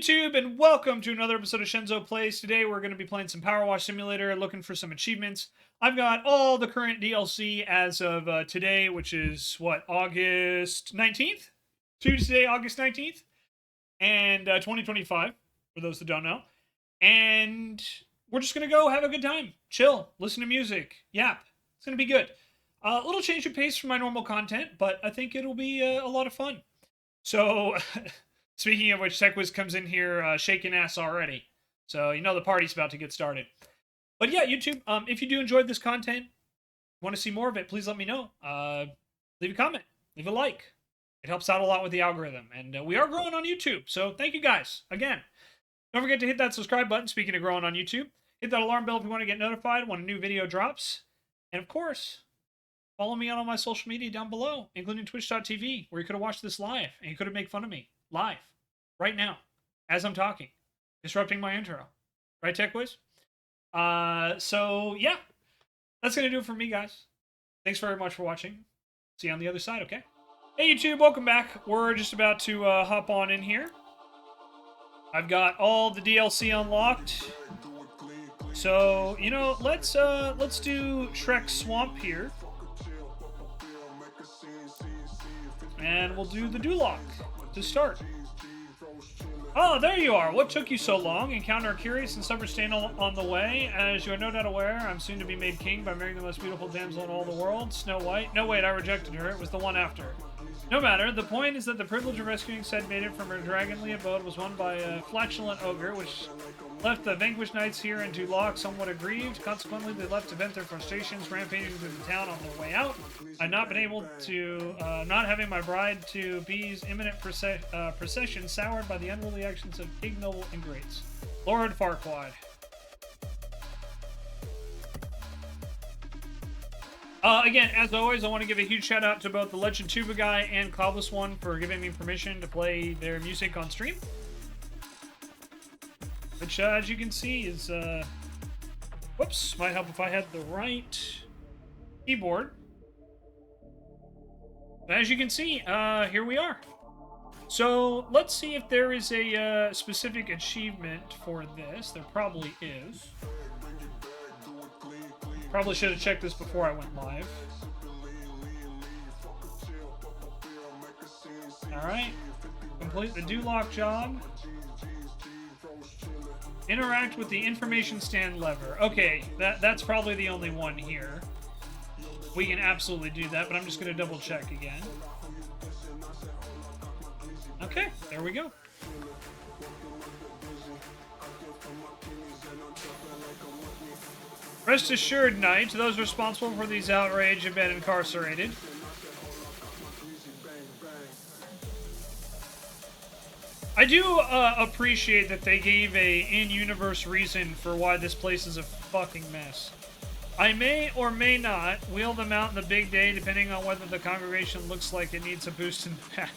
YouTube, and welcome to another episode of Shenzo Plays. Today we're going to be playing some Powerwash Simulator, looking for some achievements. I've got all the current DLC as of today, which is, August 19th? Tuesday, August 19th? And 2025, for those that don't know. And we're just going to go have a good time. Chill, listen to music, yap. It's going to be good. A little change of pace from my normal content, but I think it'll be a lot of fun. So... Speaking of which, TechWiz comes in here shaking ass already. So, you know the party's about to get started. But yeah, YouTube, if you do enjoy this content, want to see more of it, please let me know. Leave a comment. Leave a like. It helps out a lot with the algorithm. And we are growing on YouTube, so thank you guys. Again, don't forget to hit that subscribe button, speaking of growing on YouTube. Hit that alarm bell if you want to get notified when a new video drops. And of course, follow me on all my social media down below, including twitch.tv, where you could have watched this live, and you could have made fun of me. Live, right now, as I'm talking, disrupting my intro. Right, TechWiz? So, yeah, that's going to do it for me, guys. Thanks very much for watching. See you on the other side, okay? Hey, YouTube, welcome back. We're just about to hop on in here. I've got all the DLC unlocked. So, you know, let's do Shrek Swamp here. And we'll do the Duloc to start. Oh, there you are. What took you so long? Encounter a curious and stubborn stain on the way. As you are no doubt aware, I'm soon to be made king by marrying the most beautiful damsel in all the world, Snow White. No, wait, I rejected her. It was the one after. No matter. The point is that the privilege of rescuing said maiden from her dragonly abode was won by a flatulent ogre, which left the vanquished knights here in Duloc somewhat aggrieved. Consequently, they left to vent their frustrations, rampaging through the town on their way out. I've not been able to, not having my bride-to-be's imminent procession soured by the unruly actions of ignoble ingrates. Lord Farquaad. Again, as always, I want to give a huge shout out to both the Legend Tuba guy and Cloudless One for giving me permission to play their music on stream. Which, as you can see, is, whoops, might help if I had the right keyboard. But as you can see, here we are. So, let's see if there is a specific achievement for this. There probably is. Probably should have checked this before I went live. Alright. Complete the Duloc job. Interact with the information stand lever. Okay, that's probably the only one here. We can absolutely do that, but I'm just going to double check again. Okay, there we go. Rest assured, Knight, those responsible for these outrage have been incarcerated. I do appreciate that they gave a in-universe reason for why this place is a fucking mess. I may or may not wheel them out in the big day, depending on whether the congregation looks like it needs a boost in the back.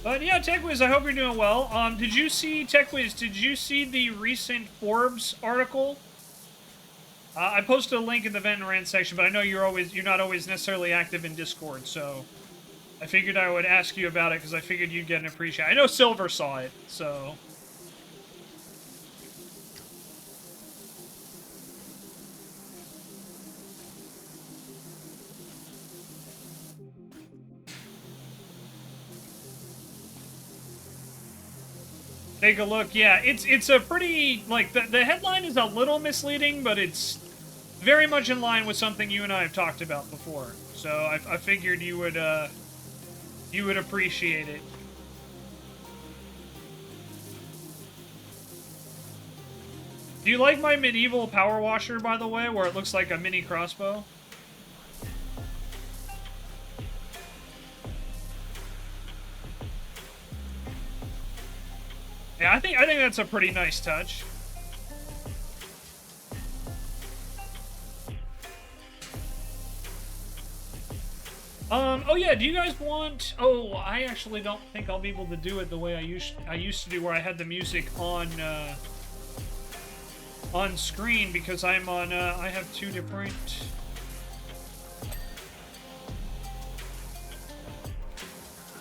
But yeah, TechWiz, I hope you're doing well. Did you see, TechWiz, did you see the recent Forbes article? I posted a link in the Vent and Rant section, but I know you're not always necessarily active in Discord, so I figured I would ask you about it because I figured you'd get an appreciation. I know Silver saw it, so. Take a look. Yeah, it's a pretty, like, the headline is a little misleading, but it's very much in line with something you and I have talked about before. So I figured you would appreciate it. Do you like my medieval power washer, by the way, where it looks like a mini crossbow? Yeah, I think that's a pretty nice touch. Oh yeah, do you guys want... Oh, I actually don't think I'll be able to do it the way I used to do, where I had the music on screen, because I'm on, I have two different...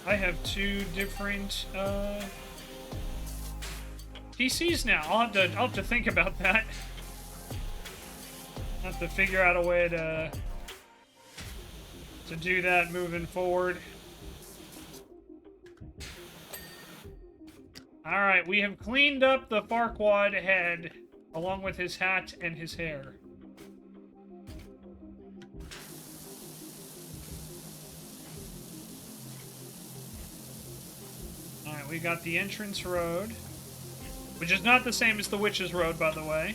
I have two different PCs now. I'll have to think about that. I'll have to figure out a way to do that moving forward. Alright, we have cleaned up the Farquaad head, along with his hat and his hair. Alright, we got the entrance road, which is not the same as the Witch's Road, by the way.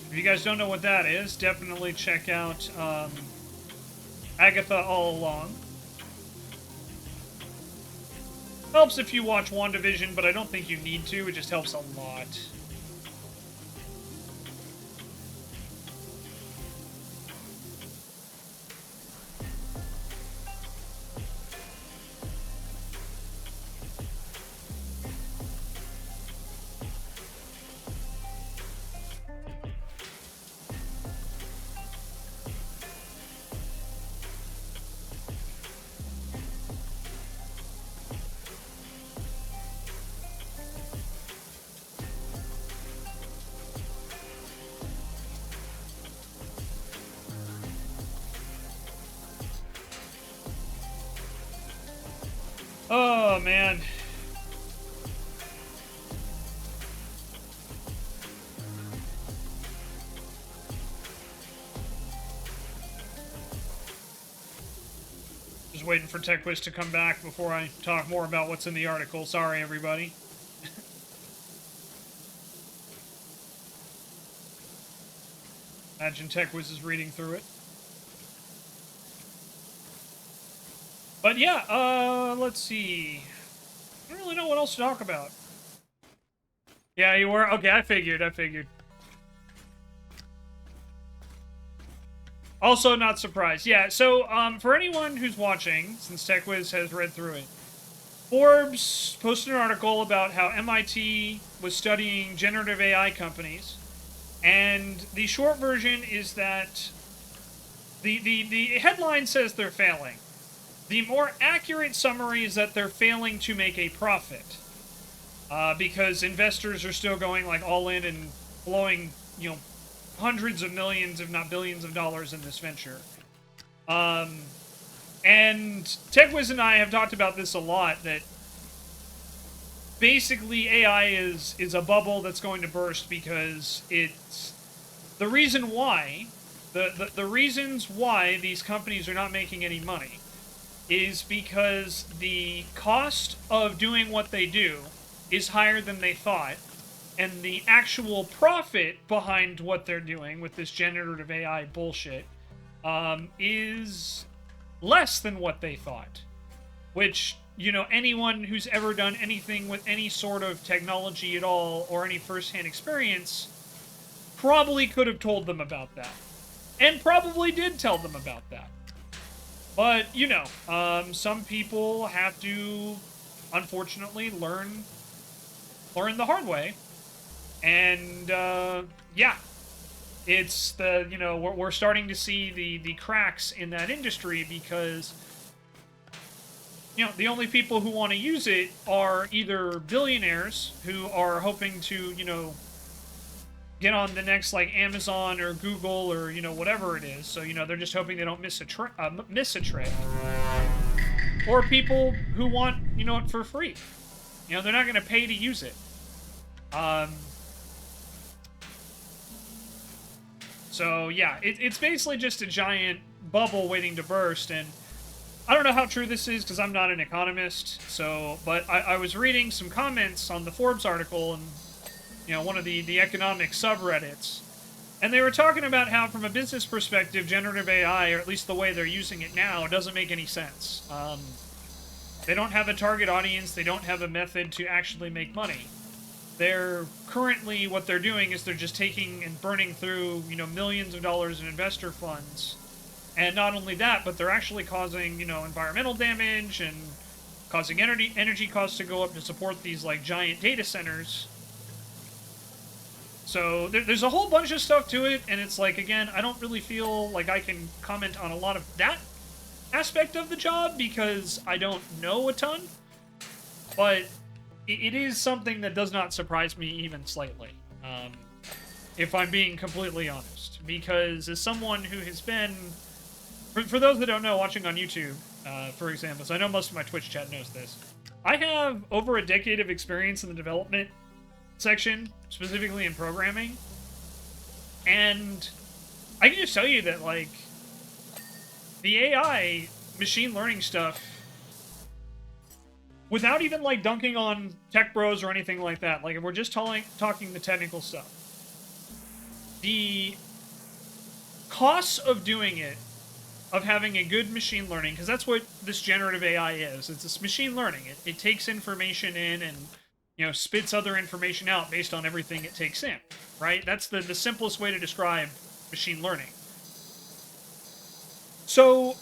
If you guys don't know what that is, definitely check out Agatha All Along. Helps if you watch WandaVision, but I don't think you need to. It just helps a lot. Oh, man. Just waiting for TechWiz to come back before I talk more about what's in the article. Sorry, everybody. Imagine TechWiz is reading through it. But yeah, let's see. I don't really know what else to talk about. Yeah, you were? Okay, I figured. Also, not surprised. Yeah, so, for anyone who's watching, since TechWiz has read through it, Forbes posted an article about how MIT was studying generative AI companies, and the short version is that the headline says they're failing. The more accurate summary is that they're failing to make a profit. Because investors are still going, like, all in and blowing, you know, hundreds of millions, if not billions of dollars in this venture. And TechWiz and I have talked about this a lot, that basically AI is a bubble that's going to burst because it's... The reason why, the reasons why these companies are not making any money is because the cost of doing what they do is higher than they thought, and the actual profit behind what they're doing with this generative AI bullshit is less than what they thought. Which, you know, anyone who's ever done anything with any sort of technology at all, or any first-hand experience, probably could have told them about that. And probably did tell them about that. But, you know, some people have to, unfortunately, learn the hard way. And, yeah. It's the, you know, we're starting to see the cracks in that industry because, you know, the only people who want to use it are either billionaires who are hoping to, you know, get on the next, like, Amazon or Google or, you know, whatever it is. So, you know, they're just hoping they don't miss a trick. Or people who want, you know, it for free. You know, they're not going to pay to use it. So, yeah, it's basically just a giant bubble waiting to burst, and I don't know how true this is because I'm not an economist, so, but I was reading some comments on the Forbes article and, you know, one of the economic subreddits, and they were talking about how, from a business perspective, generative AI, or at least the way they're using it now, doesn't make any sense. They don't have a target audience, they don't have a method to actually make money. They're currently, what they're doing is they're just taking and burning through, you know, millions of dollars in investor funds. And not only that, but they're actually causing, you know, environmental damage and causing energy costs to go up to support these, like, giant data centers. So there's a whole bunch of stuff to it, and it's like, again, I don't really feel like I can comment on a lot of that aspect of the job because I don't know a ton, but it is something that does not surprise me even slightly, if I'm being completely honest. Because as someone who has been, for those that don't know, watching on YouTube, for example, so I know most of my Twitch chat knows this, I have over a decade of experience in the development section, specifically in programming, and I can just tell you that, like, the AI machine learning stuff, without even, like, dunking on tech bros or anything like that, like, if we're just talking the technical stuff, the costs of doing it, of having a good machine learning, because that's what this generative AI is. It's this machine learning. It takes information in and, you know, spits other information out based on everything it takes in, right? That's the simplest way to describe machine learning. So,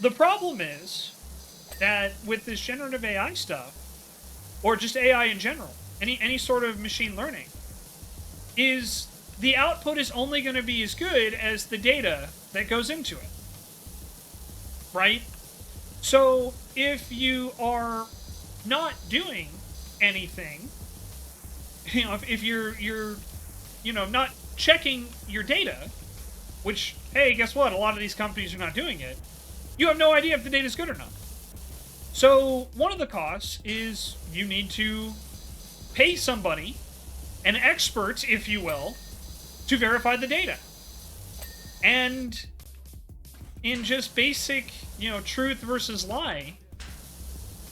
the problem is that with this generative AI stuff, or just AI in general, any sort of machine learning, is the output is only going to be as good as the data that goes into it, right? So if you are not doing anything, you know, if you're you know, not checking your data, which, hey, guess what? A lot of these companies are not doing it. You have no idea if the data is good or not. So one of the costs is you need to pay somebody, an expert, if you will, to verify the data. And in just basic, you know, truth versus lie,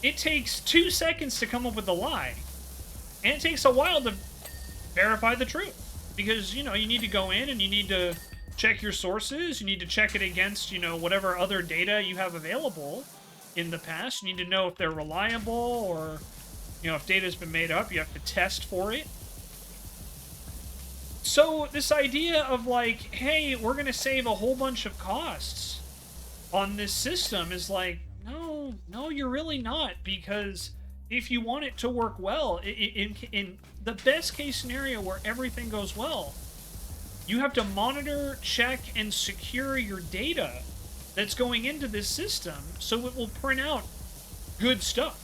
it takes 2 seconds to come up with a lie, and it takes a while to verify the truth. Because, you know, you need to go in and you need to check your sources, you need to check it against, you know, whatever other data you have available in the past. You need to know if they're reliable, or, you know, if data's been made up, you have to test for it. So this idea of, like, hey, we're going to save a whole bunch of costs on this system is like, no, you're really not. Because if you want it to work well, in the best case scenario where everything goes well, you have to monitor, check, and secure your data that's going into this system so it will print out good stuff.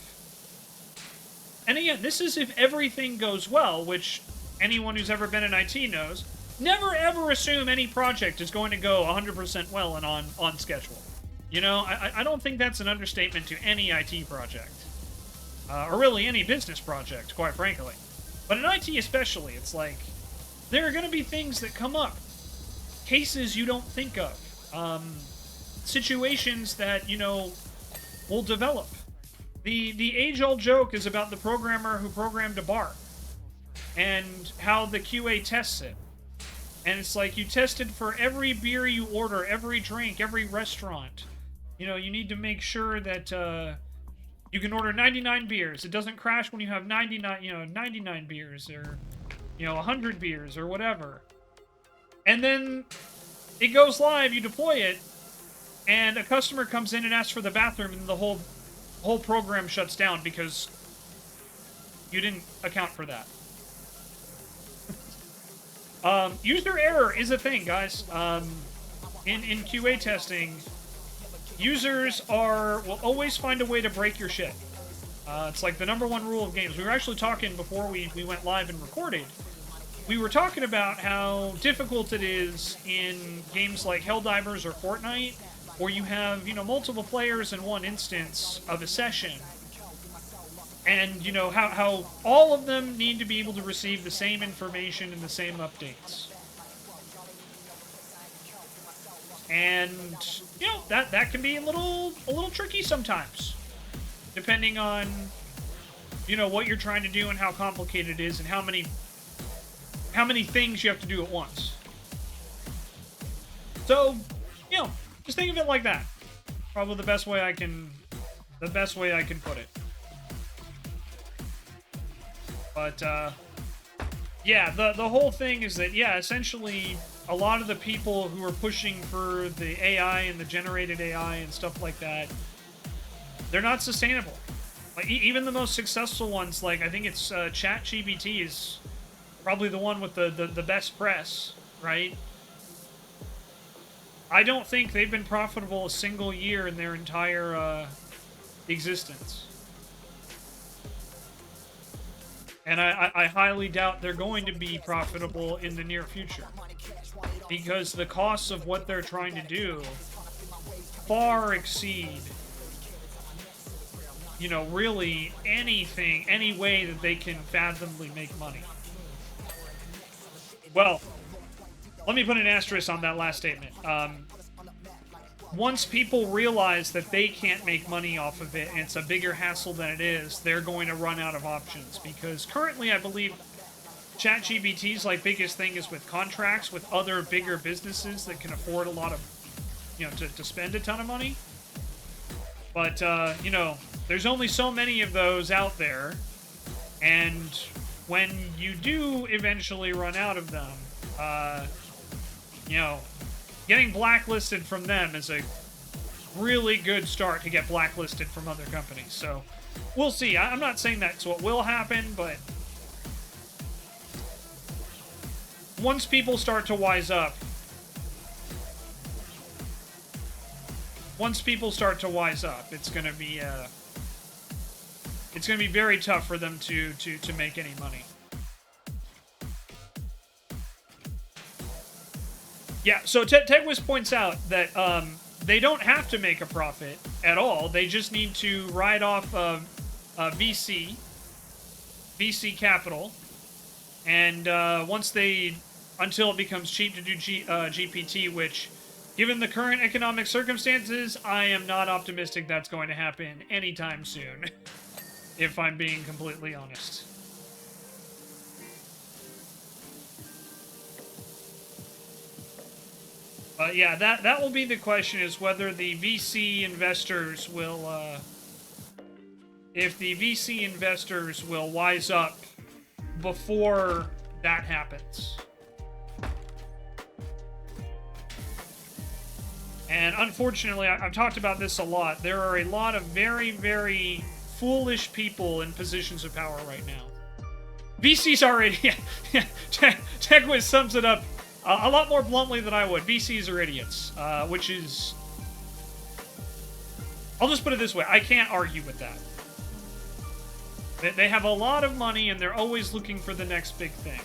And again, this is if everything goes well, which anyone who's ever been in IT knows. Never ever assume any project is going to go 100% well and on schedule. You know, I don't think that's an understatement to any IT project. Or really any business project, quite frankly. But in IT especially, it's like, there are going to be things that come up. Cases you don't think of. Situations that, you know, will develop. The age-old joke is about the programmer who programmed a bar. And how the QA tests it. And it's like, you tested for every beer you order, every drink, every restaurant. You know, you need to make sure that you can order 99 beers. It doesn't crash when you have 99 beers, or, you know, 100 beers, or whatever. And then it goes live, you deploy it, and a customer comes in and asks for the bathroom, and the whole program shuts down because you didn't account for that. User error is a thing, guys. In QA testing, users will always find a way to break your shit. It's like the #1 rule of games. We were actually talking before we went live and recorded. We were talking about how difficult it is in games like Helldivers or Fortnite, where you have, you know, multiple players in one instance of a session. And, you know, how all of them need to be able to receive the same information and the same updates. And, you know, that can be a little tricky sometimes. Depending on, you know, what you're trying to do and how complicated it is and how many things you have to do at once. So, you know, just think of it like that. Probably the best way I can put it. But, yeah, the whole thing is that, yeah, essentially, a lot of the people who are pushing for the AI and the generated AI and stuff like that, they're not sustainable. Like, even the most successful ones, like, I think it's ChatGPT is probably the one with the best press, right? I don't think they've been profitable a single year in their entire existence. And I highly doubt they're going to be profitable in the near future. Because the costs of what they're trying to do far exceed, you know, really anything, any way that they can fathomably make money. Well, let me put an asterisk on that last statement. Once people realize that they can't make money off of it, and it's a bigger hassle than it is, they're going to run out of options. Because currently, I believe ChatGPT's like biggest thing is with contracts with other bigger businesses that can afford a lot of, you know, to spend a ton of money. But, you know, there's only so many of those out there. And when you do eventually run out of them, you know, getting blacklisted from them is a really good start to get blacklisted from other companies. So, we'll see. I'm not saying that's what will happen, but once people start to wise up, it's going to be very tough for them to make any money. Yeah, so Tegwis points out that they don't have to make a profit at all. They just need to write off VC capital, and until it becomes cheap to do GPT, which, given the current economic circumstances, I am not optimistic that's going to happen anytime soon, if I'm being completely honest. But yeah, that will be the question, is whether the VC investors will, if the VC investors will wise up before that happens. And unfortunately, I've talked about this a lot. There are a lot of very, very foolish people in positions of power right now. VCs already... Yeah, TechWiz sums it up a lot more bluntly than I would. VCs are idiots, which is... I'll just put it this way. I can't argue with that. They have a lot of money, and they're always looking for the next big thing.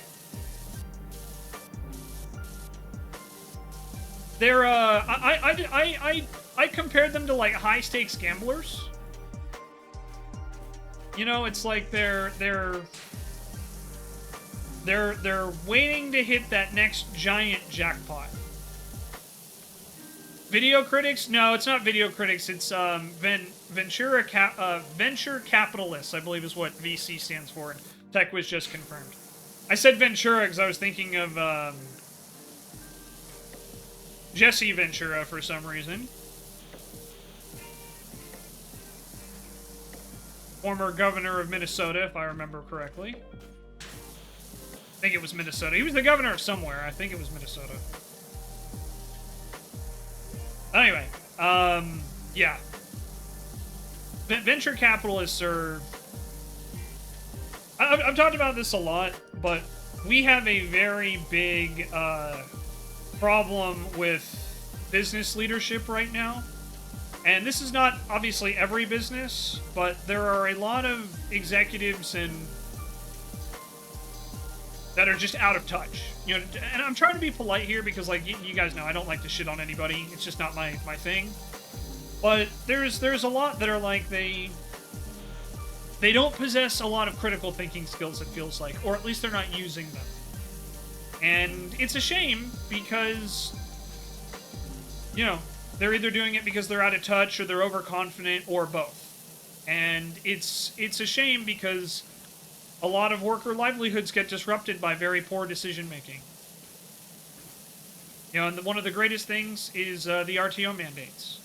They're, I compared them to, like, high-stakes gamblers. You know, it's like they're waiting to hit that next giant jackpot. Video critics? No, it's not video critics. It's venture capitalists, I believe is what VC stands for. And TechWiz just confirmed. I said Ventura because I was thinking of Jesse Ventura for some reason. Former governor of Minnesota, if I remember correctly. I think it was Minnesota. He was the governor of somewhere. I think it was Minnesota. Anyway, yeah. Venture capitalists are... I've talked about this a lot, but we have a very big problem with business leadership right now. And this is not, obviously, every business, but there are a lot of executives that are just out of touch. You know, and I'm trying to be polite here because, like, you guys know I don't like to shit on anybody. It's just not my thing. But there's a lot that are like they don't possess a lot of critical thinking skills, it feels like, or at least they're not using them. And it's a shame because, you know, they're either doing it because they're out of touch or they're overconfident or both. And it's a shame because a lot of worker livelihoods get disrupted by very poor decision making. You know, and one of the greatest things is the RTO mandates.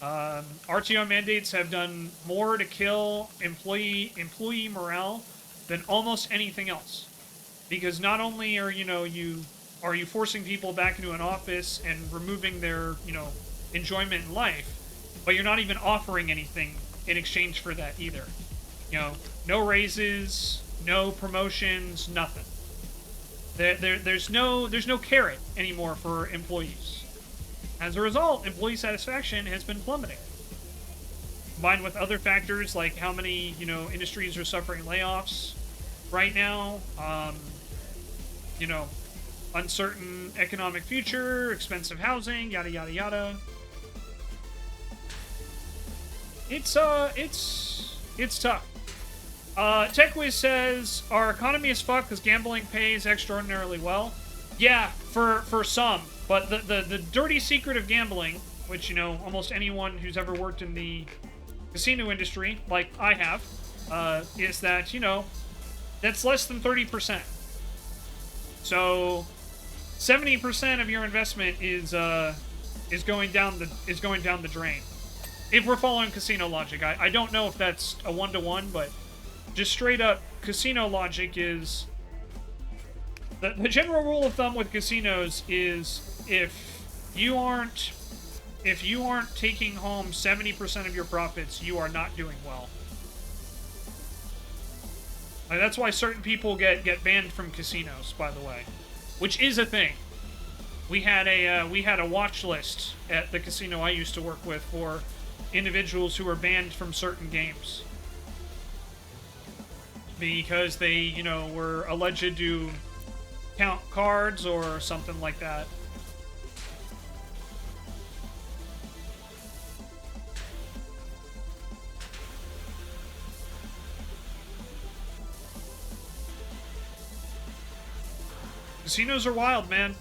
RTO mandates have done more to kill employee morale than almost anything else. Because not only are you forcing people back into an office and removing their, you know, enjoyment in life, but you're not even offering anything in exchange for that either. You know, no raises, no promotions, nothing. There's no carrot anymore for employees. As a result, employee satisfaction has been plummeting. Combined with other factors like how many, industries are suffering layoffs right now, uncertain economic future, expensive housing, yada yada yada. It's tough. TechWiz says our economy is fucked because gambling pays extraordinarily well. Yeah, for some, but the dirty secret of gambling, which almost anyone who's ever worked in the casino industry, like I have, is that that's less than 30%. So 70% of your investment is going down the drain. If we're following casino logic, I don't know if that's a 1-to-1, but just straight up casino logic is the general rule of thumb with casinos is if you aren't taking home 70% of your profits, you are not doing well. Like, that's why certain people get banned from casinos, by the way, which is a thing. We had a watch list at the casino I used to work with for individuals who were banned from certain games because they, were alleged to count cards or something like that. Casinos are wild, man.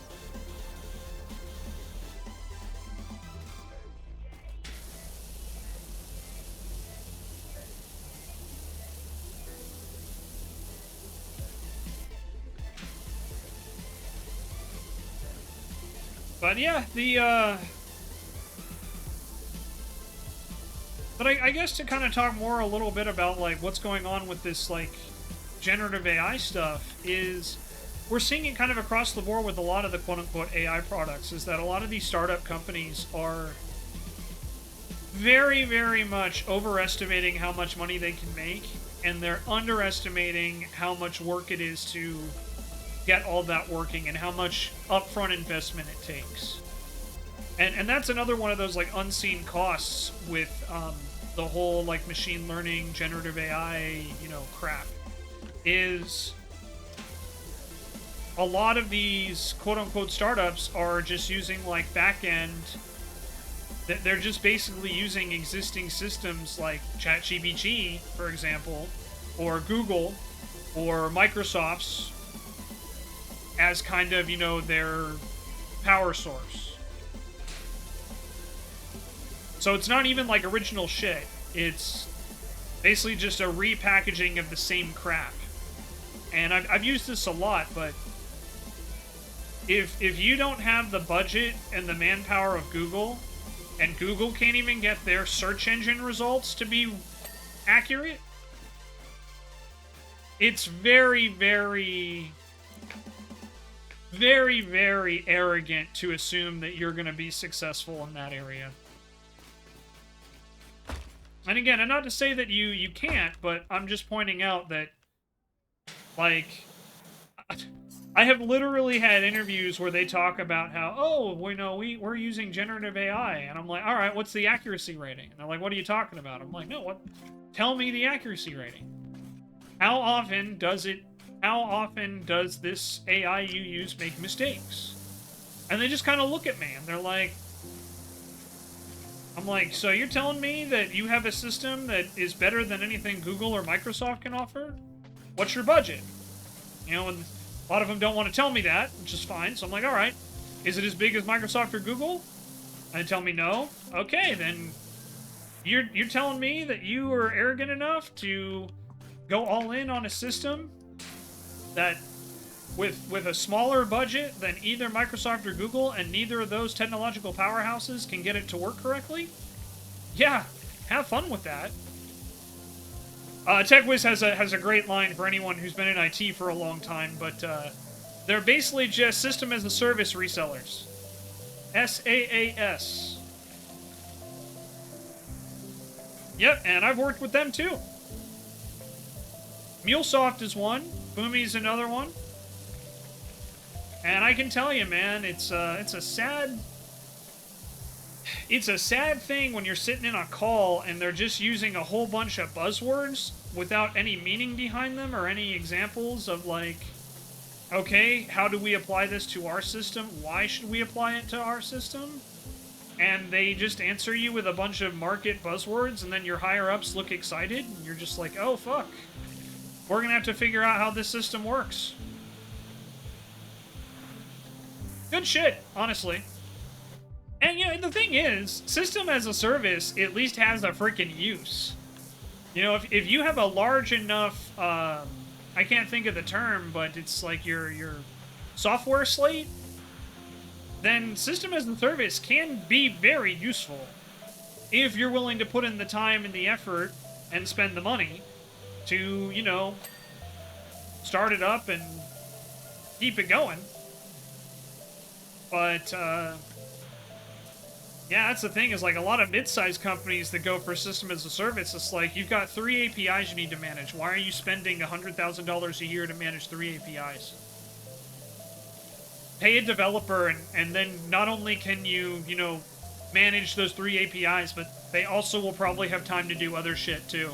But yeah, but I guess to kind of talk more a little bit about, like, what's going on with this, like, generative AI stuff is we're seeing it kind of across the board with a lot of the quote-unquote AI products, is that a lot of these startup companies are very, very much overestimating how much money they can make, and they're underestimating how much work it is to get all that working and how much upfront investment it takes. And that's another one of those, like, unseen costs with the whole, like, machine learning, generative AI, crap, is a lot of these quote-unquote startups are just using, like, back-end. They're just basically using existing systems like ChatGPT, for example, or Google, or Microsoft's as kind of, their power source. So it's not even like original shit. It's basically just a repackaging of the same crap. And I've used this a lot, but if you don't have the budget and the manpower of Google, and Google can't even get their search engine results to be accurate, it's very, very, very, very arrogant to assume that you're going to be successful in that area. And again, and not to say that you can't, but I'm just pointing out that, like, I have literally had interviews where they talk about how, we're using generative AI, and I'm like, all right, what's the accuracy rating? And they're like, what are you talking about? I'm like, no, what? Tell me the accuracy rating. How often does this AI you use make mistakes? And they just kind of look at me, and they're like, I'm like, so you're telling me that you have a system that is better than anything Google or Microsoft can offer? What's your budget? And a lot of them don't want to tell me that, which is fine. So I'm like, all right, is it as big as Microsoft or Google? And they tell me no. Okay, then you're telling me that you are arrogant enough to go all in on a system that with a smaller budget than either Microsoft or Google, and neither of those technological powerhouses can get it to work correctly? Yeah, have fun with that. TechWiz has a great line for anyone who's been in IT for a long time, but they're basically just system as a service resellers. SaaS. Yep, and I've worked with them too. MuleSoft is one. Boomy's another one. And I can tell you, man, it's a sad it's a sad thing when you're sitting in a call and they're just using a whole bunch of buzzwords without any meaning behind them or any examples of, like, okay, how do we apply this to our system? Why should we apply it to our system? And they just answer you with a bunch of market buzzwords, and then your higher-ups look excited, and you're just like, oh, fuck. We're gonna have to figure out how this system works. Good shit, honestly. And, you know, the thing is, system as a service at least has a freaking use. You know, if you have a large enough, I can't think of the term, but it's like your software slate, then system as a service can be very useful if you're willing to put in the time and the effort and spend the money to, you know, start it up and keep it going. But, yeah, that's the thing, is like a lot of mid-sized companies that go for system as a service, it's like, you've got 3 APIs you need to manage. Why are you spending $100,000 a year to manage 3 APIs? Pay a developer, and then not only can you, you know, manage those 3 APIs, but they also will probably have time to do other shit, too.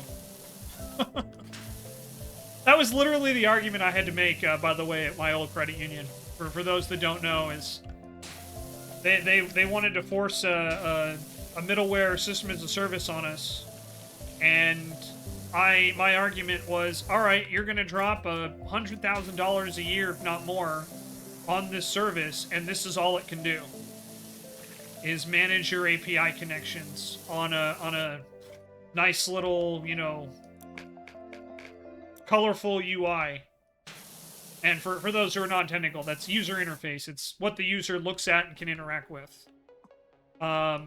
That was literally the argument I had to make, by the way, at my old credit union. For those that don't know, is they wanted to force a middleware system as a service on us, and my argument was, all right, you're gonna drop $100,000 a year, if not more, on this service, and this is all it can do, is manage your API connections on a nice little, you know, colorful UI. And for those who are non-technical, that's user interface. It's what the user looks at and can interact with. But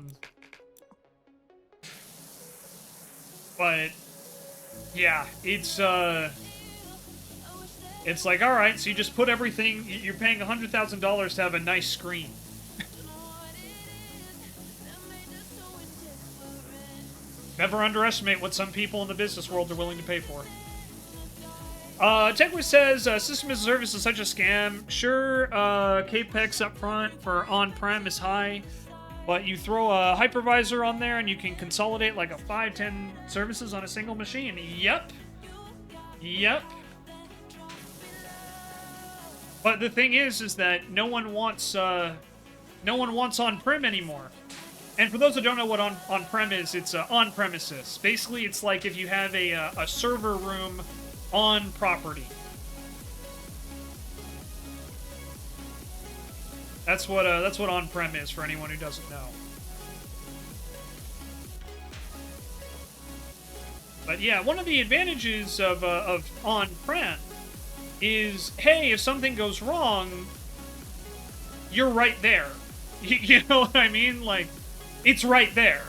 yeah, it's like, all right, so you just put everything. You're paying $100,000 to have a nice screen. Never underestimate what some people in the business world are willing to pay for. TechWiz says, system as a service is such a scam. Sure, CAPEX up front for on-prem is high, but you throw a hypervisor on there and you can consolidate like a 5-10 services on a single machine. Yep. Yep. But the thing is that no one wants on-prem anymore. And for those that don't know what on-prem is, it's on-premises. Basically, it's like if you have a server room on property. That's what on-prem is, for anyone who doesn't know. But yeah, one of the advantages of on-prem is, hey, if something goes wrong, you're right there. You know what I mean? Like, it's right there.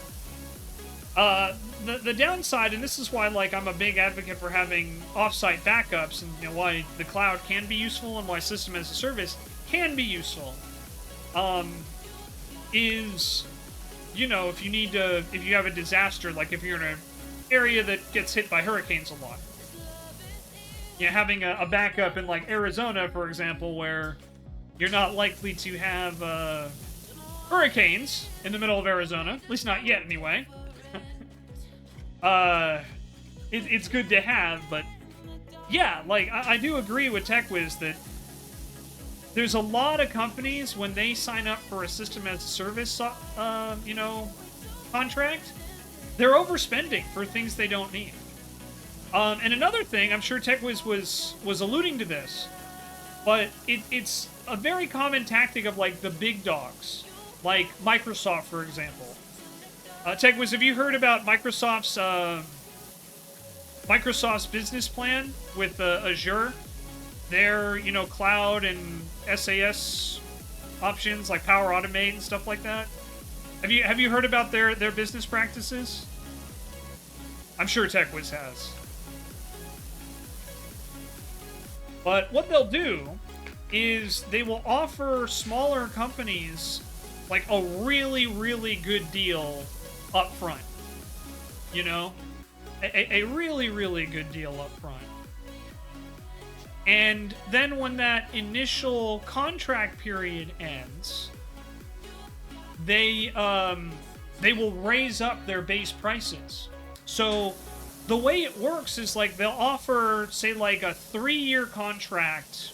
The downside, and this is why, like, I'm a big advocate for having offsite backups, and, you know, why the cloud can be useful and why system as a service can be useful, is, you know, if you have a disaster, like if you're in an area that gets hit by hurricanes a lot, you know, having a backup in, like, Arizona, for example, where you're not likely to have hurricanes in the middle of Arizona, at least not yet, anyway. It's good to have, but yeah, like, I do agree with TechWiz that there's a lot of companies, when they sign up for a system as a service, you know, contract, they're overspending for things they don't need. And another thing, I'm sure TechWiz was alluding to this, but it's a very common tactic of, like, the big dogs, like Microsoft, for example. TechWiz, have you heard about Microsoft's business plan with Azure? Their, you know, cloud and SAS options, like Power Automate and stuff like that. Have you heard about their business practices? I'm sure TechWiz has. But what they'll do is they will offer smaller companies, like, a really, really good deal up front. You know? A really, really good deal up front. And then when that initial contract period ends, they they will raise up their base prices. So the way it works is like they'll offer, say, like a 3-year contract.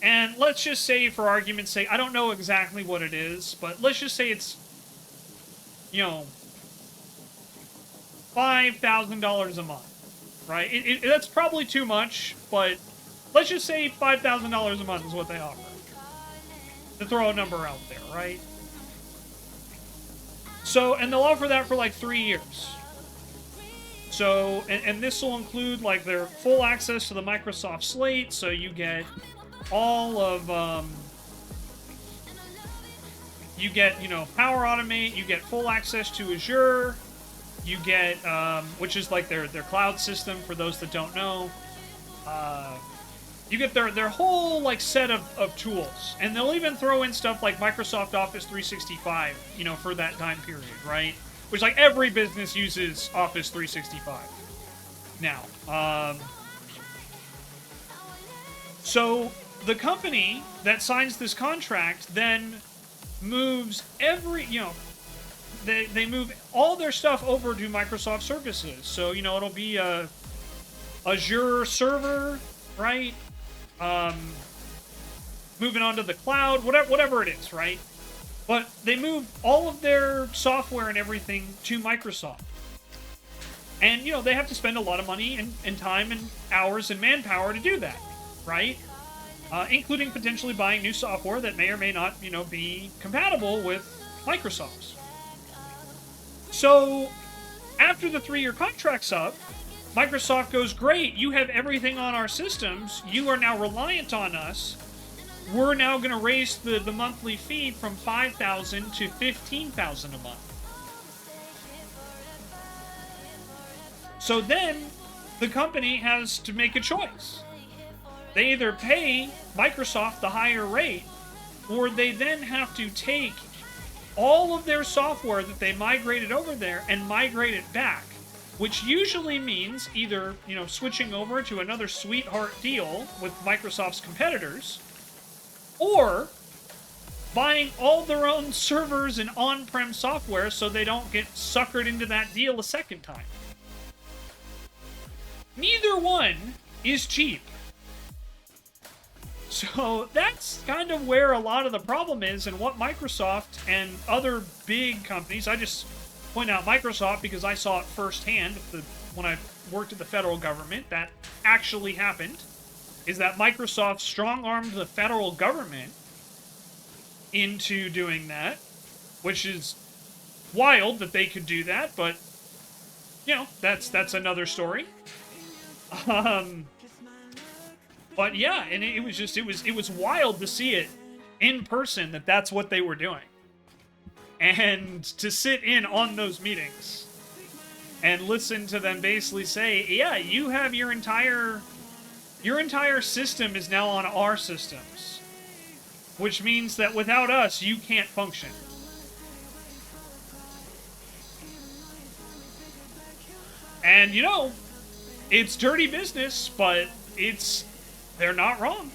And let's just say, for argument's sake, I don't know exactly what it is, but let's just say it's, you know, $5,000 a month, right? That's probably too much, but let's just say $5,000 a month is what they offer. To throw a number out there, right? So, and they'll offer that for like 3 years. So, and this will include like their full access to the Microsoft slate, so you get all of, you get, you know, Power Automate, you get full access to Azure, you get, which is like their cloud system for those that don't know. You get their whole like set of tools, and they'll even throw in stuff like Microsoft Office 365, you know, for that time period, right? Which, like, every business uses Office 365 now. So the company that signs this contract then moves you know, they move all their stuff over to Microsoft services. So, you know, it'll be a Azure server, right? Moving on to the cloud, whatever it is, right? But they move all of their software and everything to Microsoft. And, you know, they have to spend a lot of money and time and hours and manpower to do that, right? Including potentially buying new software that may or may not, you know, be compatible with Microsoft's. So, after the 3-year contract's up, Microsoft goes, great, you have everything on our systems, you are now reliant on us, we're now going to raise the monthly fee from $5,000 to $15,000 a month. So then, the company has to make a choice. They either pay Microsoft the higher rate, or they then have to take all of their software that they migrated over there and migrate it back, which usually means either, you know, switching over to another sweetheart deal with Microsoft's competitors, or buying all their own servers and on-prem software so they don't get suckered into that deal a second time. Neither one is cheap. So that's kind of where a lot of the problem is, and what Microsoft and other big companies, I just point out Microsoft because I saw it firsthand when I worked at the federal government. That actually happened, is that Microsoft strong-armed the federal government into doing that, which is wild that they could do that, but, you know, that's another story. But yeah, and it was wild to see it in person that's what they were doing. And to sit in on those meetings and listen to them basically say, yeah, you have your entire system is now on our systems, which means that without us, you can't function. And, you know, it's dirty business, but they're not wrong.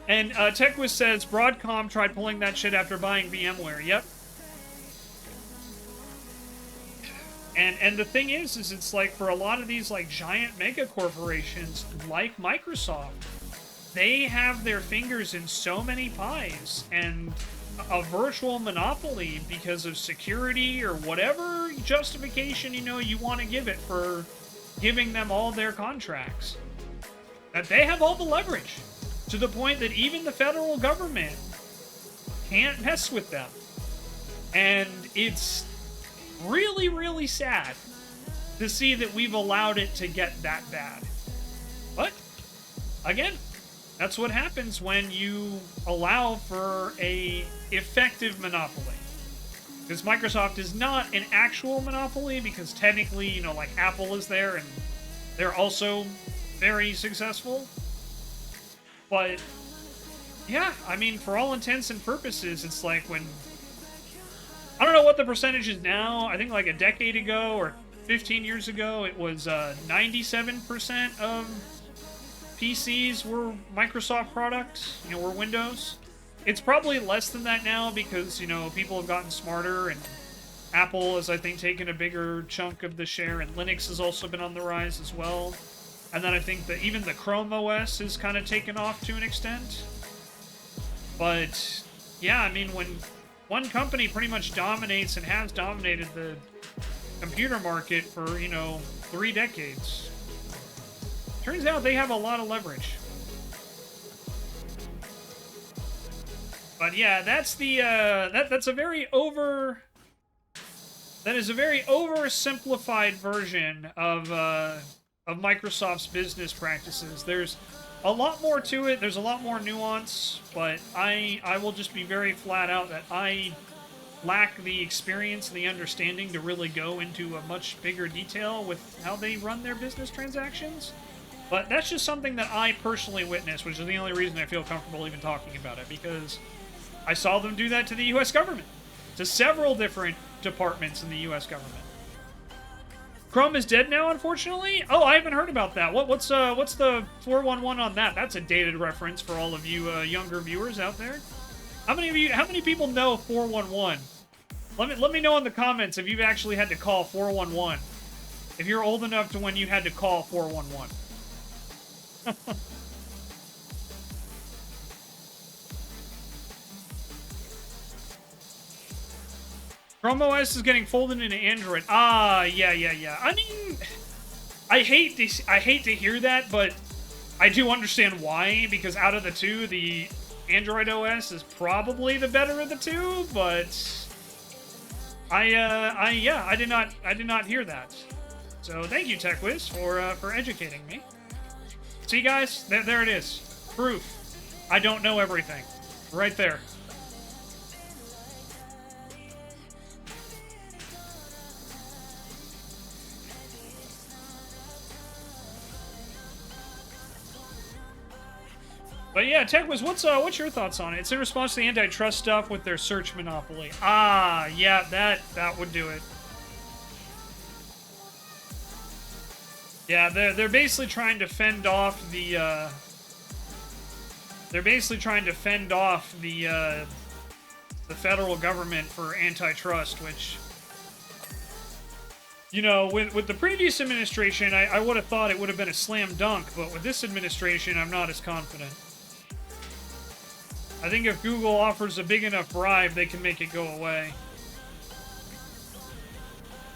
And TechWiz says, Broadcom tried pulling that shit after buying VMware. Yep. And the thing is it's like, for a lot of these, like, giant mega corporations, like Microsoft, they have their fingers in so many pies, and a virtual monopoly because of security or whatever justification, you know, you want to give it for giving them all their contracts, that they have all the leverage, to the point that even the federal government can't mess with them. And it's really, really sad to see that we've allowed it to get that bad. But, again, that's what happens when you allow for a effective monopoly. Because Microsoft is not an actual monopoly, because technically, you know, like, Apple is there, and they're also very successful. But, yeah, I mean, for all intents and purposes, it's like when... I don't know what the percentage is now. I think like a decade ago or 15 years ago, it was 97% of PCs were Microsoft products, you know, were Windows. It's probably less than that now because, you know, people have gotten smarter, and Apple has, I think, taken a bigger chunk of the share, and Linux has also been on the rise as well. And then I think that even the Chrome OS is kind of taken off to an extent. But, yeah, I mean, when one company pretty much dominates and has dominated the computer market for, you know, 3 decades, turns out they have a lot of leverage. But yeah, that's the that is a very oversimplified version of Microsoft's business practices. There's a lot more to it. There's a lot more nuance, but I will just be very flat out that I lack the experience and the understanding to really go into a much bigger detail with how they run their business transactions. But that's just something that I personally witnessed, which is the only reason I feel comfortable even talking about it, because I saw them do that to the U.S. government, to several different departments in the U.S. government. Chrome is dead now, unfortunately? Oh, I haven't heard about that. What's the 411 on that? That's a dated reference for all of you younger viewers out there. How many people know 411? Let me know in the comments if you've actually had to call 411. If you're old enough to when you had to call 411. Chrome OS is getting folded into Android. Ah, yeah. I mean, I hate to hear that, but I do understand why, because out of the two, the Android OS is probably the better of the two, but I did not hear that. So thank you, TechWiz, for educating me. See, guys, there it is. Proof. I don't know everything. Right there. But yeah, TechWiz, what's your thoughts on it? It's in response to the antitrust stuff with their search monopoly. Ah, yeah, that would do it. Yeah, they're basically trying to fend off the the federal government for antitrust, which, you know, with the previous administration, I would have thought it would have been a slam dunk, but with this administration, I'm not as confident. I think if Google offers a big enough bribe, they can make it go away.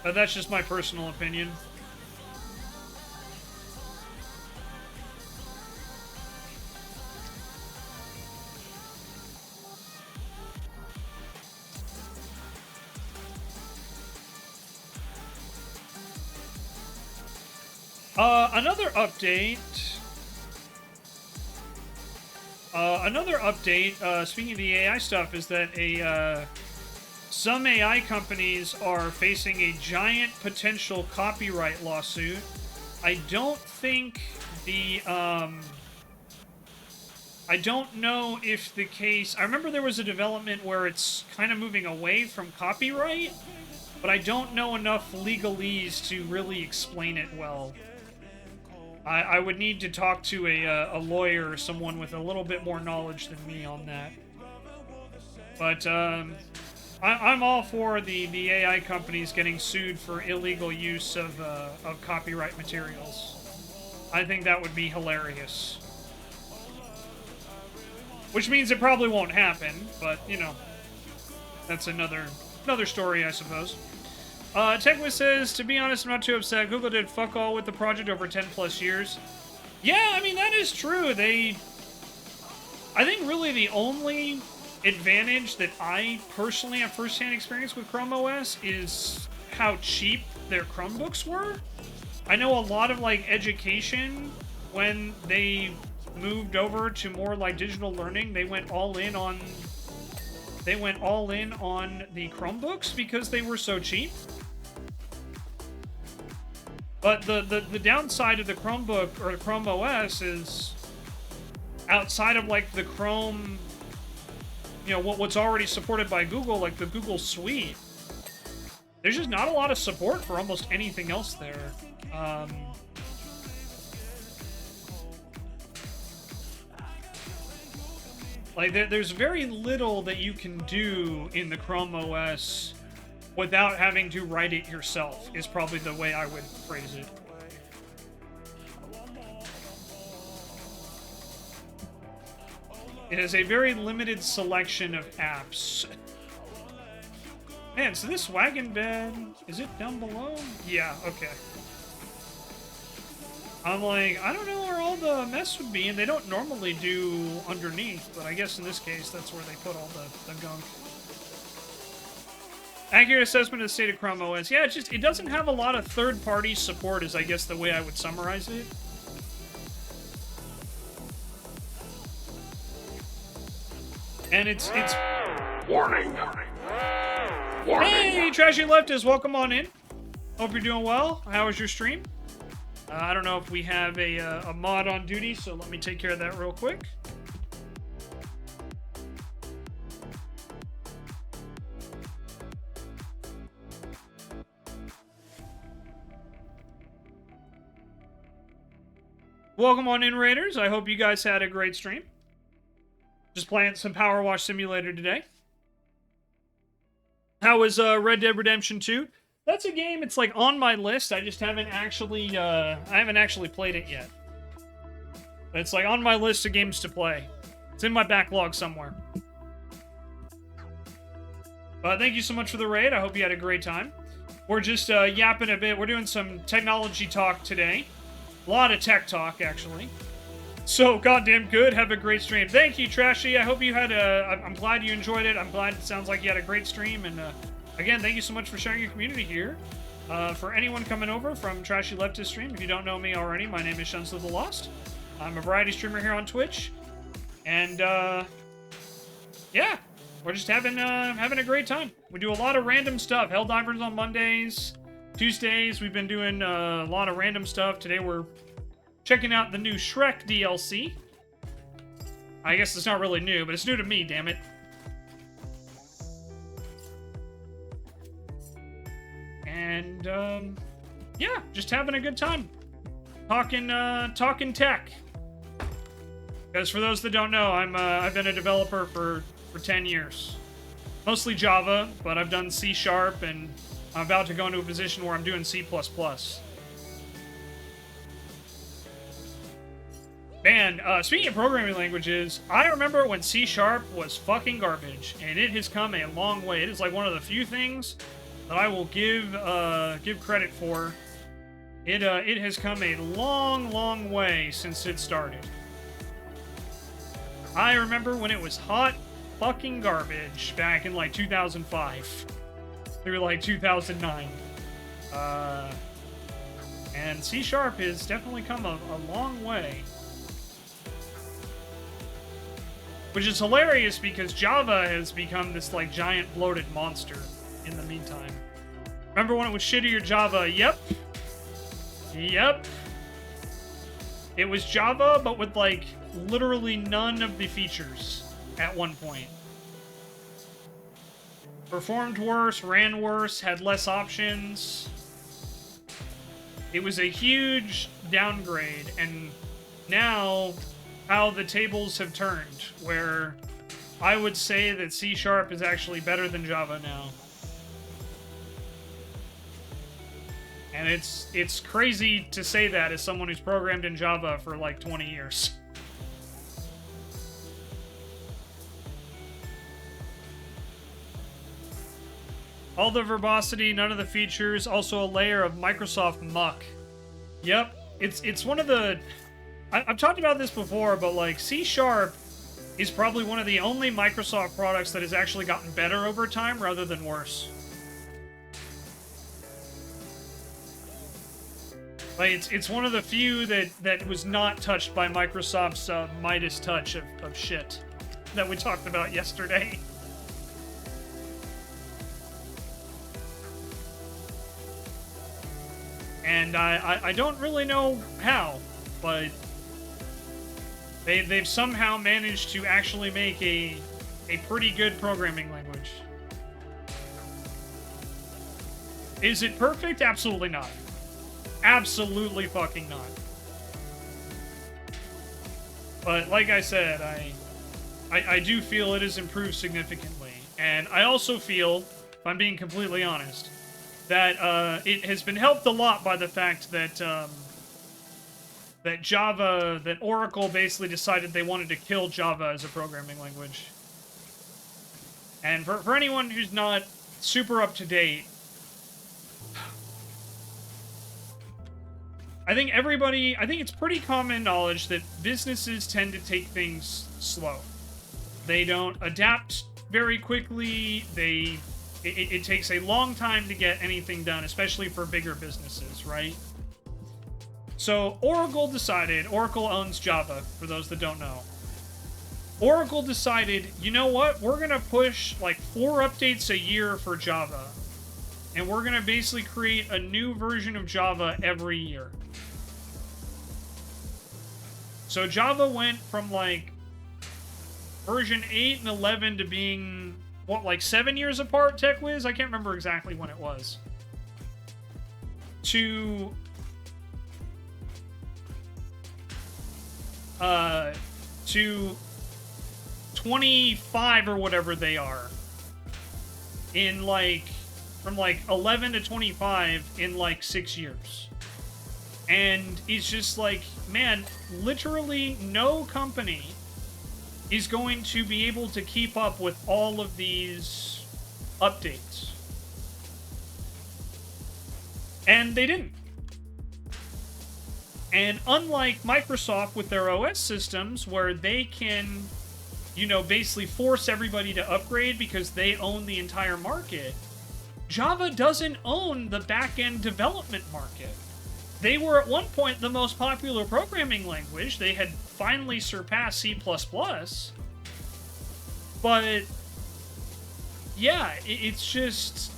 But that's just my personal opinion. Another update, speaking of the AI stuff, is that some AI companies are facing a giant potential copyright lawsuit. I don't think I don't know if the case... I remember there was a development where it's kind of moving away from copyright, but I don't know enough legalese to really explain it well. I would need to talk to a lawyer or someone with a little bit more knowledge than me on that. But I'm all for the AI companies getting sued for illegal use of copyright materials. I think that would be hilarious. Which means it probably won't happen, but, you know, that's another story, I suppose. TechWiz says, to be honest, I'm not too upset. Google did fuck all with the project over 10 plus years. Yeah, I mean, that is true. I think really the only advantage that I personally have firsthand experience with Chrome OS is how cheap their Chromebooks were. I know a lot of, like, education, when they moved over to more, like, digital learning, they went all in on the Chromebooks because they were so cheap. But the downside of the Chromebook or Chrome OS is, outside of, like, the Chrome, you know, what's already supported by Google, like the Google Suite, there's just not a lot of support for almost anything else there. Like, there's very little that you can do in the Chrome OS without having to write it yourself, is probably the way I would phrase it. It has a very limited selection of apps. Man, so this wagon bed, is it down below? Yeah, okay. I'm like, I don't know where all the mess would be, and they don't normally do underneath, but I guess in this case, that's where they put all the gunk. Accurate assessment of the state of Chrome OS. Yeah, it doesn't have a lot of third-party support, is I guess the way I would summarize it. And it's... Warning. Hey, Trashy Leftist, welcome on in. Hope you're doing well. How was your stream? I don't know if we have a mod on duty, so let me take care of that real quick. Welcome on in, Raiders. I hope you guys had a great stream. Just playing some Powerwash Simulator today. How was Red Dead Redemption 2? That's a game, it's like on my list. I just haven't actually played it yet. But it's like on my list of games to play. It's in my backlog somewhere. But thank you so much for the raid. I hope you had a great time. We're just yapping a bit. We're doing some technology talk today. A lot of tech talk, actually. So, goddamn good. Have a great stream. Thank you, Trashy. I hope you had I'm glad you enjoyed it. I'm glad it sounds like you had a great stream. And, again, thank you so much for sharing your community here. For anyone coming over from Trashy Leftist stream, if you don't know me already, my name is Shenzo the Lost. I'm a variety streamer here on Twitch. And, yeah. We're just having a great time. We do a lot of random stuff. Helldivers on Mondays. Tuesdays, we've been doing a lot of random stuff. Today, we're checking out the new Shrek DLC. I guess it's not really new, but it's new to me, damn it. And, yeah, just having a good time. Talking tech. Because for those that don't know, I've been a developer for 10 years. Mostly Java, but I've done C#, and I'm about to go into a position where I'm doing C++. Man, speaking of programming languages, I remember when C# was fucking garbage, and it has come a long way. It is like one of the few things that I will give credit for. It has come a long, long way since it started. I remember when it was hot fucking garbage back in like 2005 through like 2009. And C# has definitely come a long way. Which is hilarious because Java has become this like giant bloated monster in the meantime. Remember when it was shittier Java? Yep. It was Java, but with like literally none of the features at one point. Performed worse, ran worse, had less options. It was a huge downgrade, and now how the tables have turned, where I would say that C# is actually better than Java now. And it's crazy to say that as someone who's programmed in Java for like 20 years. All the verbosity, none of the features, also a layer of Microsoft muck. Yep, it's one of the... I've talked about this before, but like C# is probably one of the only Microsoft products that has actually gotten better over time rather than worse. Like it's one of the few that was not touched by Microsoft's Midas touch of shit that we talked about yesterday. And I don't really know how, but they've somehow managed to actually make a pretty good programming language. Is it perfect? Absolutely not. Absolutely fucking not. But like I said, I do feel it has improved significantly. And I also feel, if I'm being completely honest, that it has been helped a lot by the fact that that Oracle basically decided they wanted to kill Java as a programming language. And for anyone who's not super up to date, I think it's pretty common knowledge that businesses tend to take things slow. They don't adapt very quickly. It takes a long time to get anything done, especially for bigger businesses, right? So Oracle owns Java, for those that don't know. Oracle decided, you know what? We're going to push like 4 updates a year for Java. And we're going to basically create a new version of Java every year. So Java went from like version 8 and 11 to being, what, like 7 years apart, TechWiz? I can't remember exactly when it was. To 25 or whatever they are. In like, from like 11 to 25 in like 6 years. And it's just like, man, literally no company is going to be able to keep up with all of these updates. And they didn't. And unlike Microsoft with their OS systems, where they can, you know, basically force everybody to upgrade because they own the entire market, Java doesn't own the back-end development market. They were at one point the most popular programming language. They had finally surpassed C++. But yeah, it's just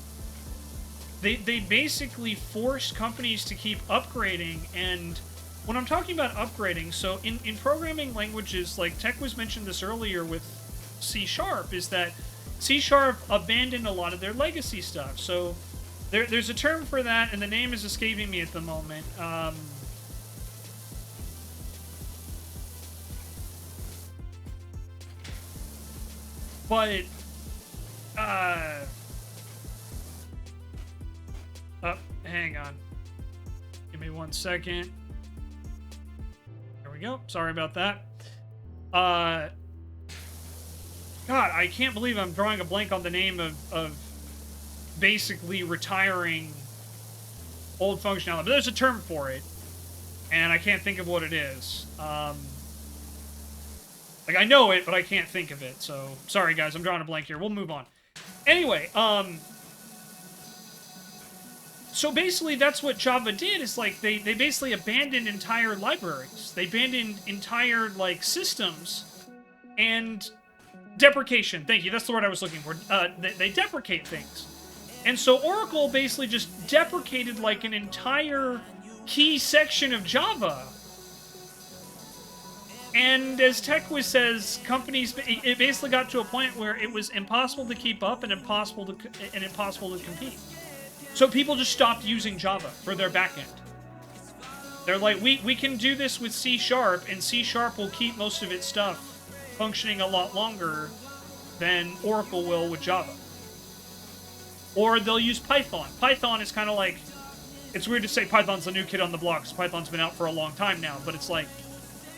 they basically forced companies to keep upgrading. And when I'm talking about upgrading, so in programming languages, like Tech was mentioned this earlier with C#, is that C# abandoned a lot of their legacy stuff. So there's a term for that, and the name is escaping me at the moment. Hang on. Give me 1 second. There we go. Sorry about that. God, I can't believe I'm drawing a blank on the name of basically retiring old functionality. But there's a term for it, and I can't think of what it is. Like, I know it, but I can't think of it. So, sorry, guys. I'm drawing a blank here. We'll move on. Anyway, so basically that's what Java did, is like they basically abandoned entire libraries. They abandoned entire like systems and deprecation. Thank you. That's the word I was looking for. They deprecate things. And so Oracle basically just deprecated like an entire key section of Java. And as TechWiz says, companies, it basically got to a point where it was impossible to keep up and impossible to compete. So people just stopped using Java for their backend. They're like, we can do this with C#, and C# will keep most of its stuff functioning a lot longer than Oracle will with Java. Or they'll use Python. Python is kind of like, it's weird to say Python's the new kid on the block, because Python's been out for a long time now, but it's like,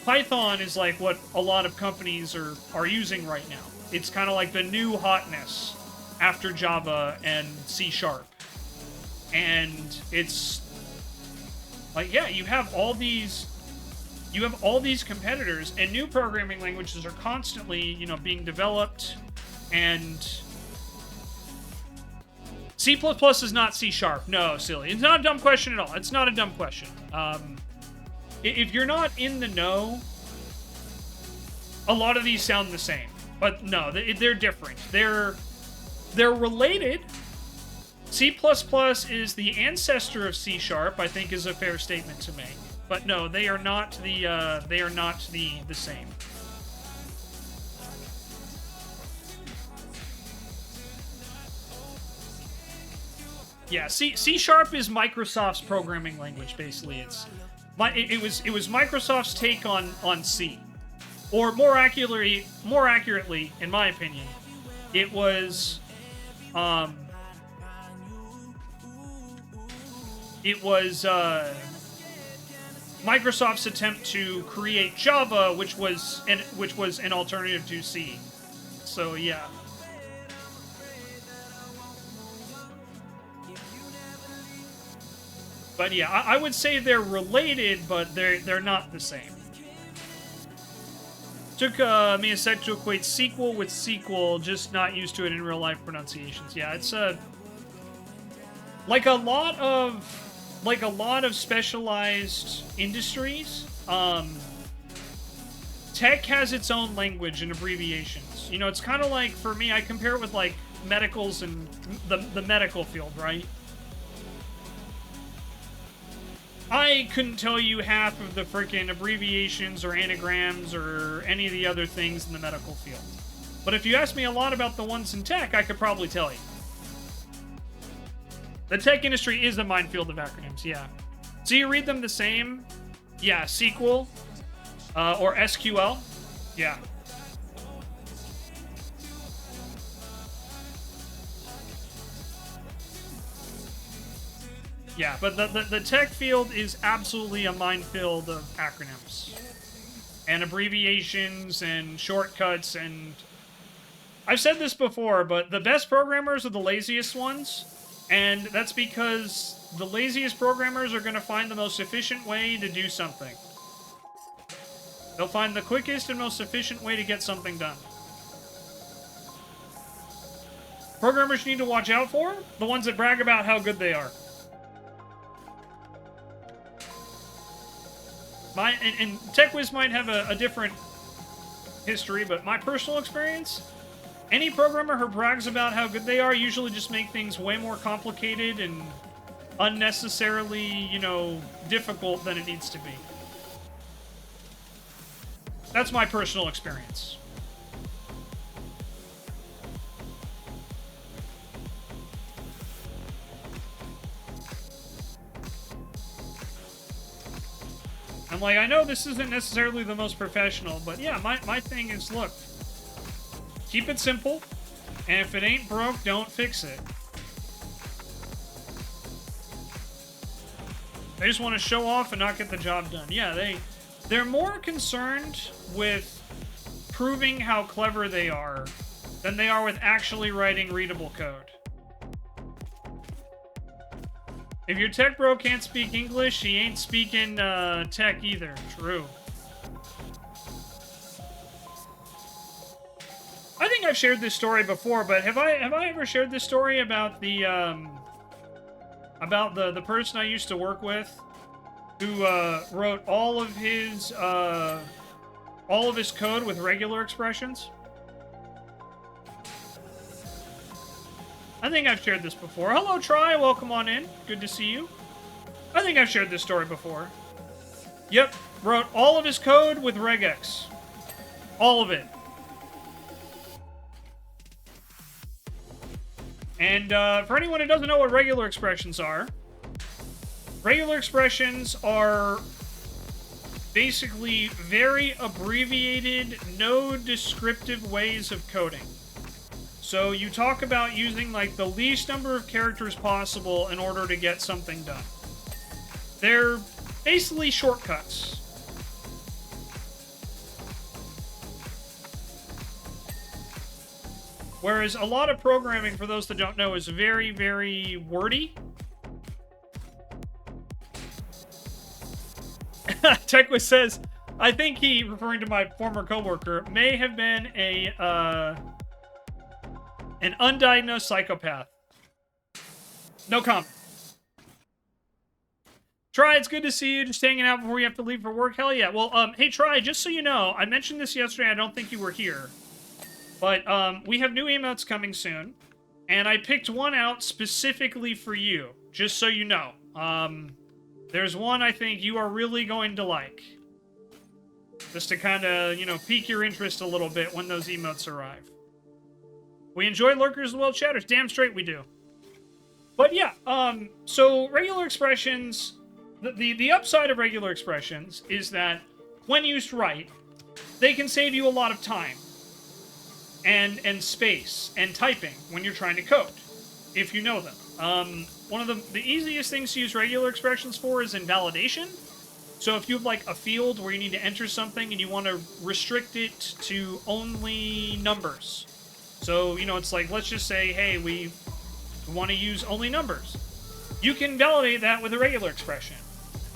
Python is like what a lot of companies are using right now. It's kind of like the new hotness after Java and C#. And it's like, yeah, you have all these competitors, and new programming languages are constantly, you know, being developed. And C++ is not C#. No, silly. It's not a dumb question at all. It's not a dumb question. If you're not in the know, a lot of these sound the same. But no, they're different. They're related. C++ is the ancestor of C#, I think is a fair statement to make. But no, they are not the same. Yeah, C# is Microsoft's programming language, basically. It was Microsoft's take on C. or more accurately, in my opinion, it was, Microsoft's attempt to create Java, which was an alternative to C. So yeah. But yeah, I would say they're related, but they're not the same. Took me a sec to equate sequel with sequel, just not used to it in real life pronunciations. Yeah, it's like a lot of specialized industries. Tech has its own language and abbreviations. You know, it's kind of like, for me, I compare it with like medicals and the medical field, right? I couldn't tell you half of the freaking abbreviations or anagrams or any of the other things in the medical field. But if you ask me a lot about the ones in tech, I could probably tell you. The tech industry is a minefield of acronyms, yeah. So you read them the same? Yeah, SQL or SQL? Yeah. Yeah, but the tech field is absolutely a minefield of acronyms. And abbreviations and shortcuts and... I've said this before, but the best programmers are the laziest ones. And that's because the laziest programmers are going to find the most efficient way to do something. They'll find the quickest and most efficient way to get something done. Programmers you need to watch out for? The ones that brag about how good they are. And TechWiz might have a different history, but my personal experience, any programmer who brags about how good they are usually just make things way more complicated and unnecessarily, you know, difficult than it needs to be. That's my personal experience. I'm like, I know this isn't necessarily the most professional, but yeah, my thing is, look, keep it simple, and if it ain't broke, don't fix it. They just want to show off and not get the job done. Yeah, they're more concerned with proving how clever they are than they are with actually writing readable code. If your tech bro can't speak English, he ain't speaking tech either. True. I think I've shared this story before, but have I ever shared this story about the person I used to work with who wrote all of his code with regular expressions? I think I've shared this before. Hello, Try. Welcome on in. Good to see you. I think I've shared this story before. Yep. Wrote all of his code with regex. All of it. And for anyone who doesn't know what regular expressions are basically very abbreviated, no descriptive ways of coding. So you talk about using like the least number of characters possible in order to get something done. They're basically shortcuts. Whereas a lot of programming, for those that don't know, is very, very wordy. Techwis says, I think he, referring to my former coworker, may have been an undiagnosed psychopath. No comment. Try, it's good to see you. Just hanging out before you have to leave for work. Hell yeah. Well, hey, Try, just so you know, I mentioned this yesterday. I don't think you were here. But we have new emotes coming soon. And I picked one out specifically for you. Just so you know. There's one I think you are really going to like. Just to kind of, you know, pique your interest a little bit when those emotes arrive. We enjoy lurkers as well, chatters. Damn straight we do. But yeah, so regular expressions, the upside of regular expressions is that when used right, they can save you a lot of time and space and typing when you're trying to code, if you know them. One of the easiest things to use regular expressions for is invalidation. So if you have like a field where you need to enter something and you want to restrict it to only numbers. So, you know, it's like, let's just say, hey, we want to use only numbers. You can validate that with a regular expression.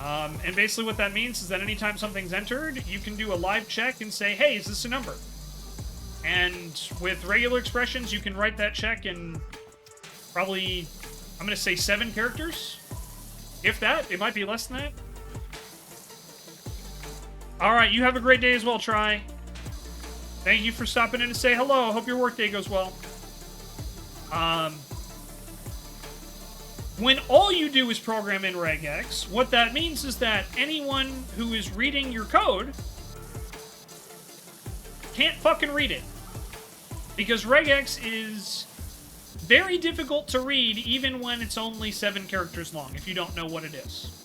And basically what that means is that anytime something's entered, you can do a live check and say, hey, is this a number? And with regular expressions, you can write that check in probably, I'm going to say 7 characters. If that, it might be less than that. All right, you have a great day as well, Try. Thank you for stopping in to say hello. Hope your workday goes well. When all you do is program in regex, what that means is that anyone who is reading your code can't fucking read it. Because regex is very difficult to read even when it's only 7 characters long, if you don't know what it is.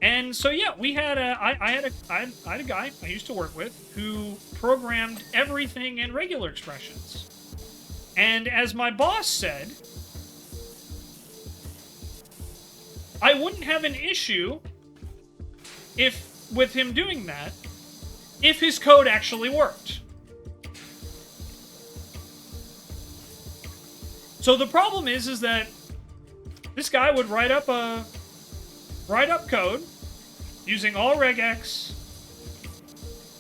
And so yeah, we had I had a guy I used to work with who programmed everything in regular expressions. And as my boss said, I wouldn't have an issue with him doing that if his code actually worked. So the problem is that this guy would write up code using all regex,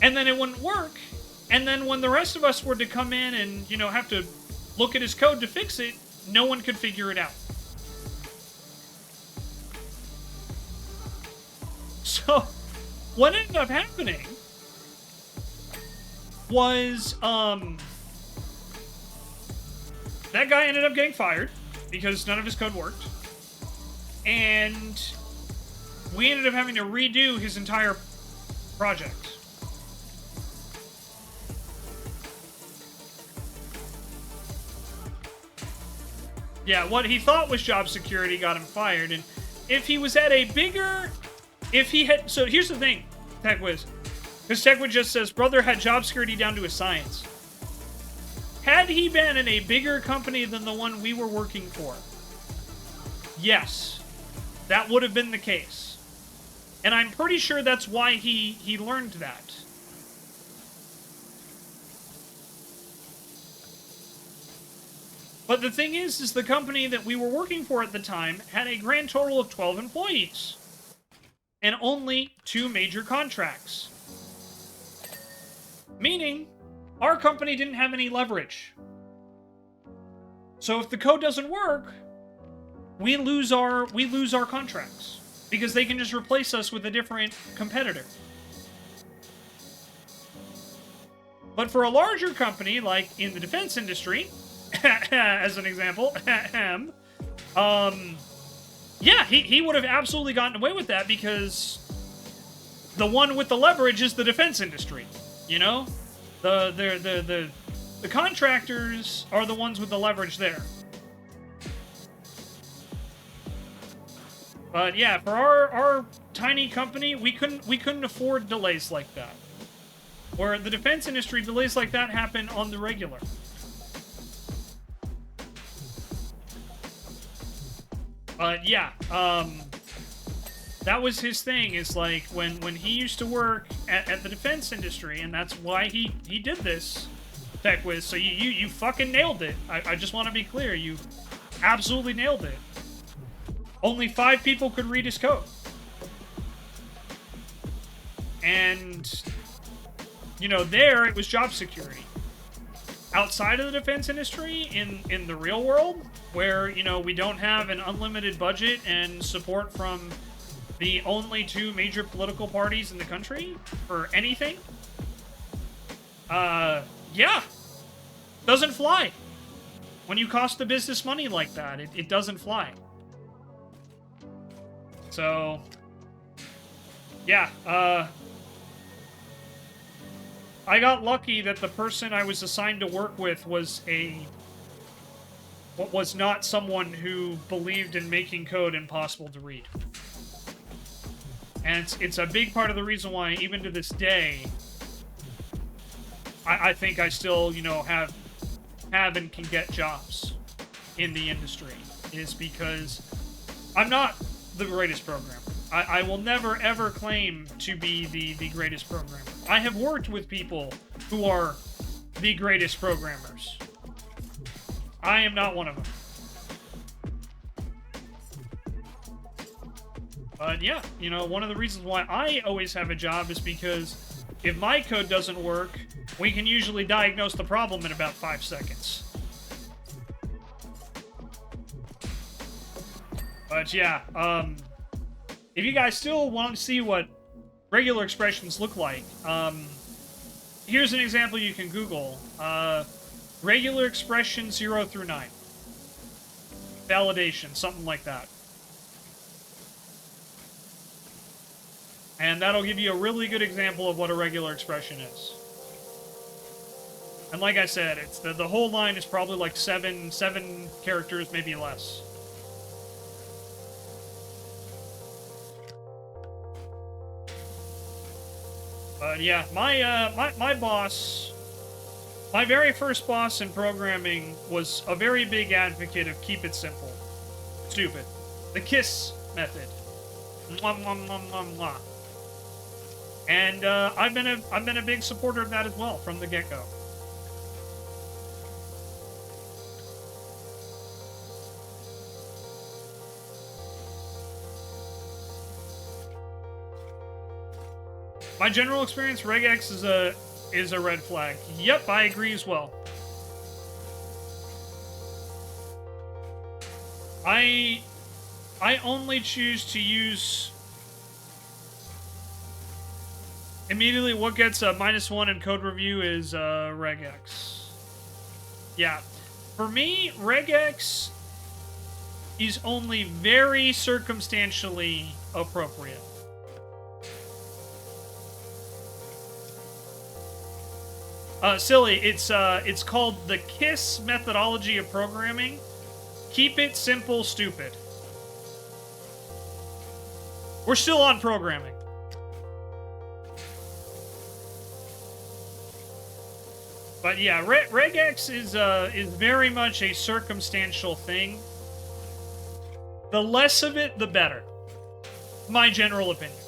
and then it wouldn't work. And then when the rest of us were to come in and, you know, have to look at his code to fix it, no one could figure it out. So what ended up happening was that guy ended up getting fired because none of his code worked. And we ended up having to redo his entire project. Yeah, what he thought was job security got him fired. And if he was at a bigger... So here's the thing, TechWiz. Because TechWiz just says, brother had job security down to a science. Had he been in a bigger company than the one we were working for, yes, that would have been the case. And I'm pretty sure that's why he learned that. But the thing is the company that we were working for at the time had a grand total of 12 employees. And only 2 major contracts. Meaning, our company didn't have any leverage. So if the code doesn't work, we lose our contracts. Because they can just replace us with a different competitor. But for a larger company, like in the defense industry, as an example, yeah, he would have absolutely gotten away with that because the one with the leverage is the defense industry. You know? The contractors are the ones with the leverage there. But yeah, for our tiny company, we couldn't afford delays like that. Where the defense industry, delays like that happen on the regular. But yeah, that was his thing, is like when he used to work at the defense industry, and that's why he did this, TechWiz. So you fucking nailed it. I just want to be clear, you absolutely nailed it. Only 5 people could read his code. And, you know, there it was job security. Outside of the defense industry, in the real world, where, you know, we don't have an unlimited budget and support from the only 2 major political parties in the country for anything, yeah, doesn't fly. When you cost the business money like that, it doesn't fly. So, yeah, I got lucky that the person I was assigned to work with was not someone who believed in making code impossible to read. And it's a big part of the reason why, even to this day, I think I still, you know, have and can get jobs in the industry is because I'm not the greatest programmer. I will never ever claim to be the greatest programmer. I have worked with people who are the greatest programmers. I am not one of them. But yeah, you know, one of the reasons why I always have a job is because if my code doesn't work, we can usually diagnose the problem in about 5 seconds. But yeah, if you guys still want to see what regular expressions look like, here's an example you can Google. Regular expression 0 through 9. Validation, something like that. And that'll give you a really good example of what a regular expression is. And like I said, it's the whole line is probably like seven characters, maybe less. But yeah, my boss, my very first boss in programming was a very big advocate of keep it simple, stupid, the KISS method. Mwah, mwah, mwah, mwah, mwah. And I've been a big supporter of that as well from the get-go. My general experience, regex is a red flag. Yep, I agree as well. I only choose to use immediately what gets a -1 in code review is regex. Yeah. For me, regex is only very circumstantially appropriate. Silly, it's called the KISS methodology of programming. Keep it simple, stupid. We're still on programming. But yeah, regex is very much a circumstantial thing. The less of it, the better. My general opinion.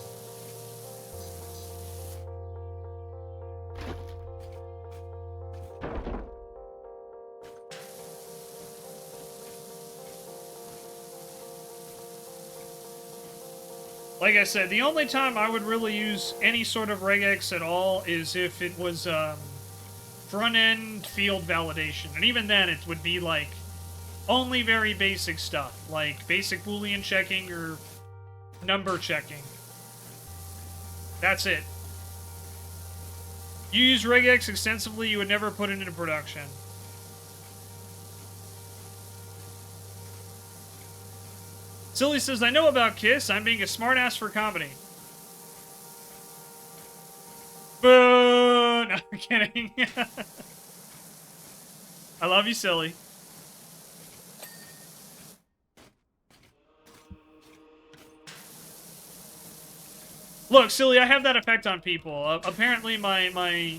Like I said, the only time I would really use any sort of regex at all is if it was front-end field validation. And even then, it would be like only very basic stuff, like basic Boolean checking or number checking. That's it. You use regex extensively, you would never put it into production. Silly says, I know about KISS. I'm being a smartass for comedy. Boo! No, I'm kidding. I love you, Silly. Look, Silly, I have that effect on people. Apparently, my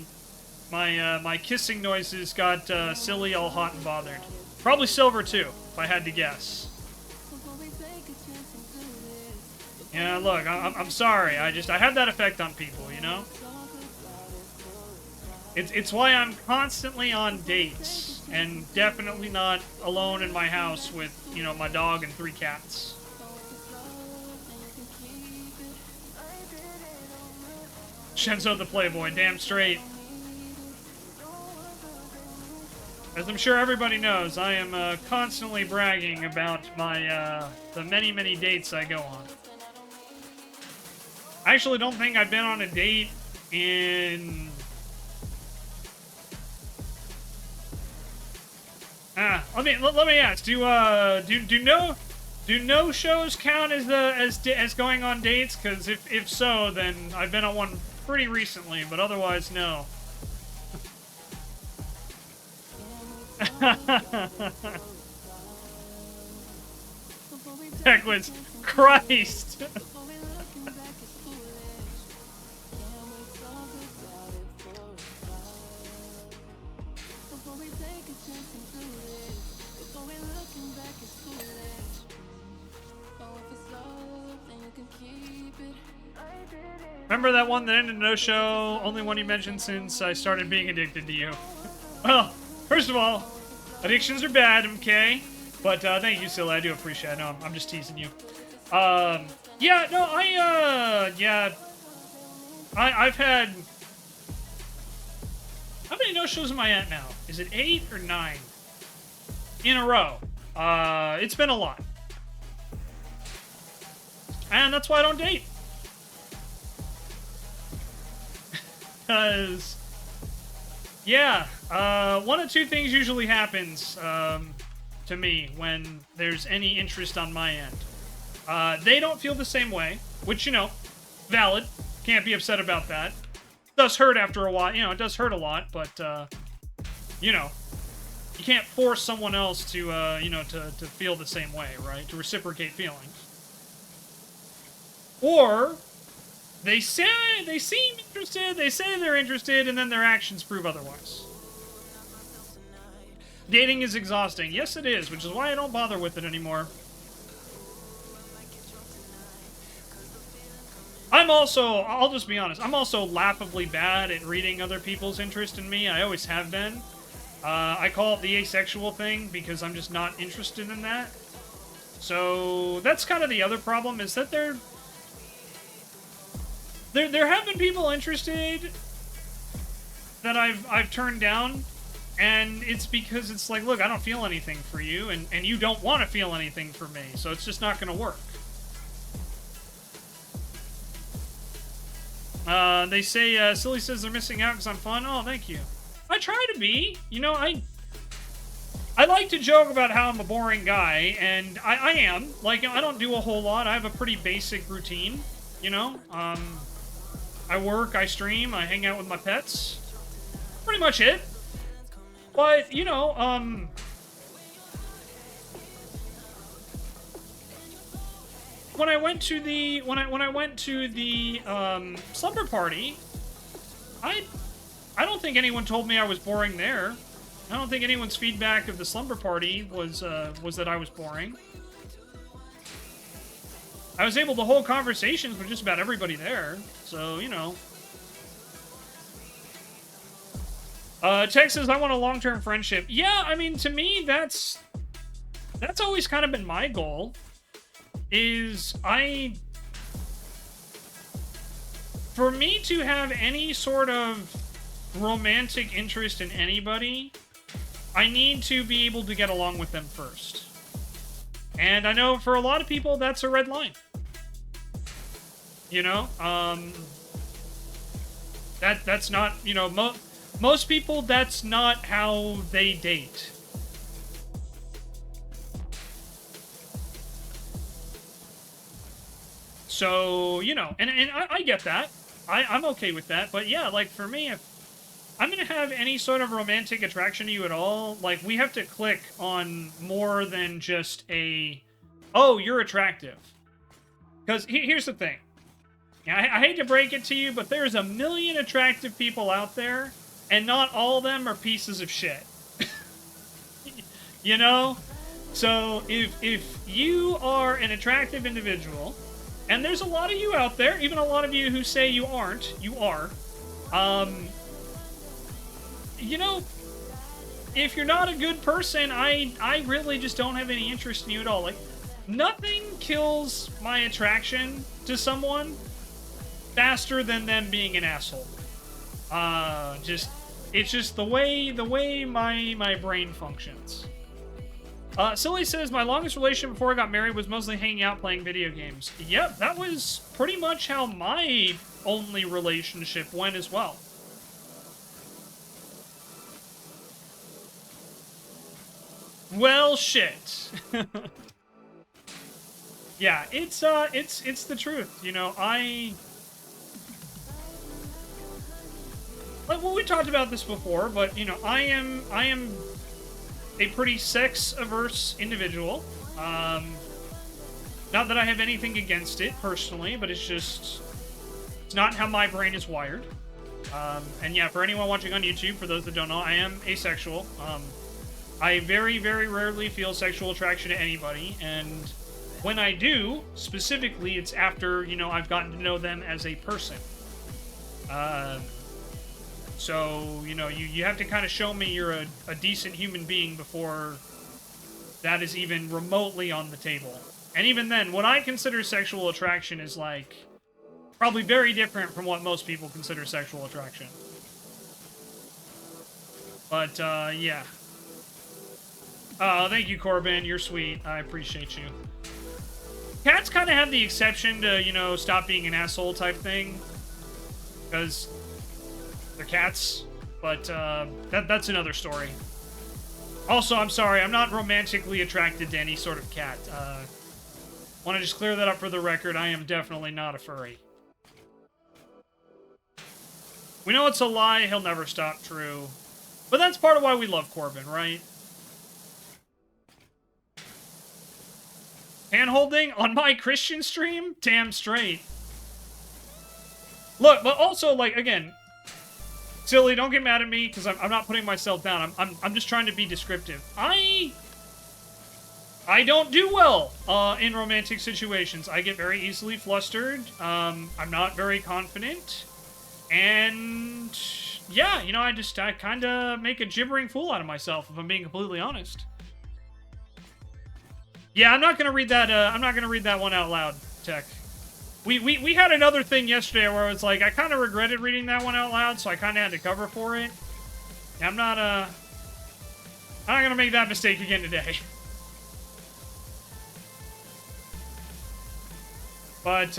kissing noises got Silly all hot and bothered. Probably Silver too, if I had to guess. Yeah, look, I'm sorry. I have that effect on people, you know? It's why I'm constantly on dates, and definitely not alone in my house with, you know, my dog and 3 cats. Shenzo the Playboy, damn straight. As I'm sure everybody knows, I am constantly bragging about my the many dates I go on. I actually don't think I've been on a date in... let me ask. Do no shows count as going on dates? Because if so, then I've been on one pretty recently, but otherwise, no. Techwitz, Christ. Remember that one that ended no show? Only one you mentioned since I started being addicted to you. Well, first of all, addictions are bad, okay? But thank you, Silly. I do appreciate it. No, I'm just teasing you. Yeah, no, I've had... How many no-shows am I at now? Is it 8 or 9? In a row. It's been a lot. And that's why I don't date. Because, yeah, one of two things usually happens to me when there's any interest on my end. They don't feel the same way, which, you know, valid. Can't be upset about that. Does hurt after a while. You know, it does hurt a lot, but, you know, you can't force someone else to, you know, to feel the same way, right? To reciprocate feelings. Or... They seem interested, they say they're interested, and then their actions prove otherwise. Dating is exhausting. Yes, it is, which is why I don't bother with it anymore. I'm also, I'll just be honest, I'm also laughably bad at reading other people's interest in me. I always have been. I call it the asexual thing because I'm just not interested in that. So that's kind of the other problem, is that there have been people interested that I've turned down, and it's because it's like, look, I don't feel anything for you, and you don't want to feel anything for me, so it's just not going to work. They say, Silly says they're missing out because I'm fun. Oh, thank you. I try to be. You know, I like to joke about how I'm a boring guy, and I am. Like, I don't do a whole lot. I have a pretty basic routine, you know? I work, I stream, I hang out with my pets. Pretty much it. But, you know, when I went to the slumber party, I don't think anyone told me I was boring there. I don't think anyone's feedback of the slumber party was that I was boring. I was able to hold conversations with just about everybody there, so, you know. Tex says, I want a long-term friendship. Yeah, I mean, to me, that's always kind of been my goal, is for me to have any sort of romantic interest in anybody, I need to be able to get along with them first. And I know for a lot of people, that's a red line. You know, that's not, you know, most people, that's not how they date. So, you know, and I get that. I'm okay with that. But yeah, like for me, if I'm going to have any sort of romantic attraction to you at all, like we have to click on more than just a, oh, you're attractive. Because here's the thing. I hate to break it to you, but there's a million attractive people out there, and not all of them are pieces of shit. You know? So, if you are an attractive individual, and there's a lot of you out there, even a lot of you who say you aren't, you are, you know, if you're not a good person, I really just don't have any interest in you at all. Like, nothing kills my attraction to someone faster than them being an asshole. It's just the way my brain functions. Silly says, my longest relationship before I got married was mostly hanging out playing video games. Yep, that was pretty much how my only relationship went as well. Well, shit. Yeah, it's the truth, you know. Like, well, we talked about this before, but, you know, I am a pretty sex-averse individual. Not that I have anything against it, personally, but it's not how my brain is wired. And yeah, for anyone watching on YouTube, for those that don't know, I am asexual. I very, very rarely feel sexual attraction to anybody, and when I do, specifically, it's after, you know, I've gotten to know them as a person. So, you know, you have to kind of show me you're a decent human being before that is even remotely on the table. And even then, what I consider sexual attraction is, like, probably very different from what most people consider sexual attraction. But, yeah. Oh, thank you, Corbin. You're sweet. I appreciate you. Cats kind of have the exception to, you know, stop being an asshole type thing. Because they're cats. But, that's another story. Also, I'm sorry. I'm not romantically attracted to any sort of cat. Want to just clear that up for the record. I am definitely not a furry. We know it's a lie. He'll never stop. True. But that's part of why we love Corbin, right? Hand-holding on my Christian stream? Damn straight. Look, but also, like, again, silly, don't get mad at me, because I'm not putting myself down. I'm just trying to be descriptive. I don't do well in romantic situations. I get very easily flustered. I'm not very confident. And, yeah, you know, I kind of make a gibbering fool out of myself, if I'm being completely honest. Yeah, I'm not gonna read that. I'm not gonna read that one out loud, Tech. We had another thing yesterday where it's like I kind of regretted reading that one out loud, so I kind of had to cover for it. Yeah, I'm not gonna make that mistake again today. But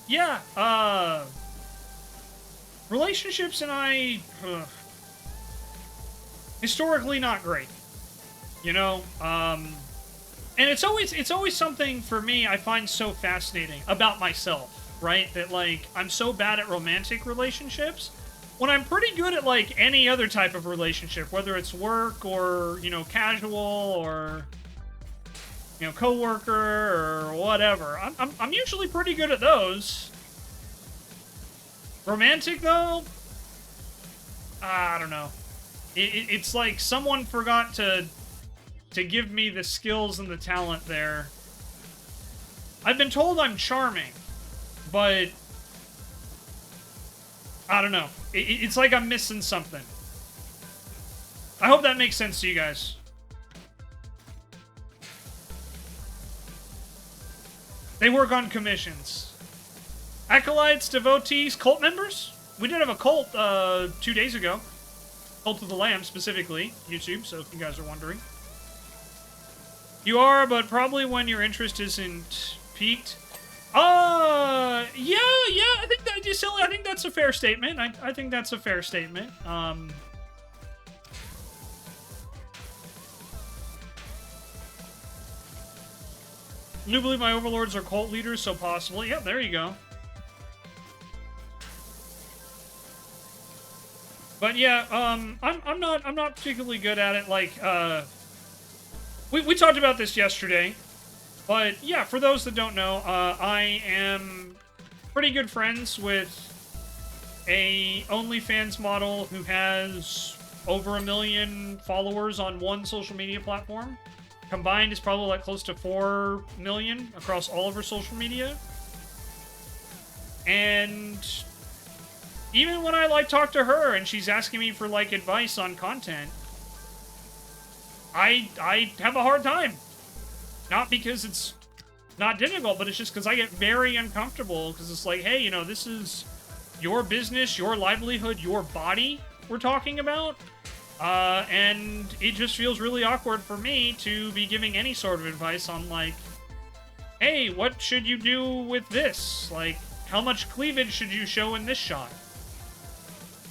yeah, relationships and I. Historically not great, you know, and it's always something for me I find so fascinating about myself, right? That, like, I'm so bad at romantic relationships when I'm pretty good at, like, any other type of relationship, whether it's work or, you know, casual or, you know, coworker or whatever. I'm usually pretty good at those. Romantic though, I don't know. It's like someone forgot to give me the skills and the talent there. I've been told I'm charming, but I don't know. It's like I'm missing something. I hope that makes sense to you guys. They work on commissions. Acolytes, devotees, cult members? We did have a cult 2 days ago. Cult of the Lamb, specifically. YouTube, so if you guys are wondering. You are, but probably when your interest isn't peaked. Yeah, I think that, you silly, I think that's a fair statement. I think that's a fair statement. I do believe my overlords are cult leaders, so possibly. Yeah, there you go. But yeah, I'm not particularly good at it. Like, we talked about this yesterday, but yeah, for those that don't know, I am pretty good friends with a OnlyFans model who has over 1 million followers on one social media platform. Combined, is probably like close to 4 million across all of her social media. And even when I, like, talk to her and she's asking me for, like, advice on content, I have a hard time. Not because it's not difficult, but it's just because I get very uncomfortable, because it's like, hey, you know, this is your business, your livelihood, your body we're talking about, and it just feels really awkward for me to be giving any sort of advice on, like, hey, what should you do with this? Like, how much cleavage should you show in this shot?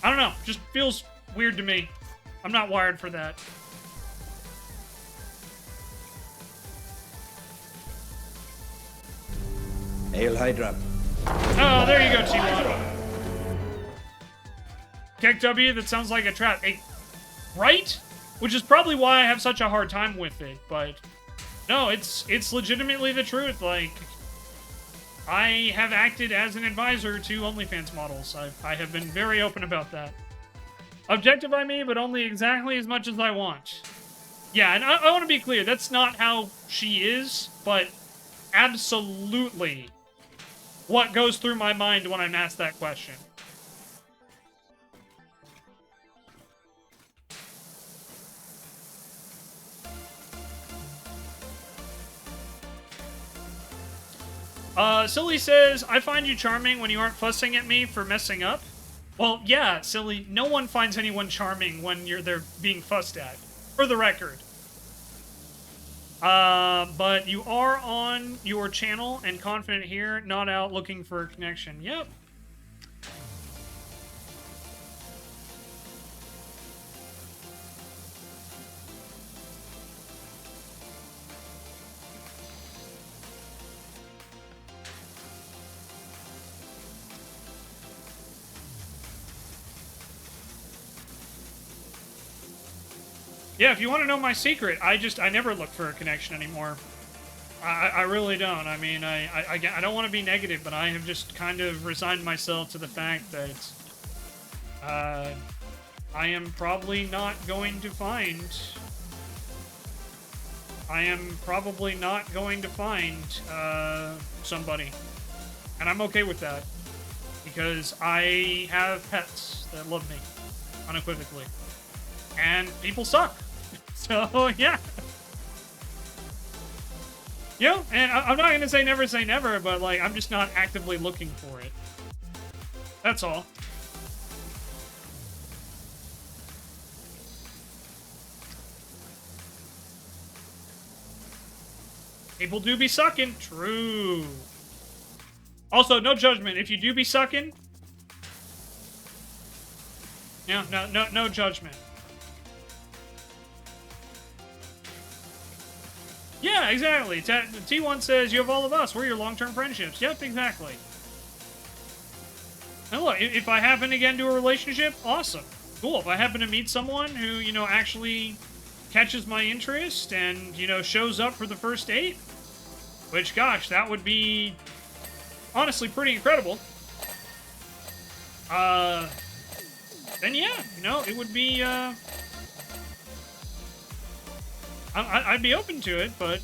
I don't know. Just feels weird to me. I'm not wired for that. Hail Hydra. Oh, there you go, T1. Keck W, that sounds like a trap. Hey, right? Which is probably why I have such a hard time with it, but no, it's legitimately the truth. Like, I have acted as an advisor to OnlyFans models. I have been very open about that. Objectify me, but only exactly as much as I want. Yeah, and I want to be clear, that's not how she is, but absolutely what goes through my mind when I'm asked that question. Silly says, I find you charming when you aren't fussing at me for messing up. Well, yeah, Silly, no one finds anyone charming when they're being fussed at, for the record. But you are on your channel and confident here, not out looking for a connection. Yep. Yeah, if you want to know my secret, I never look for a connection anymore. I really don't. I mean, I don't want to be negative, but I have just kind of resigned myself to the fact that I am probably not going to find... somebody. And I'm okay with that. Because I have pets that love me, unequivocally. And people suck. So, yeah. You know, and I'm not going to say never, but, like, I'm just not actively looking for it. That's all. People do be sucking. True. Also, no judgment. If you do be sucking... Yeah, no judgment. Yeah, exactly. T1 says, you have all of us. We're your long-term friendships. Yep, exactly. And look, if I happen to get into a relationship, awesome. Cool. If I happen to meet someone who, you know, actually catches my interest and, you know, shows up for the first date, which, gosh, that would be honestly pretty incredible. Then yeah, you know, it would be, I'd be open to it, but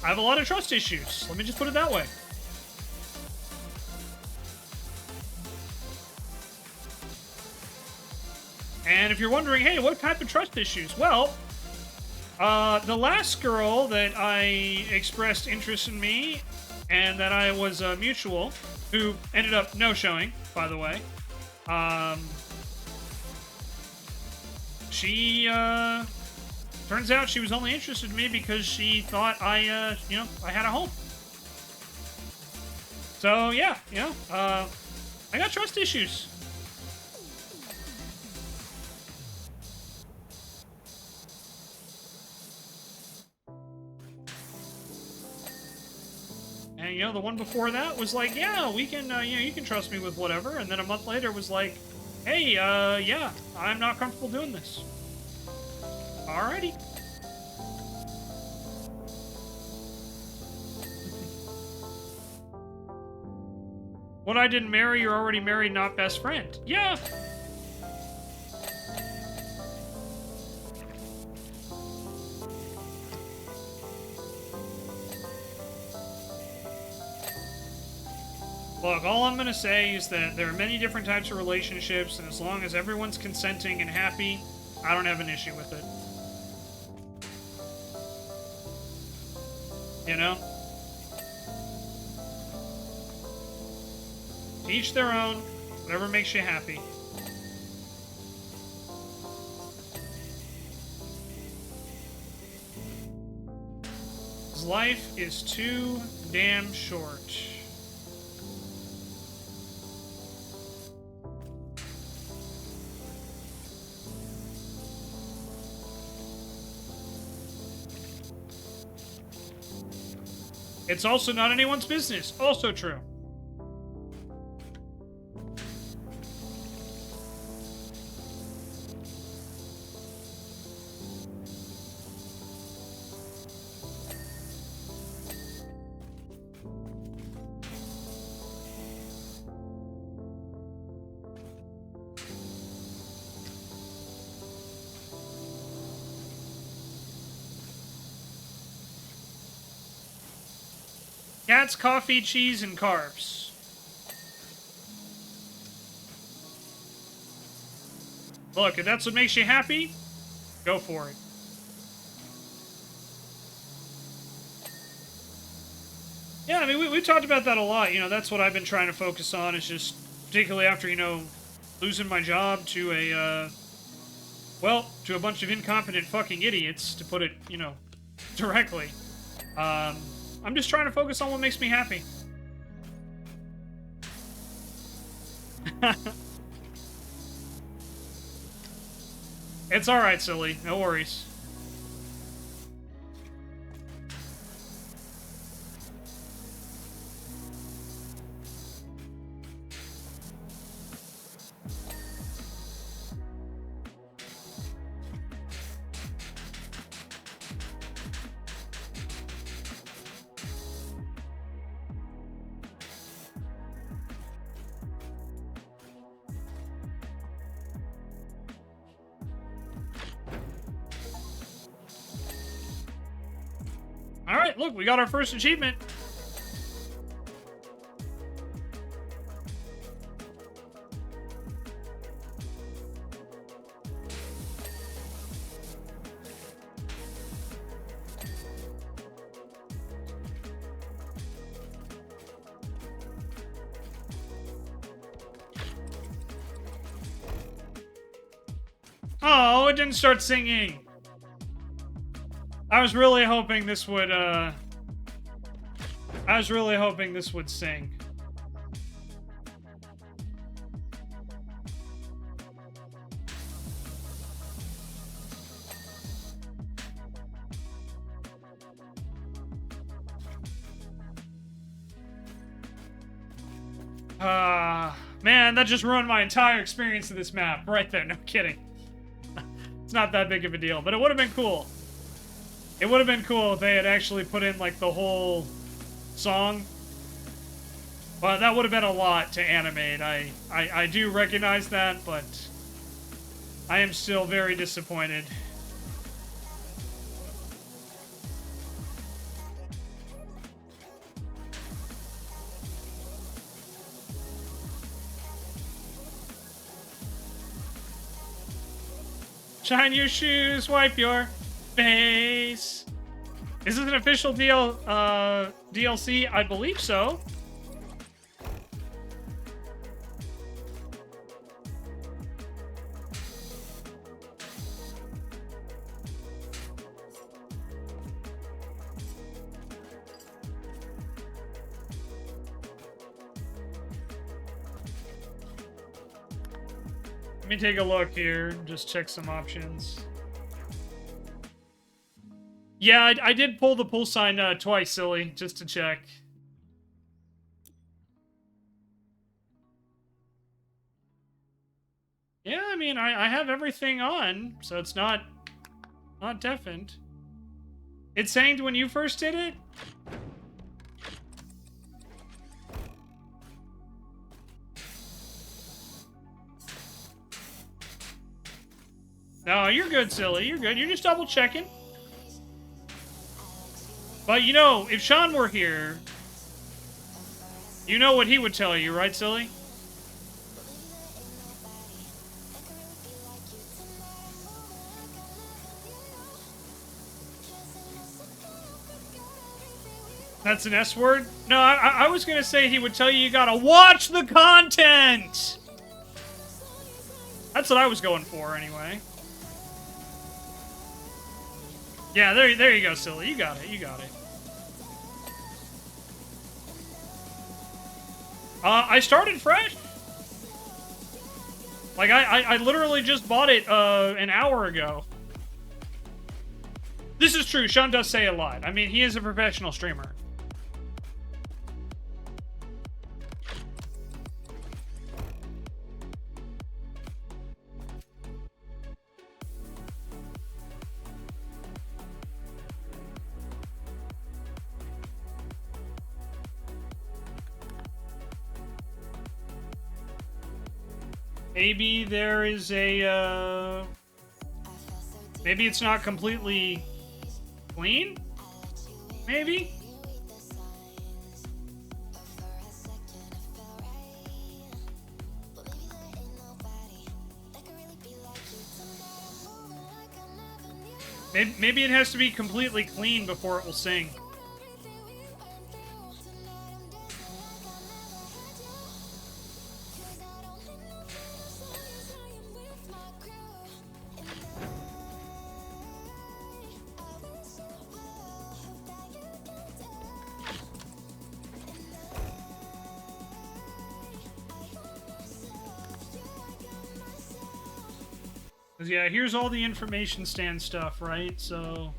I have a lot of trust issues. Let me just put it that way. And if you're wondering, hey, what type of trust issues? Well, the last girl that I expressed interest in me and that I was mutual, who ended up no-showing, by the way, she, turns out she was only interested in me because she thought I, you know, I had a home. So, yeah, you know, I got trust issues. And, you know, the one before that was like, yeah, we can, you know, you can trust me with whatever. And then a month later was like, hey, yeah, I'm not comfortable doing this. Alrighty. What I didn't marry, you're already married, not best friend. Yeah. Look, all I'm going to say is that there are many different types of relationships, and as long as everyone's consenting and happy, I don't have an issue with it. You know? To each their own, whatever makes you happy. Life is too damn short. It's also not anyone's business. Also true. Cats, coffee, cheese, and carbs. Look, if that's what makes you happy, go for it. Yeah, I mean, we talked about that a lot. You know, that's what I've been trying to focus on, is just, particularly after, you know, losing my job to a, well, to a bunch of incompetent fucking idiots, to put it, you know, directly. I'm just trying to focus on what makes me happy. It's alright, silly. No worries. Alright, look, we got our first achievement. Oh, it didn't start singing. I was really hoping this would, sing. Man, that just ruined my entire experience of this map. Right there, no kidding. It's not that big of a deal, but it would have been cool. It would have been cool if they had actually put in, like, the whole song. But that would have been a lot to animate. I do recognize that, but I am still very disappointed. Shine your shoes, wipe your face. Is this an official DLC? I believe so. Let me take a look here, just check some options. Yeah, I did pull the pull sign twice, silly, just to check. Yeah, I mean, I have everything on, so it's not deafened. It sang when you first did it? No, you're good, silly. You're good. You're just double checking. But, you know, if Sean were here, you know what he would tell you, right, silly? That's an S word? No, I was going to say he would tell you gotta watch the content! That's what I was going for, anyway. Yeah, there you go, silly. You got it, you got it. I started fresh. Like, I literally just bought it, an hour ago. This is true, Sean does say a lot. I mean, he is a professional streamer. Maybe there is a, maybe it's not completely clean? Maybe? Maybe it has to be completely clean before it will sing. Yeah, here's all the information stand stuff, right? So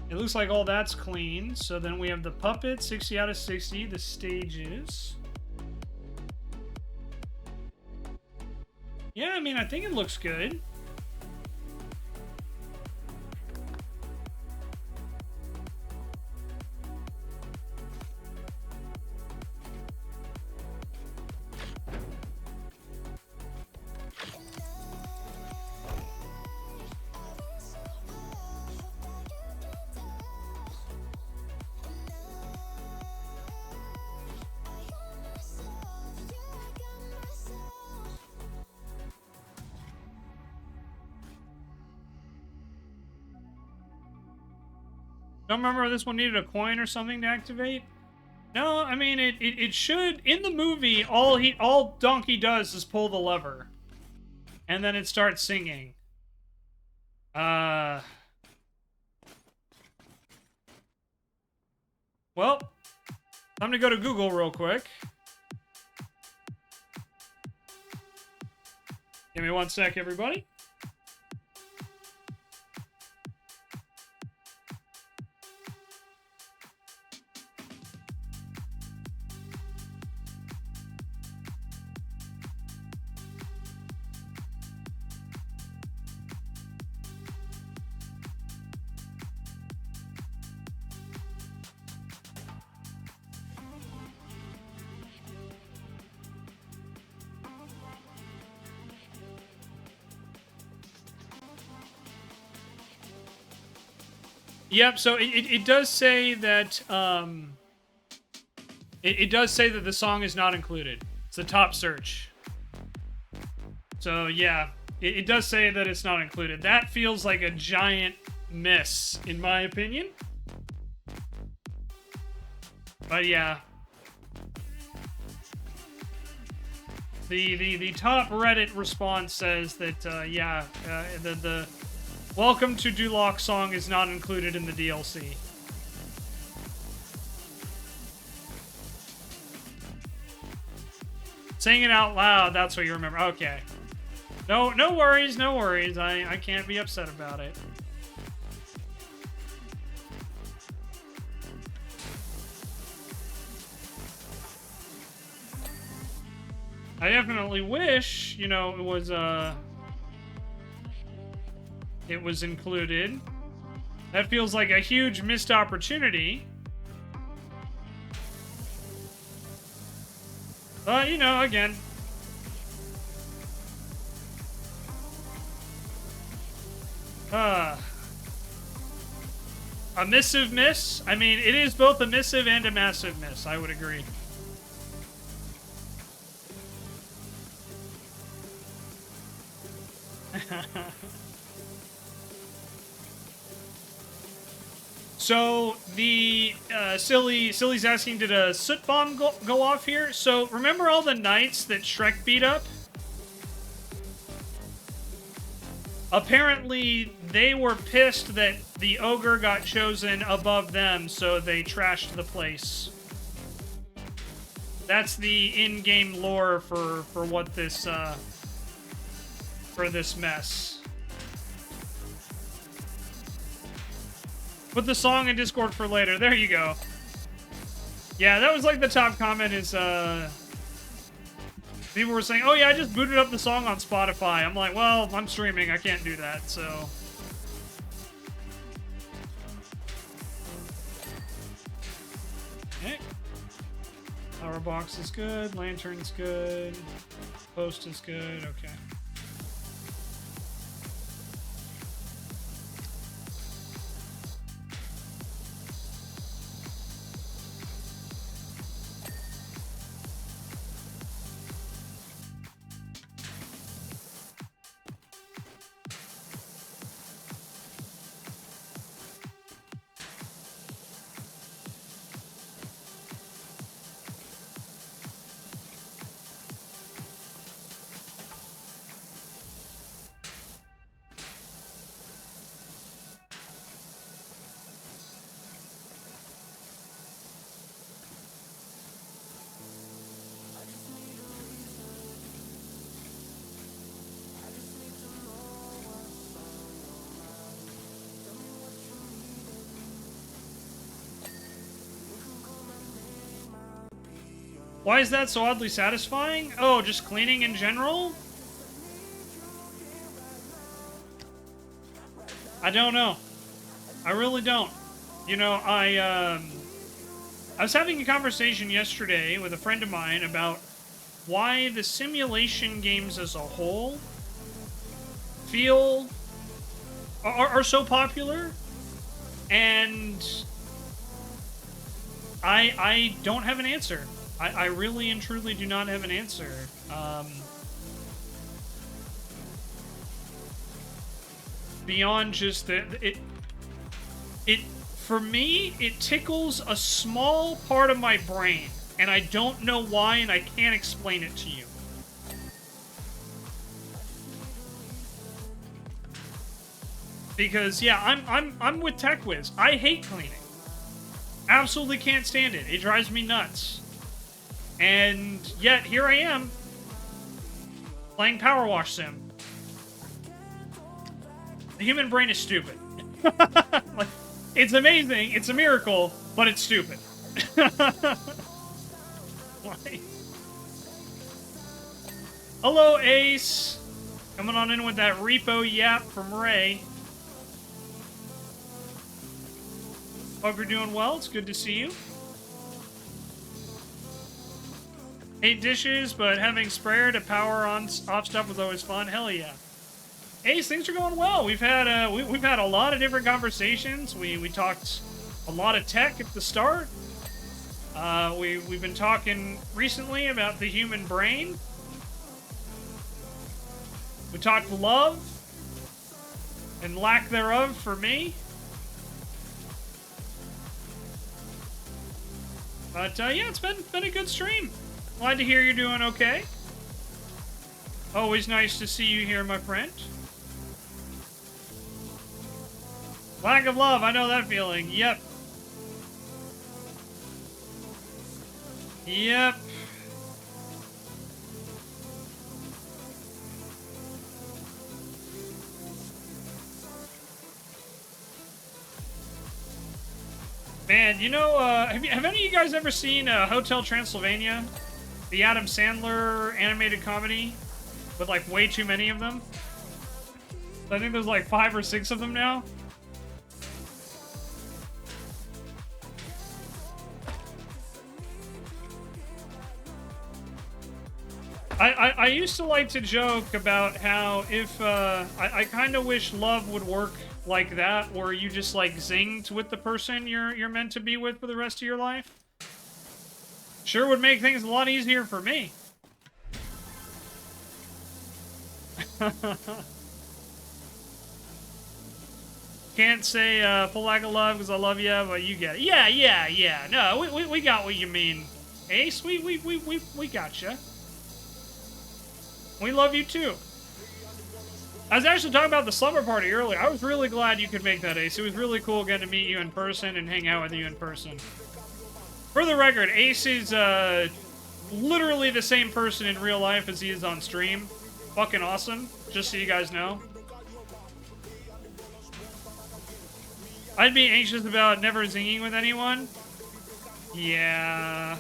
it looks like all that's clean. So then we have the puppet, 60 out of 60, the stages. Yeah, I mean, I think it looks good. Don't remember this one needed a coin or something to activate? No, I mean it should. In the movie, all Donkey does is pull the lever. And then it starts singing. Well, time to go to Google real quick. Give me 1 sec, everybody. Yep, so it does say that, it does say that the song is not included. It's the top search. So, yeah, it does say that it's not included. That feels like a giant miss, in my opinion. But, yeah. The top Reddit response says that, the Welcome to Duloc song is not included in the DLC. Saying it out loud, that's what you remember. Okay. No worries, no worries. I can't be upset about it. I definitely wish, you know, it was included. That feels like a huge missed opportunity. But, you know, again. A missive miss? I mean, it is both a missive and a massive miss, I would agree. So the Silly's asking, did a soot bomb go off here? So remember all the knights that Shrek beat up? Apparently they were pissed that the ogre got chosen above them, so they trashed the place. That's the in-game lore for what this for this mess. Put the song in Discord for later. There you go. Yeah, that was like the top comment is, people were saying, oh yeah, I just booted up the song on Spotify. I'm like, well, I'm streaming. I can't do that, so. Okay. Power box is good. Lantern's good. Post is good. Okay. Why is that so oddly satisfying? Oh, just cleaning in general? I don't know. I really don't. You know, I was having a conversation yesterday with a friend of mine about why the simulation games as a whole are so popular, and I don't have an answer. I really and truly do not have an answer. Beyond just it for me, it tickles a small part of my brain, and I don't know why, and I can't explain it to you. Because yeah, I'm with TechWiz. I hate cleaning. Absolutely can't stand it. It drives me nuts. And yet here I am playing Powerwash Sim. The human brain is stupid. Like, it's amazing, it's a miracle, but it's stupid. Why? Hello, Ace. Coming on in with that repo yap from Ray. Hope you're doing well. It's good to see you. Hate dishes, but having sprayer to power on off stuff was always fun. Hell yeah. Ace, things are going well. We've had a lot of different conversations. We talked a lot of tech at the start. We've been talking recently about the human brain. We talked love and lack thereof for me. But yeah, it's been a good stream. Glad to hear you're doing okay. Always nice to see you here, my friend. Lack of love, I know that feeling. Yep. Yep. Man, you know, have any of you guys ever seen Hotel Transylvania? The Adam Sandler animated comedy? With, like, way too many of them? I think there's, like, 5 or 6 of them now. I used to like to joke about how if, I kind of wish love would work like that, where you just, like, zinged with the person you're meant to be with for the rest of your life. Sure would make things a lot easier for me. Can't say full lack of love because I love you, but you get it. Yeah. No, we got what you mean, Ace. We got you. We love you too. I was actually talking about the slumber party earlier. I was really glad you could make that, Ace. It was really cool getting to meet you in person and hang out with you in person. For the record, Ace is literally the same person in real life as he is on stream. Fucking awesome, just so you guys know. I'd be anxious about never zinging with anyone. Yeah.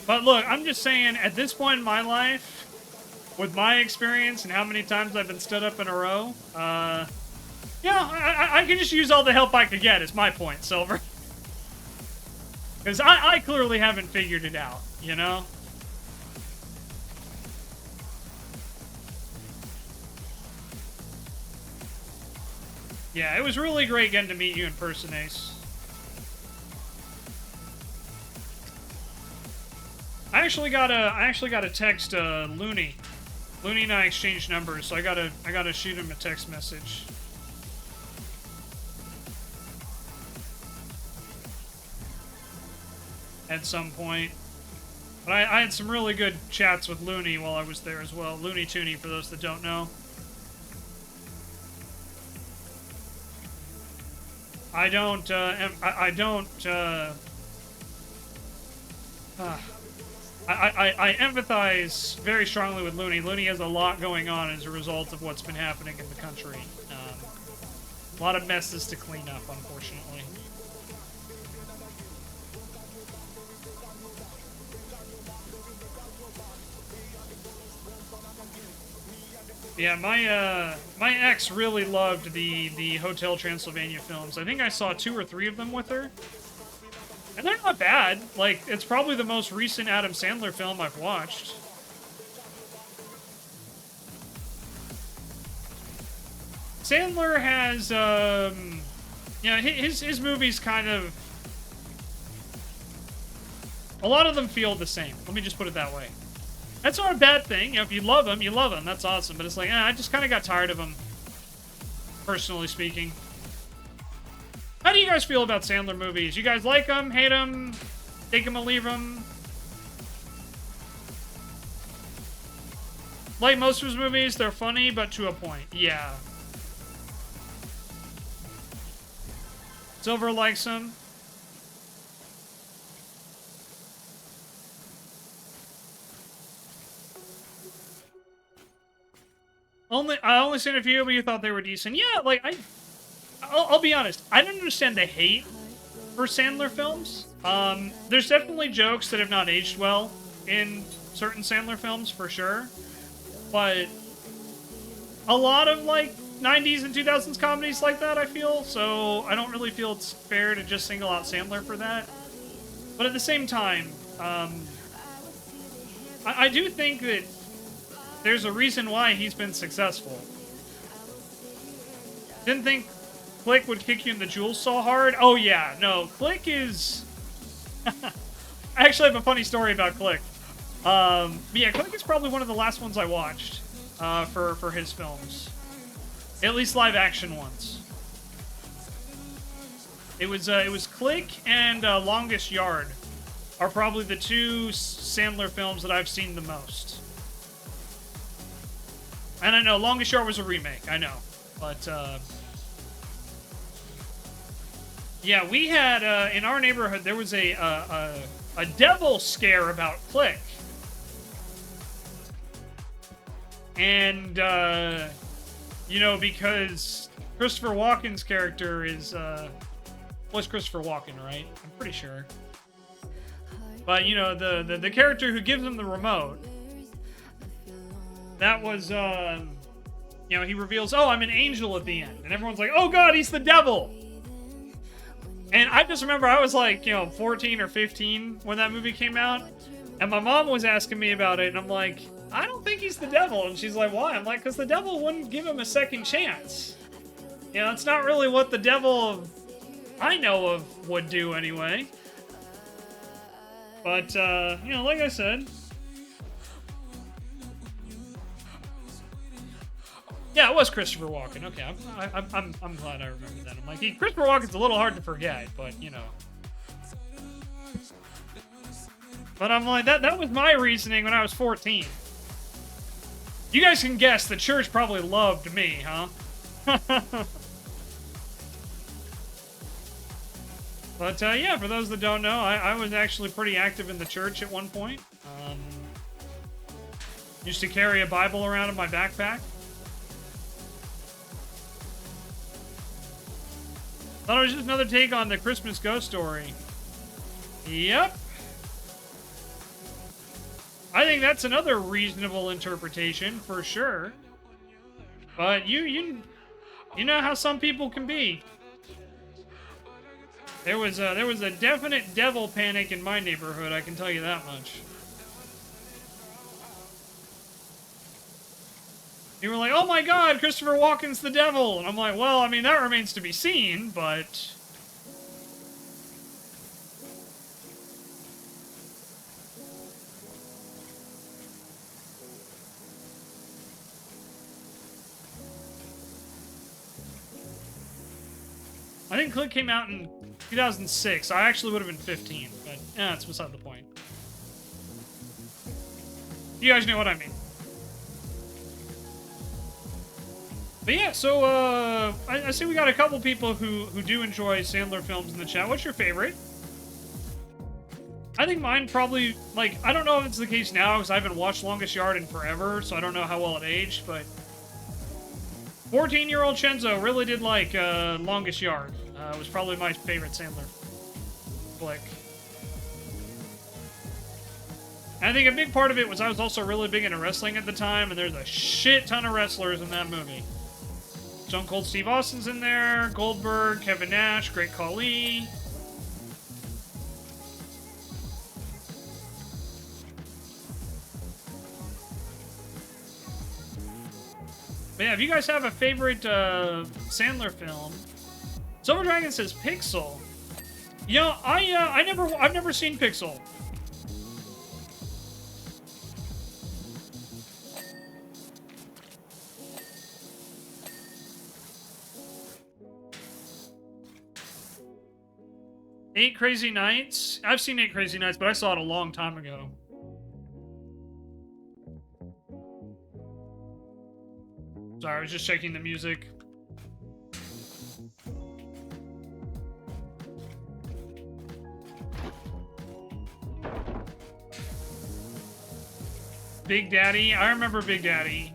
But look, I'm just saying, at this point in my life, with my experience and how many times I've been stood up in a row, yeah, I can just use all the help I could get, is my point, Silver. Because I clearly haven't figured it out, you know? Yeah, it was really great getting to meet you in person, Ace. I actually got a text Looney. Looney and I exchanged numbers, so I gotta shoot him a text message. At some point. But I had some really good chats with Looney while I was there as well. Looney Tooney, for those that don't know. I empathize very strongly with Looney. Looney has a lot going on as a result of what's been happening in the country. A lot of messes to clean up, unfortunately. Yeah, my ex really loved the Hotel Transylvania films. I think I saw 2 or 3 of them with her. And they're not bad. Like, it's probably the most recent Adam Sandler film I've watched. Sandler has, you know, his movies kind of... A lot of them feel the same. Let me just put it that way. That's not a bad thing. You know, if you love him, you love him. That's awesome. But it's like, I just kind of got tired of him, personally speaking. How do you guys feel about Sandler movies? You guys like them, hate them, take them or leave them? Like most of his movies, they're funny, but to a point. Yeah. Silver likes them. I only seen a few, but you thought they were decent. Yeah, like I'll be honest. I don't understand the hate for Sandler films. There's definitely jokes that have not aged well in certain Sandler films for sure, but a lot of like 90s and 2000s comedies like that, I feel. So I don't really feel it's fair to just single out Sandler for that. But at the same time, I do think that there's a reason why he's been successful. Didn't think Click would kick you in the jewels so hard. Oh yeah, no, Click is... I actually have a funny story about Click. But yeah, Click is probably one of the last ones I watched for his films. At least live action ones. It was Click and Longest Yard are probably the 2 Sandler films that I've seen the most. And I know Longest Yard was a remake, I know. But, yeah, we had, in our neighborhood, there was a devil scare about Click. And, you know, because Christopher Walken's character is, was Christopher Walken, right? I'm pretty sure. But, you know, the character who gives him the remote, that was, you know, he reveals, oh, I'm an angel at the end. And everyone's like, oh god, he's the devil! And I just remember I was like, you know, 14 or 15 when that movie came out. And my mom was asking me about it, and I'm like, I don't think he's the devil. And she's like, why? I'm like, because the devil wouldn't give him a second chance. You know, it's not really what the devil I know of would do anyway. But, you know, like I said... Yeah, it was Christopher Walken. Okay, I'm glad I remembered that. I'm like, Christopher Walken's a little hard to forget, but you know. But I'm like, that was my reasoning when I was 14. You guys can guess the church probably loved me, huh? But yeah, for those that don't know, I was actually pretty active in the church at one point. Used to carry a Bible around in my backpack. Thought it was just another take on the Christmas ghost story. Yep. I think that's another reasonable interpretation, for sure. But you know how some people can be. There was a definite devil panic in my neighborhood, I can tell you that much. You were like, oh my god, Christopher Walken's the devil! And I'm like, well, I mean, that remains to be seen, but... I think Click came out in 2006. I actually would have been 15, but yeah, that's beside the point. You guys know what I mean. But yeah, so, I see we got a couple people who do enjoy Sandler films in the chat. What's your favorite? I think mine probably, like, I don't know if it's the case now, because I haven't watched Longest Yard in forever, so I don't know how well it aged, but... 14-year-old Shenzo really did like, Longest Yard. It was probably my favorite Sandler flick. And I think a big part of it was I was also really big into wrestling at the time, and there's a shit ton of wrestlers in that movie. Stone Cold Steve Austin's in there, Goldberg, Kevin Nash, Great Khali. But yeah, if you guys have a favorite Sandler film, Silver Dragon says Pixel. You know, I've never seen Pixel. Eight Crazy Nights. I've seen Eight Crazy Nights, but I saw it a long time ago. Sorry, I was just checking the music. Big Daddy. I remember Big Daddy.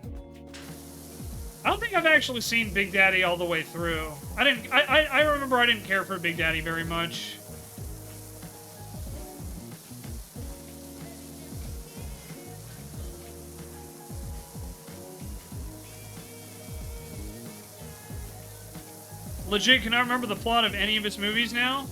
I don't think I've actually seen Big Daddy all the way through. I remember I didn't care for Big Daddy very much. Legit, can I remember the plot of any of his movies now?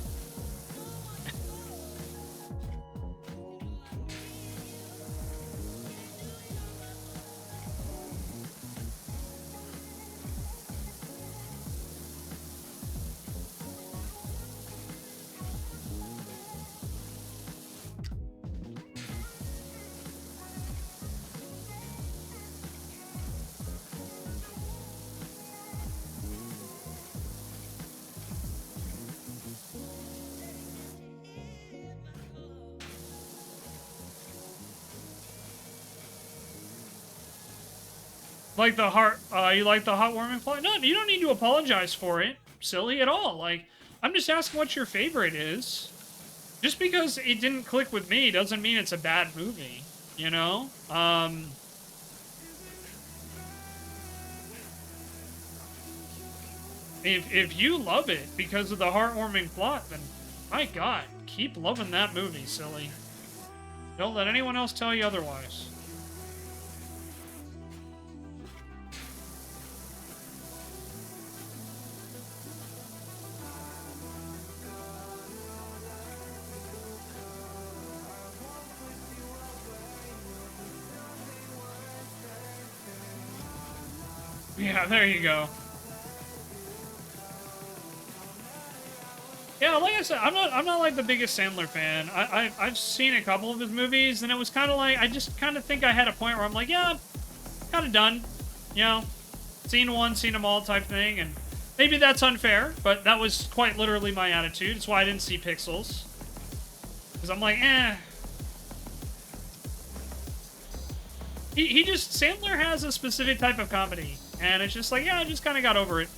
Like the heart, you like the heartwarming plot? No, you don't need to apologize for it, silly, at all. Like, I'm just asking what your favorite is. Just because it didn't click with me doesn't mean it's a bad movie, you know? If you love it because of the heartwarming plot, then, my God, keep loving that movie, silly. Don't let anyone else tell you otherwise. Yeah, there you go. Yeah, like I said, I'm not like the biggest Sandler fan. I've seen a couple of his movies, and it was kind of like I just kind of think I had a point where I'm like, yeah, kind of done, you know, seen one, seen them all type thing, and maybe that's unfair, but that was quite literally my attitude. It's why I didn't see Pixels, because I'm like, eh. He just Sandler has a specific type of comedy. And it's just like, yeah, I just kind of got over it.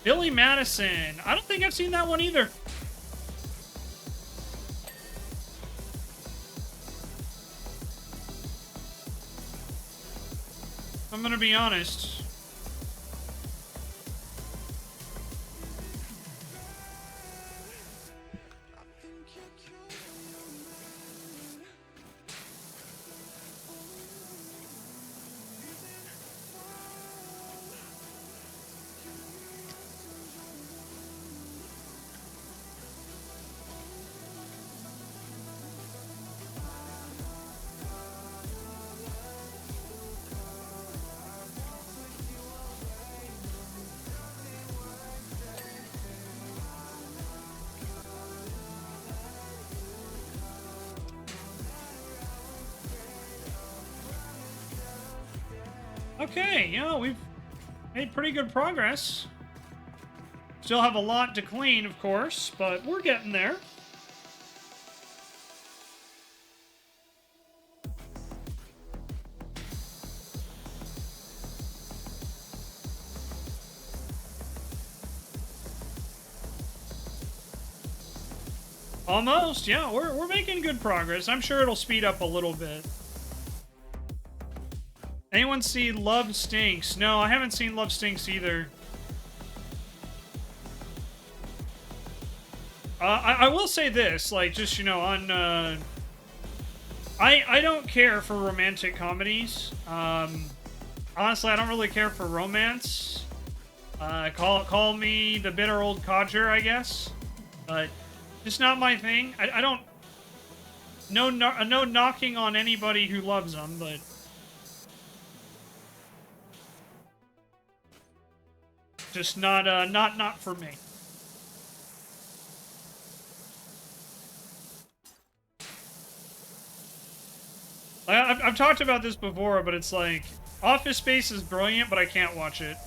Billy Madison. I don't think I've seen that one either. I'm gonna be honest. Okay, you know, we've made pretty good progress. Still have a lot to clean, of course, but we're getting there. Almost, yeah, we're making good progress. I'm sure it'll speed up a little bit. Anyone see Love Stinks? No, I haven't seen Love Stinks either. I will say this, like, just, you know, on I don't care for romantic comedies. Honestly, I don't really care for romance. Call me the bitter old codger, I guess. But just not my thing. I don't... No knocking on anybody who loves them, but... Just not for me. I've talked about this before, but it's like... Office Space is brilliant, but I can't watch it.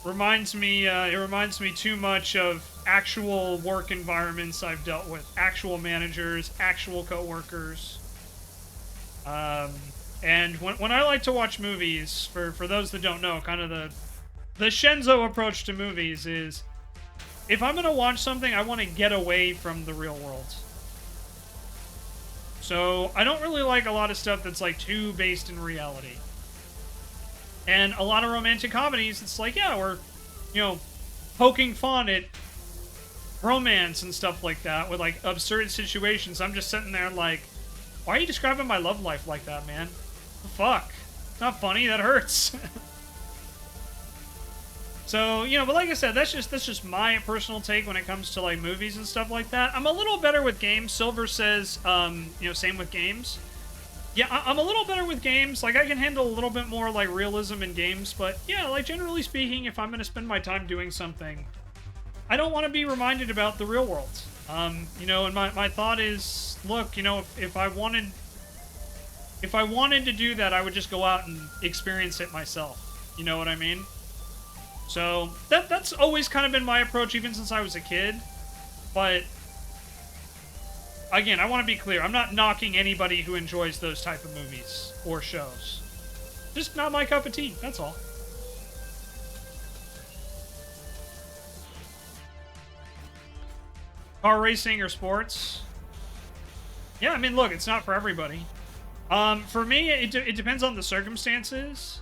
It reminds me too much of actual work environments I've dealt with. Actual managers, actual coworkers. And when I like to watch movies, for those that don't know, kind of the Shenzo approach to movies is, if I'm gonna watch something, I want to get away from the real world. So, I don't really like a lot of stuff that's, like, too based in reality. And a lot of romantic comedies, it's like, yeah, we're, you know, poking fun at romance and stuff like that with, like, absurd situations. I'm just sitting there like, why are you describing my love life like that, man? The fuck? It's not funny, that hurts. So, you know, but like I said, that's just my personal take when it comes to, like, movies and stuff like that. I'm a little better with games. Silver says, you know, same with games. Yeah, I'm a little better with games. Like, I can handle a little bit more, like, realism in games. But, yeah, like, generally speaking, if I'm going to spend my time doing something, I don't want to be reminded about the real world. You know, and my thought is, look, you know, if I wanted to do that, I would just go out and experience it myself. You know what I mean? So, that's always kind of been my approach, even since I was a kid. But, again, I want to be clear. I'm not knocking anybody who enjoys those type of movies or shows. Just not my cup of tea, that's all. Car racing or sports? Yeah, I mean, look, it's not for everybody. For me, it depends on the circumstances.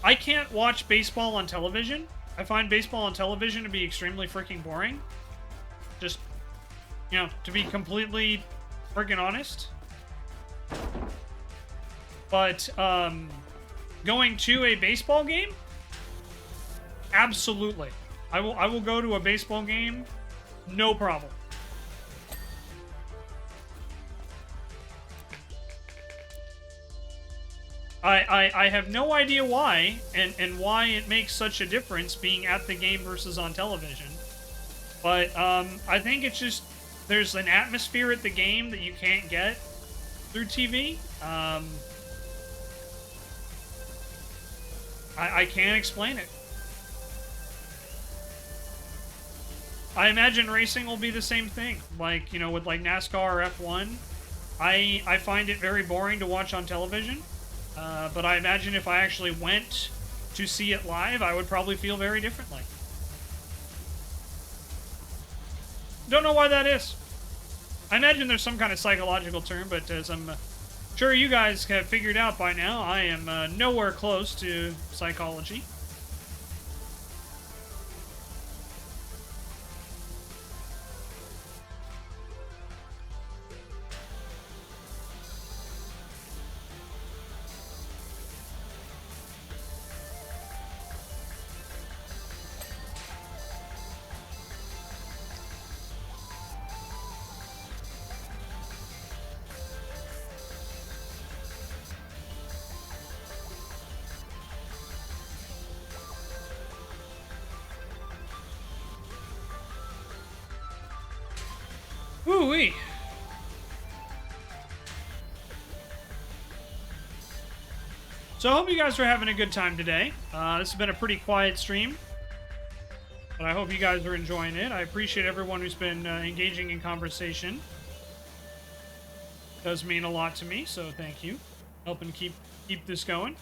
I can't watch baseball on television. I find baseball on television to be extremely freaking boring. Just, you know, to be completely freaking honest. But, going to a baseball game? Absolutely. I will go to a baseball game, no problem. I have no idea why, and why it makes such a difference being at the game versus on television. But, I think it's just, there's an atmosphere at the game that you can't get through TV. I can't explain it. I imagine racing will be the same thing. Like, you know, with like NASCAR or F1. I find it very boring to watch on television. But I imagine if I actually went to see it live, I would probably feel very differently. Don't know why that is. I imagine there's some kind of psychological term, but as I'm sure you guys have figured out by now, I am nowhere close to psychology. Woo-wee. So I hope you guys are having a good time today. This has been a pretty quiet stream, but I hope you guys are enjoying it. I appreciate everyone who's been engaging in conversation. It does mean a lot to me, so thank you. Helping keep this going.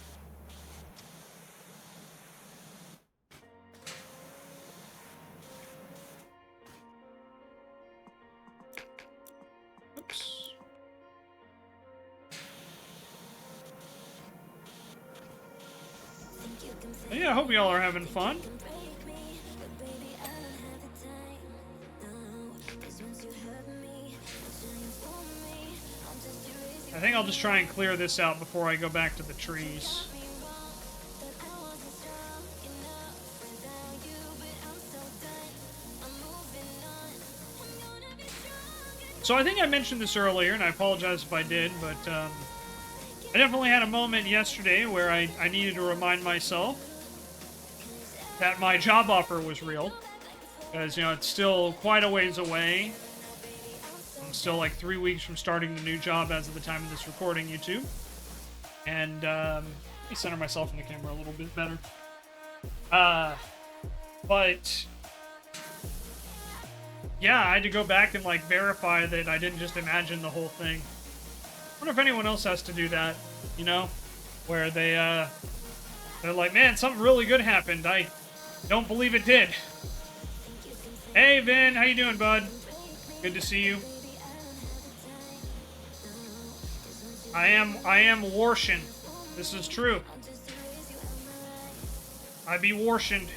Yeah, I hope y'all are having fun. I think I'll just try and clear this out before I go back to the trees. So I think I mentioned this earlier, and I apologize if I did, but I definitely had a moment yesterday where I needed to remind myself that my job offer was real. Because, you know, it's still quite a ways away. I'm still like 3 weeks from starting the new job as of the time of this recording, YouTube. And, let me center myself in the camera a little bit better. But yeah, I had to go back and, like, verify that I didn't just imagine the whole thing. I wonder if anyone else has to do that, you know? Where they're like, man, something really good happened. I don't believe it did. Hey, Vin, how you doing, bud? Good to see you. I am Warshin. This is true. I be Warshin.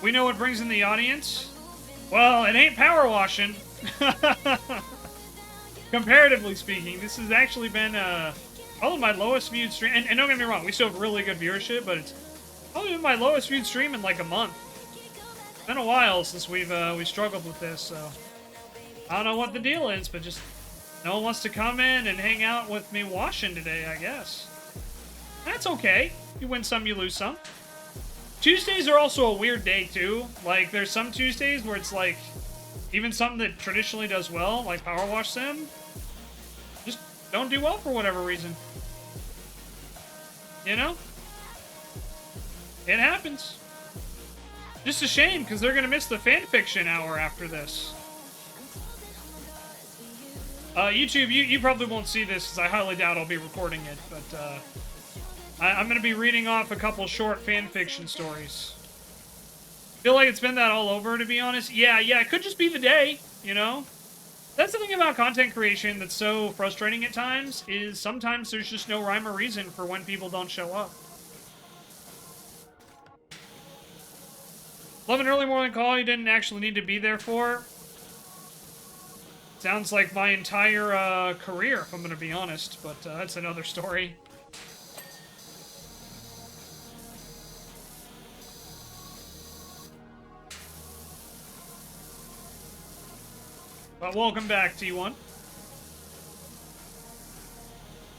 We know what brings in the audience. Well, it ain't power washing. Comparatively speaking, this has actually been probably my lowest viewed stream. And don't get me wrong, we still have really good viewership, but it's probably been my lowest viewed stream in like a month. It's been a while since we struggled with this, so I don't know what the deal is, but just no one wants to come in and hang out with me washing today, I guess. That's okay. You win some, you lose some. Tuesdays are also a weird day, too. Like, there's some Tuesdays where it's like, even something that traditionally does well, like Powerwash Sim, just don't do well for whatever reason. You know? It happens. Just a shame, because they're going to miss the fanfiction hour after this. YouTube, you probably won't see this, because I highly doubt I'll be recording it, but, I'm going to be reading off a couple short fanfiction stories. Feel like it's been that all over, to be honest. Yeah, it could just be the day, you know? That's the thing about content creation that's so frustrating at times, is sometimes there's just no rhyme or reason for when people don't show up. Love an early morning call you didn't actually need to be there for. Sounds like my entire career, if I'm going to be honest, but that's another story. But welcome back, T1.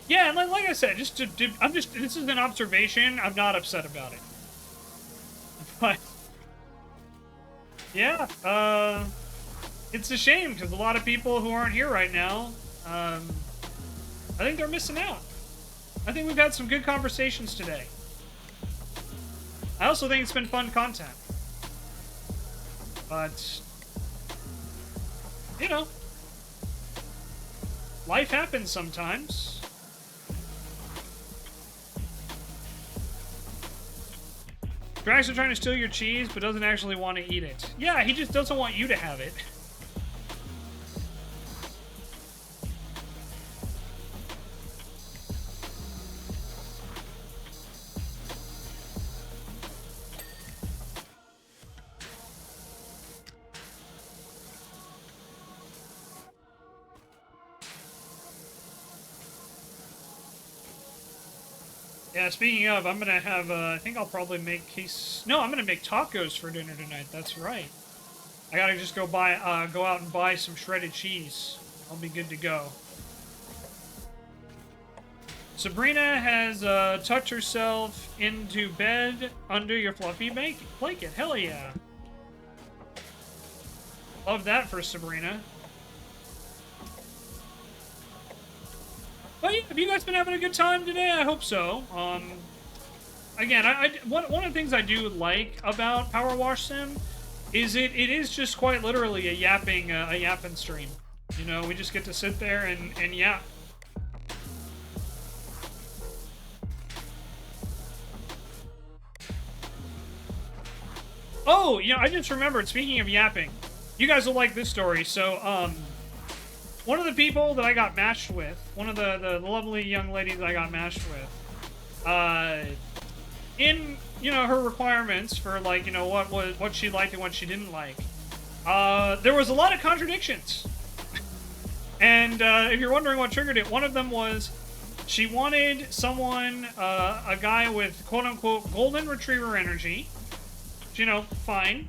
Yeah, and like I said, this is an observation. I'm not upset about it. But yeah, it's a shame because a lot of people who aren't here right now, I think they're missing out. I think we've had some good conversations today. I also think it's been fun content. But you know, life happens sometimes. Drax is trying to steal your cheese, but doesn't actually want to eat it. Yeah, he just doesn't want you to have it. Yeah, speaking of, I'm gonna have, I think I'll probably make I'm gonna make tacos for dinner tonight, that's right. I gotta just go out and buy some shredded cheese. I'll be good to go. Sabrina has, tucked herself into bed under your fluffy blanket. Hell yeah. Love that for Sabrina. But yeah, have you guys been having a good time today? I hope so. Again, one of the things I do like about Powerwash Sim is it is just quite literally a yapping stream. You know, we just get to sit there and yap. Oh, you know, I just remembered, speaking of yapping, you guys will like this story. So, one of the people that I got matched with, one of the lovely young ladies I got matched with, in, you know, her requirements for, like, you know, what she liked and what she didn't like, there was a lot of contradictions. And if you're wondering what triggered it, one of them was she wanted someone, a guy with quote-unquote golden retriever energy, which, you know, fine,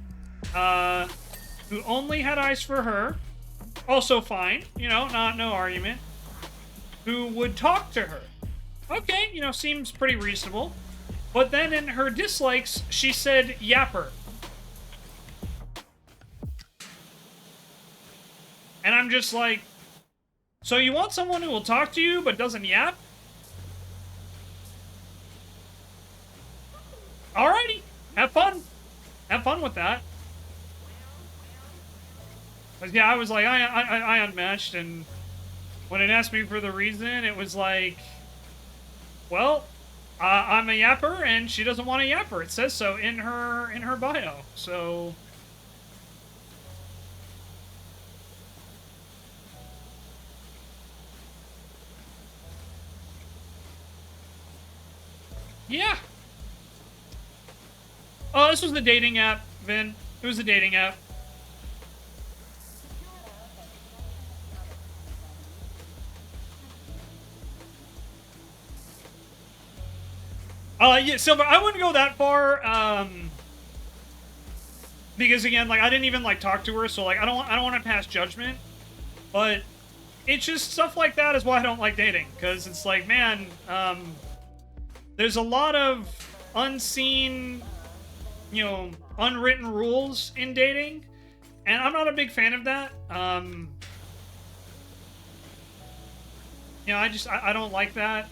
who only had eyes for her, also fine, you know, no argument, who would talk to her. Okay, you know, seems pretty reasonable. But then in her dislikes, she said yapper. And I'm just like, so you want someone who will talk to you but doesn't yap? Alrighty, have fun. Have fun with that. But yeah, I was like, I unmatched, and when it asked me for the reason, it was like, well, I'm a yapper, and she doesn't want a yapper. It says so in her bio. So yeah. Oh, this was the dating app, Vin. It was the dating app. Yeah, Silver, I wouldn't go that far, because again, like, I didn't even, like, talk to her, so, like, I don't want to pass judgment, but it's just stuff like that is why I don't like dating, because it's like, man, there's a lot of unseen, you know, unwritten rules in dating, and I'm not a big fan of that. You know, I don't like that.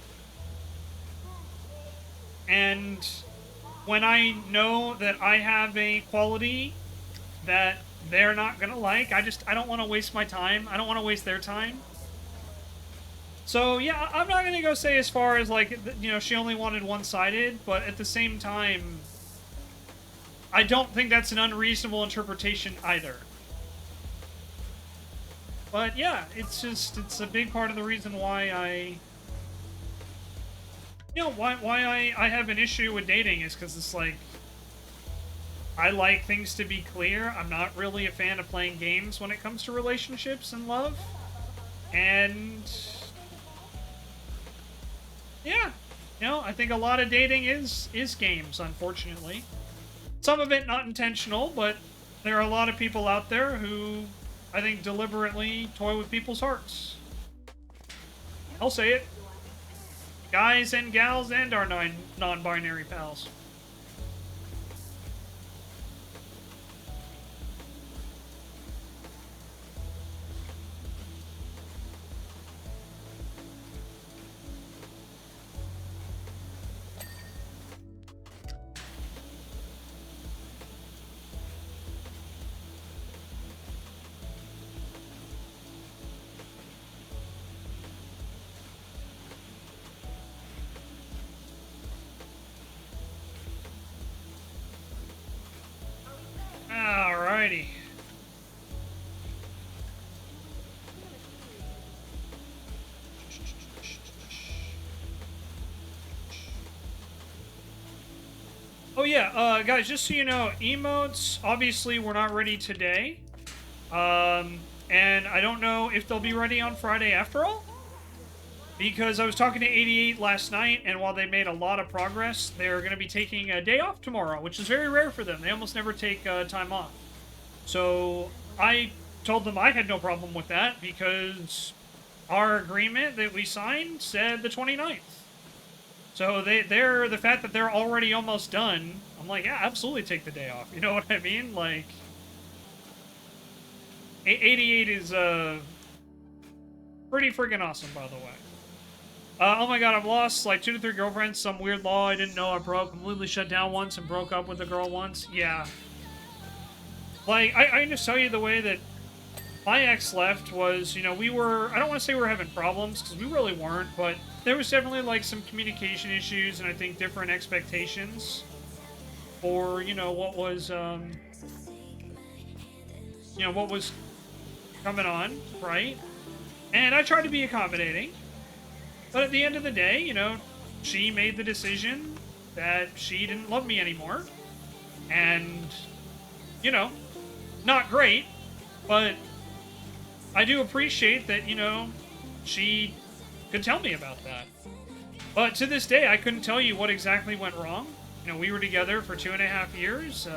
And when I know that I have a quality that they're not gonna like, I don't want to waste my time. I don't want to waste their time. So yeah, I'm not gonna go say as far as like, you know, she only wanted one-sided, but at the same time, I don't think that's an unreasonable interpretation either. But yeah, it's a big part of the reason why I have an issue with dating is because it's like, I like things to be clear. I'm not really a fan of playing games when it comes to relationships and love. And yeah, you know, I think a lot of dating is games, unfortunately. Some of it not intentional, but there are a lot of people out there who I think deliberately toy with people's hearts. I'll say it. Guys and gals and our non-binary pals. Alrighty. Oh yeah, guys, just so you know, emotes, obviously, were not ready today. And I don't know if they'll be ready on Friday after all. Because I was talking to 88 last night, and while they made a lot of progress, they're going to be taking a day off tomorrow, which is very rare for them. They almost never take time off. So I told them I had no problem with that, because our agreement that we signed said the 29th. So the fact that they're already almost done, I'm like, yeah, absolutely take the day off. You know what I mean? Like, 88 is pretty freaking awesome, by the way. Oh my god, I've lost like 2 to 3 girlfriends, some weird law I didn't know I broke, completely shut down once and broke up with a girl once. Yeah. Like, I can just tell you the way that my ex left was, you know, we were, I don't want to say we were having problems, because we really weren't, but there was definitely like some communication issues, and I think different expectations for, you know, what was, you know, what was coming on, right? And I tried to be accommodating. But at the end of the day, you know, she made the decision that she didn't love me anymore. And, you know, not great, But I do appreciate that, you know, she could tell me about that. But to this day, I couldn't tell you what exactly went wrong. You know, we were together for 2.5 years.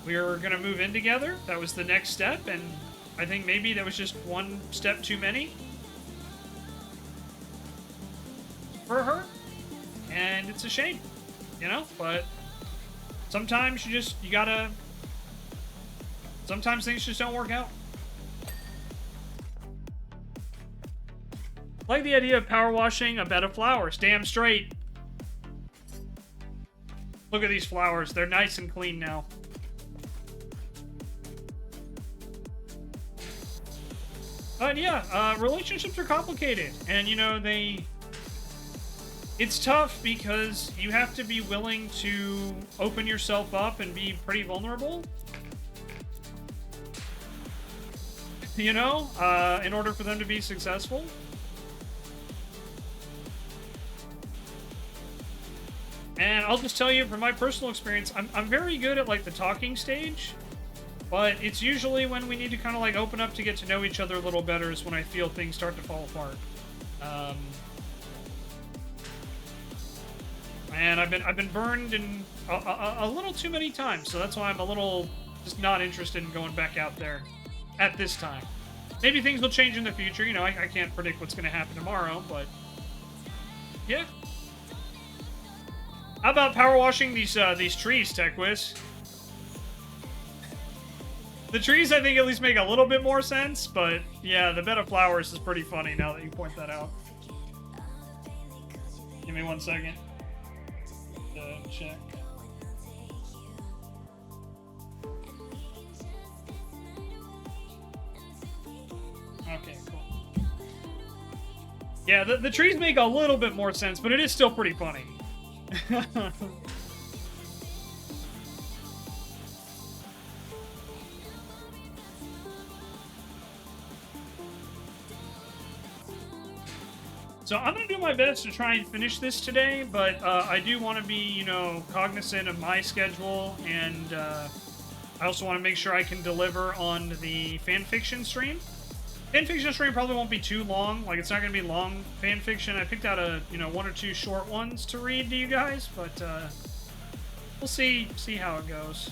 We were going to move in together. That was the next step, and I think maybe that was just one step too many for her. And it's a shame, you know? But sometimes you gotta... Sometimes things just don't work out. Like the idea of power washing a bed of flowers. Damn straight. Look at these flowers. They're nice and clean now. But yeah, relationships are complicated. And, you know, it's tough because you have to be willing to open yourself up and be pretty vulnerable. You know, in order for them to be successful. And I'll just tell you from my personal experience, I'm very good at, like, the talking stage. But it's usually when we need to kind of, like, open up to get to know each other a little better is when I feel things start to fall apart. And I've been burned in a little too many times, so that's why I'm a little just not interested in going back out there at this time. Maybe things will change in the future. You know, I can't predict what's going to happen tomorrow, but yeah. How about power washing these trees, TechWiz? The trees, I think, at least make a little bit more sense, but yeah, the bed of flowers is pretty funny now that you point that out. Give me 1 second. Check. Okay, cool. Yeah, the trees make a little bit more sense, but it is still pretty funny. So I'm going to do my best to try and finish this today, but I do want to be, you know, cognizant of my schedule, and I also want to make sure I can deliver on the fanfiction stream. Fanfiction stream probably won't be too long. Like, it's not going to be long fanfiction. I picked out you know, 1 or 2 short ones to read to you guys, but we'll see how it goes.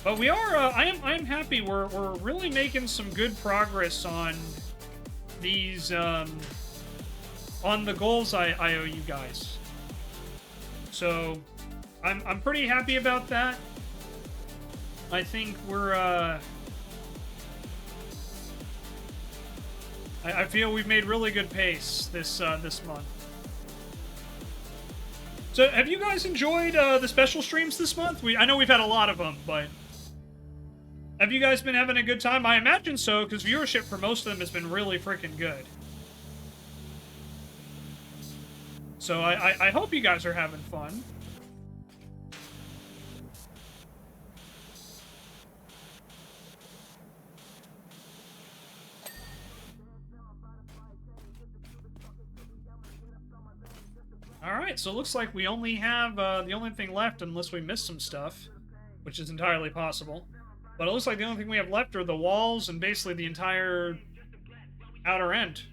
But we are, I am happy. We're really making some good progress on these, on the goals I owe you guys. So, I'm pretty happy about that. I think we're, I feel we've made really good pace this month. So, have you guys enjoyed the special streams this month? I know we've had a lot of them, but have you guys been having a good time? I imagine so, because viewership for most of them has been really freaking good. So I hope you guys are having fun. Alright, so it looks like we only have the only thing left, unless we missed some stuff, which is entirely possible. But it looks like the only thing we have left are the walls and basically the entire outer end.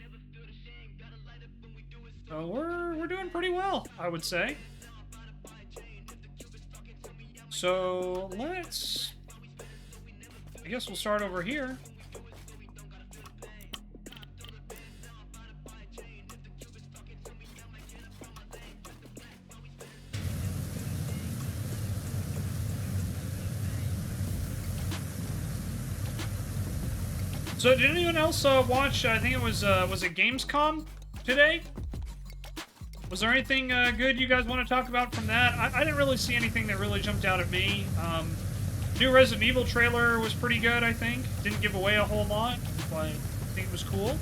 So we're doing pretty well, I would say. So let's... I guess we'll start over here. So did anyone else watch, I think it was it Gamescom today? Was there anything good you guys want to talk about from that? I didn't really see anything that really jumped out at me. New Resident Evil trailer was pretty good, I think. Didn't give away a whole lot, but I think it was cool.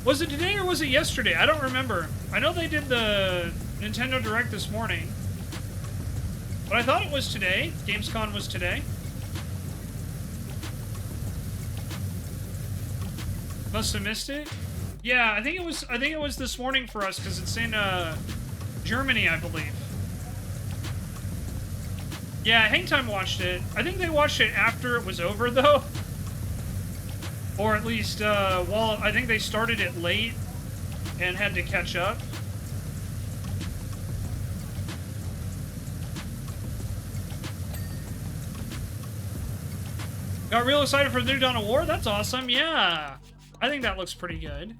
Was it today or was it yesterday? I don't remember. I know they did the Nintendo Direct this morning. But I thought it was today. Gamescom was today. Must have missed it. Yeah, I think it was this morning for us because it's in Germany, I believe. Yeah, Hangtime watched it. I think they watched it after it was over though. Or at least while I think they started it late and had to catch up. Got real excited for the new Dawn of War? That's awesome, yeah. I think that looks pretty good.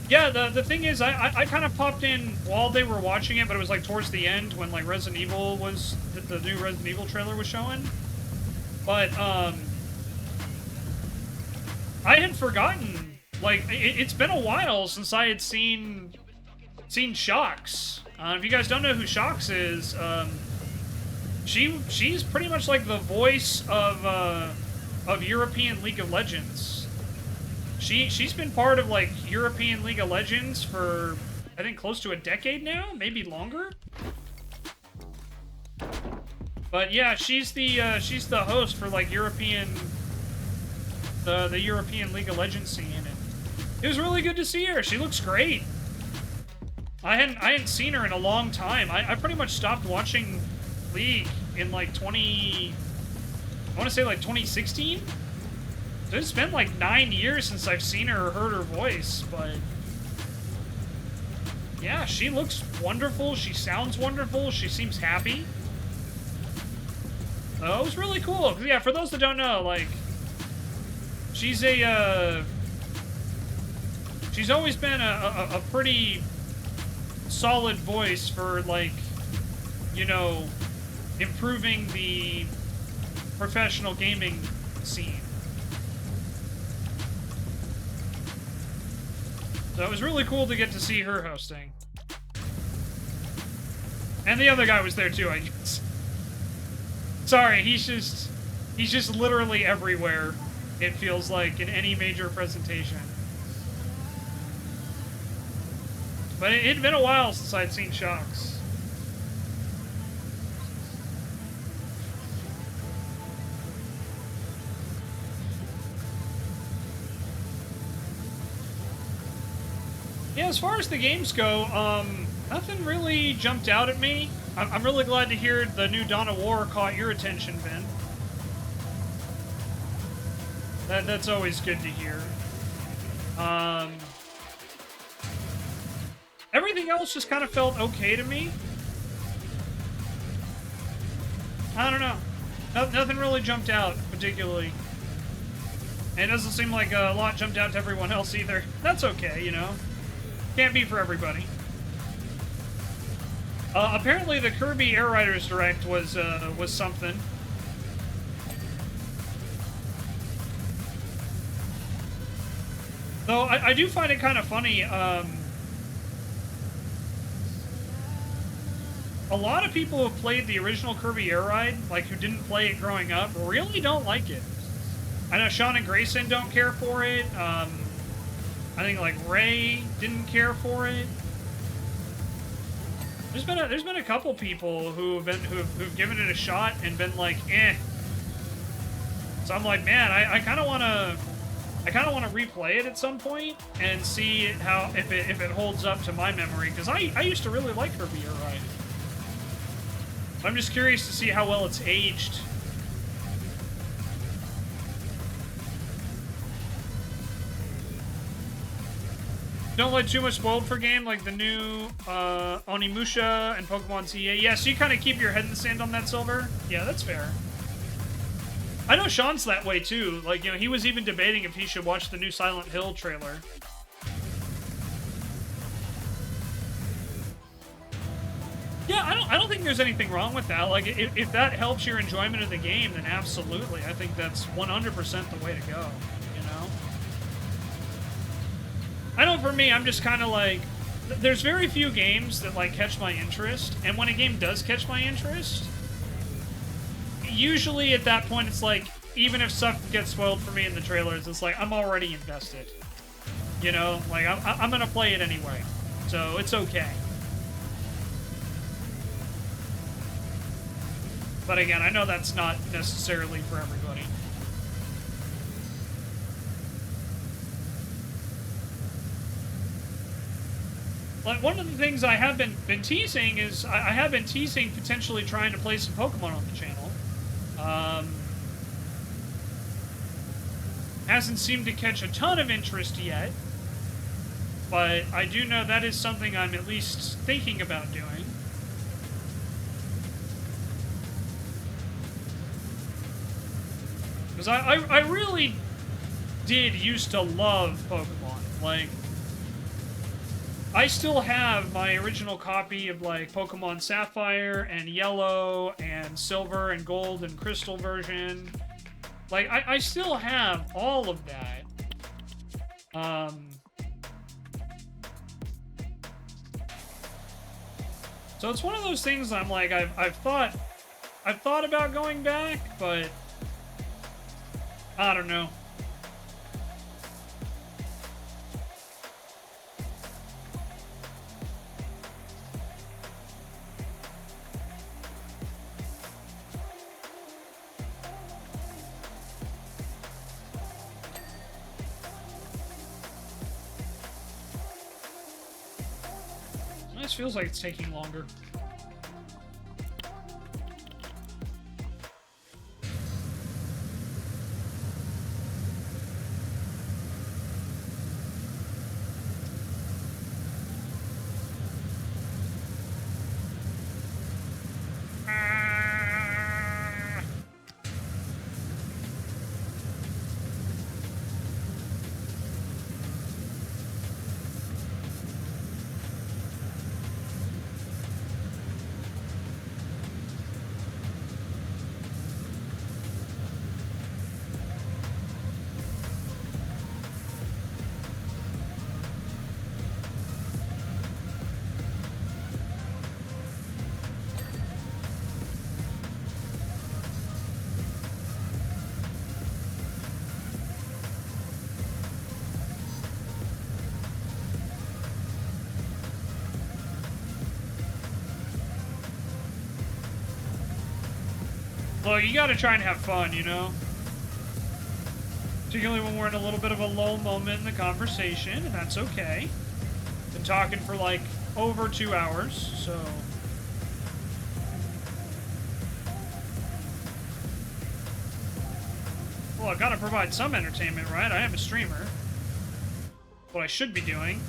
Yeah, the thing is, I kind of popped in while they were watching it, but it was like towards the end when like Resident Evil was, the new Resident Evil trailer was showing. But, I had forgotten, like, it's been a while since I had seen Shox. If you guys don't know who Shox is, she's pretty much like the voice of European League of Legends. She's been part of like European League of Legends for I think close to a decade now, maybe longer. But yeah, she's the host for like European the European League of Legends scene, and it was really good to see her. She looks great. I hadn't seen her in a long time. I pretty much stopped watching League in like I want to say like 2016. So it's been like 9 years since I've seen her or heard her voice, but yeah, she looks wonderful. She sounds wonderful. She seems happy. Oh, it was really cool. Yeah, for those that don't know, like, she's always been a pretty solid voice for, like, you know, improving the professional gaming scene. So it was really cool to get to see her hosting. And the other guy was there too, I guess. Sorry, he's just literally everywhere, it feels like, in any major presentation. But it'd been a while since I'd seen Shox. Yeah, as far as the games go, nothing really jumped out at me. I'm really glad to hear the new Dawn of War caught your attention, Ben. That's always good to hear. Everything else just kind of felt okay to me. I don't know. Nothing really jumped out, particularly. And it doesn't seem like a lot jumped out to everyone else either. That's okay, you know. Can't be for everybody. Apparently the Kirby Air Riders Direct was something. Though I do find it kind of funny, a lot of people who have played the original Kirby Air Ride, like who didn't play it growing up, really don't like it. I know Sean and Grayson don't care for it, I think like Ray didn't care for it. There's been a couple people who've given it a shot and been like, eh. So I'm like, man, I kind of want to replay it at some point and see how if it holds up to my memory, because I used to really like Kirby Air Ride. I'm just curious to see how well it's aged. Don't let too much spoiled for game, like the new Onimusha and Pokemon ZA. Yeah, so you kind of keep your head in the sand on that, Silver. Yeah, that's fair. I know Sean's that way too. Like, you know, he was even debating if he should watch the new Silent Hill trailer. Yeah, I don't think there's anything wrong with that. Like, if that helps your enjoyment of the game, then absolutely. I think that's 100% the way to go. I know for me, I'm just kind of like, there's very few games that like catch my interest, and when a game does catch my interest, usually at that point it's like, even if stuff gets spoiled for me in the trailers, it's like, I'm already invested. You know, like, I'm gonna play it anyway, so it's okay. But again, I know that's not necessarily for everybody. Like, one of the things I have been teasing is I have been teasing potentially trying to play some Pokemon on the channel. Hasn't seemed to catch a ton of interest yet, but I do know that is something I'm at least thinking about doing. Because I really did used to love Pokemon. Like, I still have my original copy of, like, Pokemon Sapphire and Yellow and Silver and Gold and Crystal version. Like, I still have all of that. So it's one of those things I'm like, I've thought about going back, but I don't know. This feels like it's taking longer. Look, you gotta try and have fun, you know? Particularly when we're in a little bit of a lull moment in the conversation, and that's okay. Been talking for like over 2 hours, so... Well, I've gotta provide some entertainment, right? I am a streamer. What I should be doing.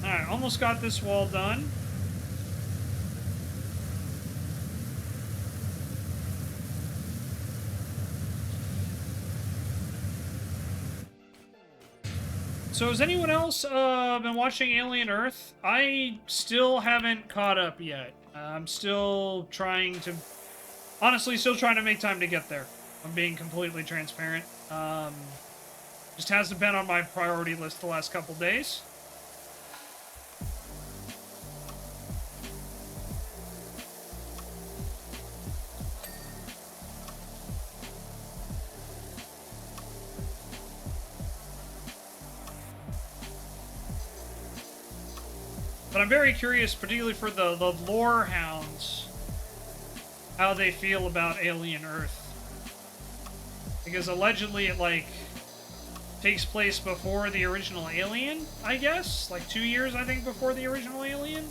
Alright, almost got this wall done. So has anyone else been watching Alien Earth? I still haven't caught up yet. I'm still trying to... Honestly, still trying to make time to get there. I'm being completely transparent. Just hasn't been on my priority list the last couple days. But I'm very curious, particularly for the lore hounds, how they feel about Alien Earth. Because allegedly it, like, takes place before the original Alien, I guess? Like 2 years, I think, before the original Alien?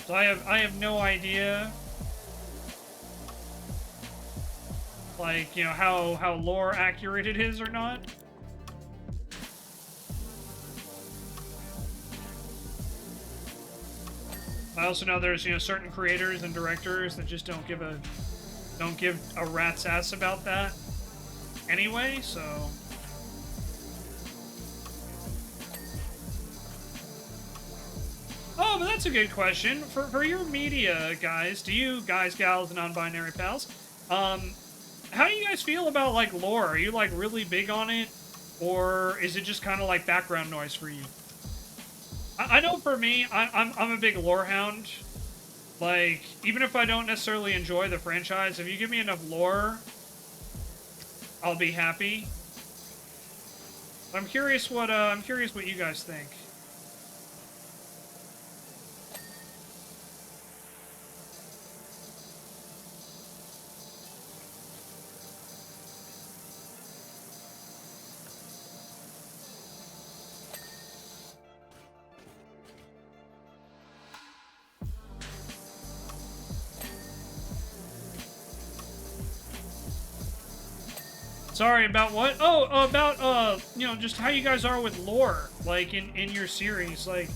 So I have no idea, like, you know, how lore accurate it is or not. I also know there's, you know, certain creators and directors that just don't give a rat's ass about that anyway, so... Oh, but that's a good question. For your media, guys, do you guys, gals, and non-binary pals, have how do you guys feel about, like, lore? Are you, like, really big on it? Or is it just kind of like background noise for you? I know for me, I'm a big lore hound. Like, even if I don't necessarily enjoy the franchise, if you give me enough lore, I'll be happy. I'm curious what you guys think. Sorry, about what? Oh, about, you know, just how you guys are with lore, like, in your series. Like,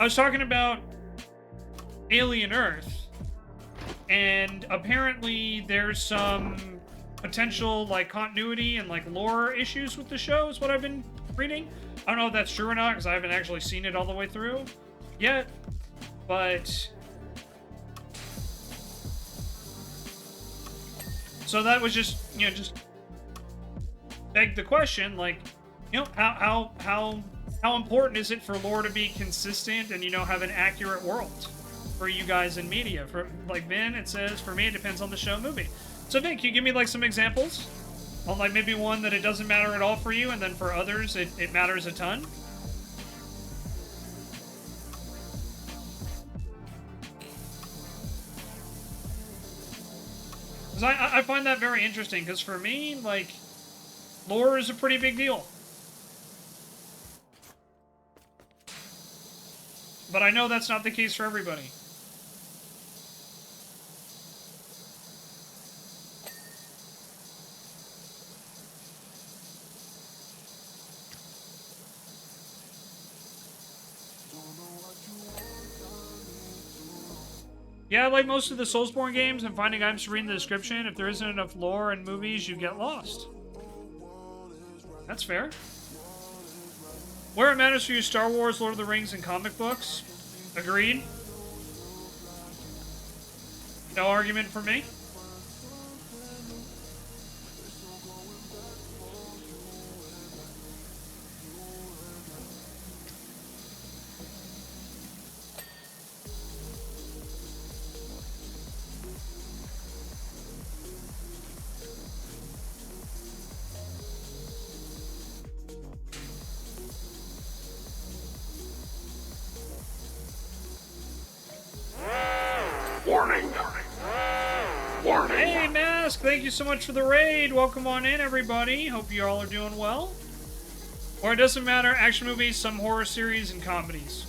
I was talking about Alien Earth, and apparently there's some potential, like, continuity and, like, lore issues with the show, is what I've been reading. I don't know if that's true or not, because I haven't actually seen it all the way through yet, but... So that was just, you know, just... beg the question, like, you know, how important is it for lore to be consistent and, you know, have an accurate world for you guys in media? For, like, Vin, it says, for me, it depends on the show movie. So, Vin, can you give me, like, some examples on, like, maybe one that it doesn't matter at all for you, and then for others, it matters a ton? Because I find that very interesting, because for me, like, lore is a pretty big deal. But I know that's not the case for everybody. Yeah, like most of the Soulsborne games, I'm finding I'm just reading the description. If there isn't enough lore in movies, you get lost. That's fair. Where it matters for you, Star Wars, Lord of the Rings, and comic books. Agreed. No argument for me. Warning. Warning. Hey, Mask, thank you so much for the raid. Welcome on in, everybody. Hope you all are doing well. Or it doesn't matter, action movies, some horror series, and comedies.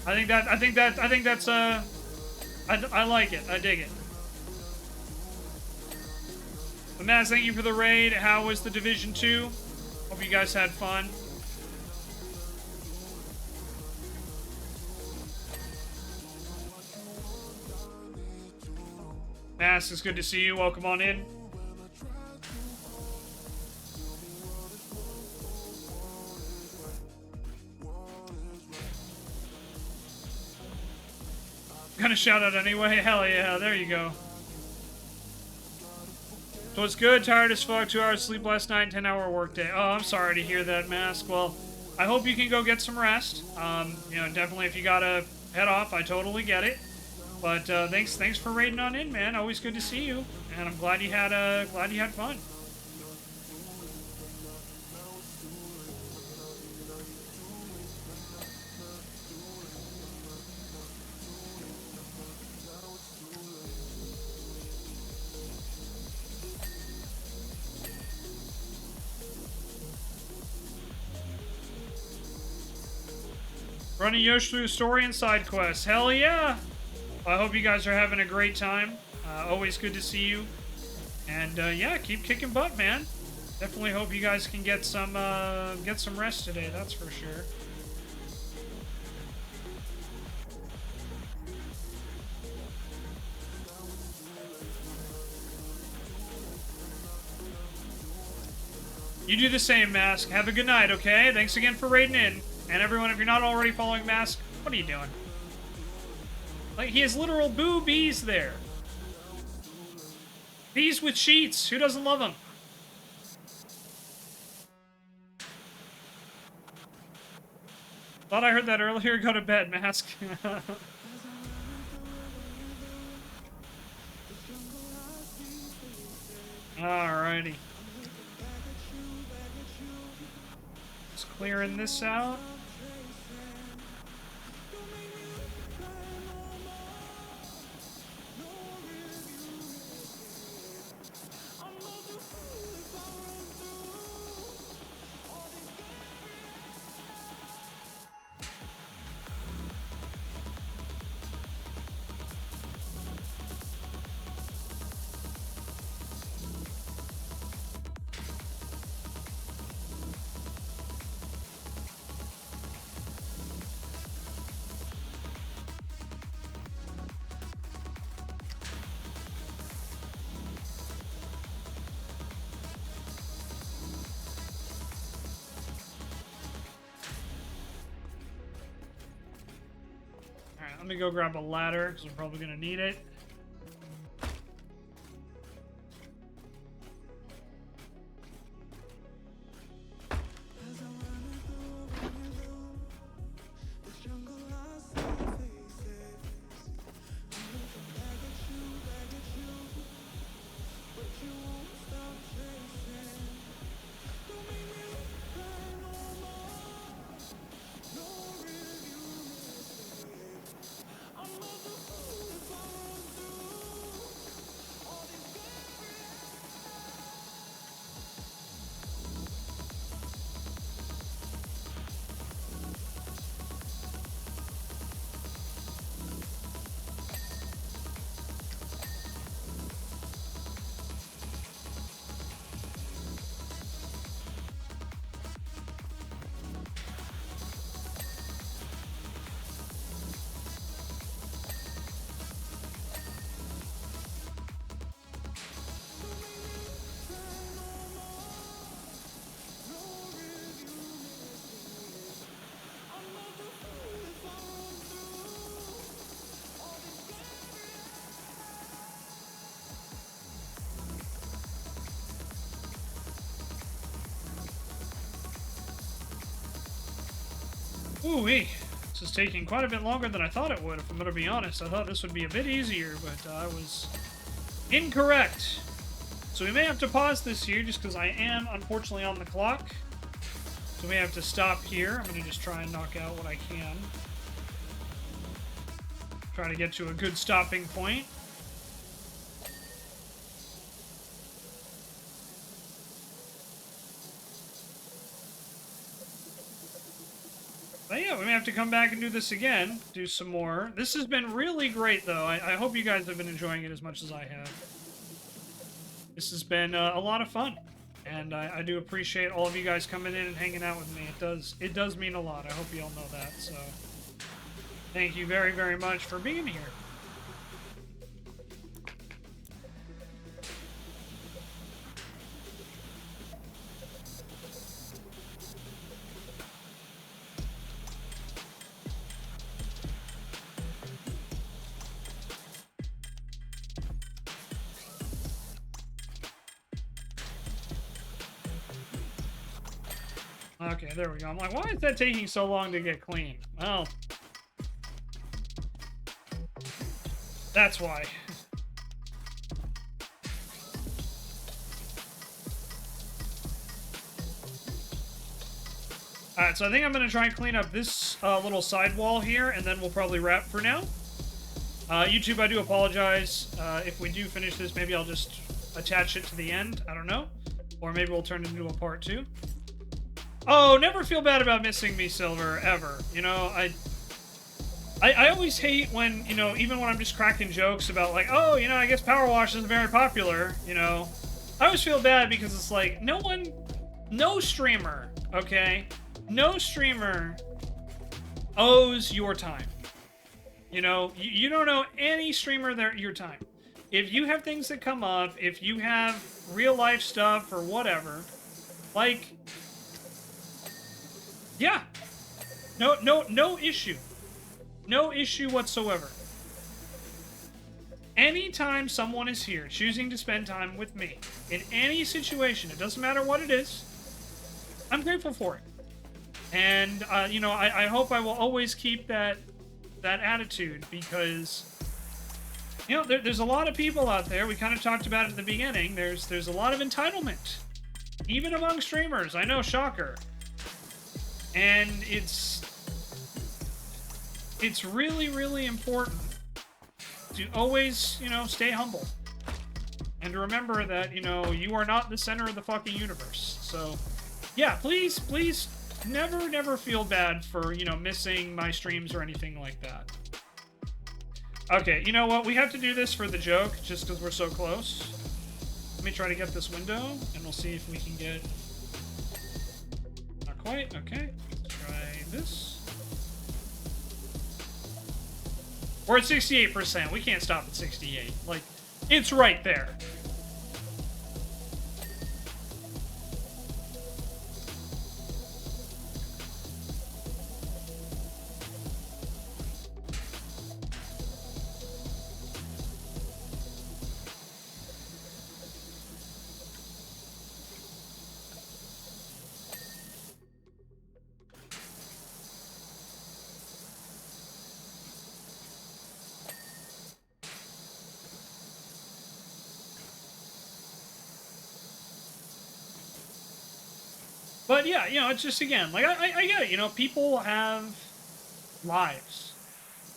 I think that's, I like it. I dig it. But Mask, thank you for the raid. How was the Division 2? Hope you guys had fun. Mask, it's good to see you. Welcome on in. Gonna shout out anyway? Hell yeah, there you go. So it's good, tired as fuck, 2 hours sleep last night, 10-hour workday. Oh, I'm sorry to hear that, Mask. Well, I hope you can go get some rest. You know, definitely if you gotta head off, I totally get it. But thanks for raiding on in, man. Always good to see you, and I'm glad you had fun. Running Yosh through story and side quests. Hell yeah! I hope you guys are having a great time. Always good to see you. And yeah, keep kicking butt, man. Definitely hope you guys can get some rest today. That's for sure. You do the same, Mask. Have a good night, okay? Thanks again for raiding in. And everyone, if you're not already following Mask, what are you doing? Like, he has literal boobies there. Bees with sheets. Who doesn't love them? Thought I heard that earlier. Go to bed, Mask. Alrighty. Just clearing this out. Let me go grab a ladder, because I'm probably going to need it. Ooh-wee. This is taking quite a bit longer than I thought it would, if I'm going to be honest. I thought this would be a bit easier, but I was incorrect. So we may have to pause this here, just because I am, unfortunately, on the clock. So we may have to stop here. I'm going to just try and knock out what I can. Try to get to a good stopping point. But yeah, we may have to come back and do this again. Do some more. This has been really great, though. I hope you guys have been enjoying it as much as I have. This has been a lot of fun. And I do appreciate all of you guys coming in and hanging out with me. It does mean a lot. I hope you all know that. So, thank you very, very much for being here. Okay, there we go. I'm like, why is that taking so long to get clean? Well, that's why. Alright, so I think I'm going to try and clean up this little sidewall here, and then we'll probably wrap for now. YouTube, I do apologize. If we do finish this, maybe I'll just attach it to the end. I don't know. Or maybe we'll turn it into a part 2. Oh, never feel bad about missing me, Silver, ever. You know, I always hate when, you know, even when I'm just cracking jokes about, like, oh, you know, I guess Powerwash isn't very popular, you know. I always feel bad because it's like, no streamer, okay? No streamer owes your time. You know, you don't owe any streamer your time. If you have things that come up, if you have real life stuff or whatever, like... yeah. No issue. No issue whatsoever. Anytime someone is here choosing to spend time with me in any situation, it doesn't matter what it is, I'm grateful for it. And, you know, I hope I will always keep that attitude, because, you know, there's a lot of people out there. We kind of talked about it at the beginning. There's a lot of entitlement, even among streamers. I know, shocker. And it's really, really important to always, you know, stay humble. And to remember that, you know, you are not the center of the fucking universe. So, yeah, please never feel bad for, you know, missing my streams or anything like that. Okay, you know what? We have to do this for the joke, just because we're so close. Let me try to get this window, and we'll see if we can get... Not quite. Okay, let's try this. We're at 68%. We can't stop at 68. Like, it's right there. But yeah, you know, it's just, again, like, I get it. You know, people have lives.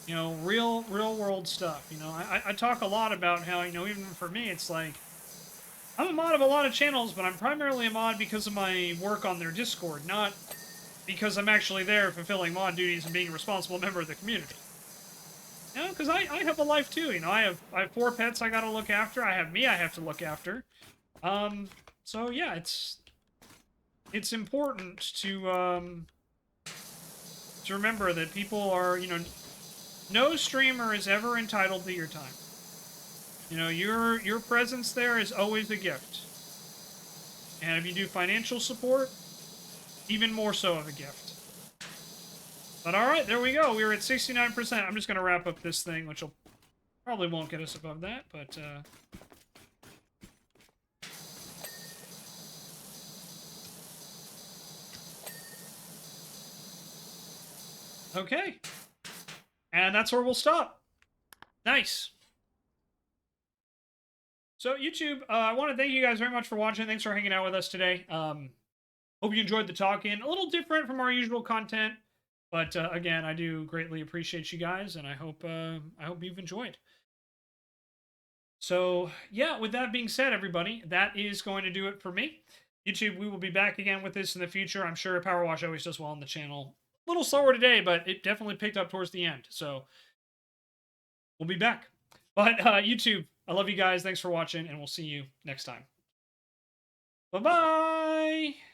You know, real world stuff. You know, I talk a lot about how, you know, even for me, it's like, I'm a mod of a lot of channels, but I'm primarily a mod because of my work on their Discord, not because I'm actually there fulfilling mod duties and being a responsible member of the community. You know, because I have a life too. You know, I have 4 pets I gotta look after. I have me I have to look after. So yeah, it's important to remember that people are, you know, no streamer is ever entitled to your time. You know, your presence there is always a gift. And if you do financial support, even more so of a gift. But alright, there we go. We're at 69%. I'm just going to wrap up this thing, which will probably won't get us above that, but... Okay. And that's where we'll stop. Nice. So, YouTube, I want to thank you guys very much for watching. Thanks for hanging out with us today. Hope you enjoyed the talk-in. A little different from our usual content. But, again, I do greatly appreciate you guys, and I hope you've enjoyed. So, yeah, with that being said, everybody, that is going to do it for me. YouTube, we will be back again with this in the future. I'm sure Powerwash always does well on the channel. A little slower today, but it definitely picked up towards the end. So, we'll be back. But, YouTube, I love you guys. Thanks for watching, and we'll see you next time. Bye-bye!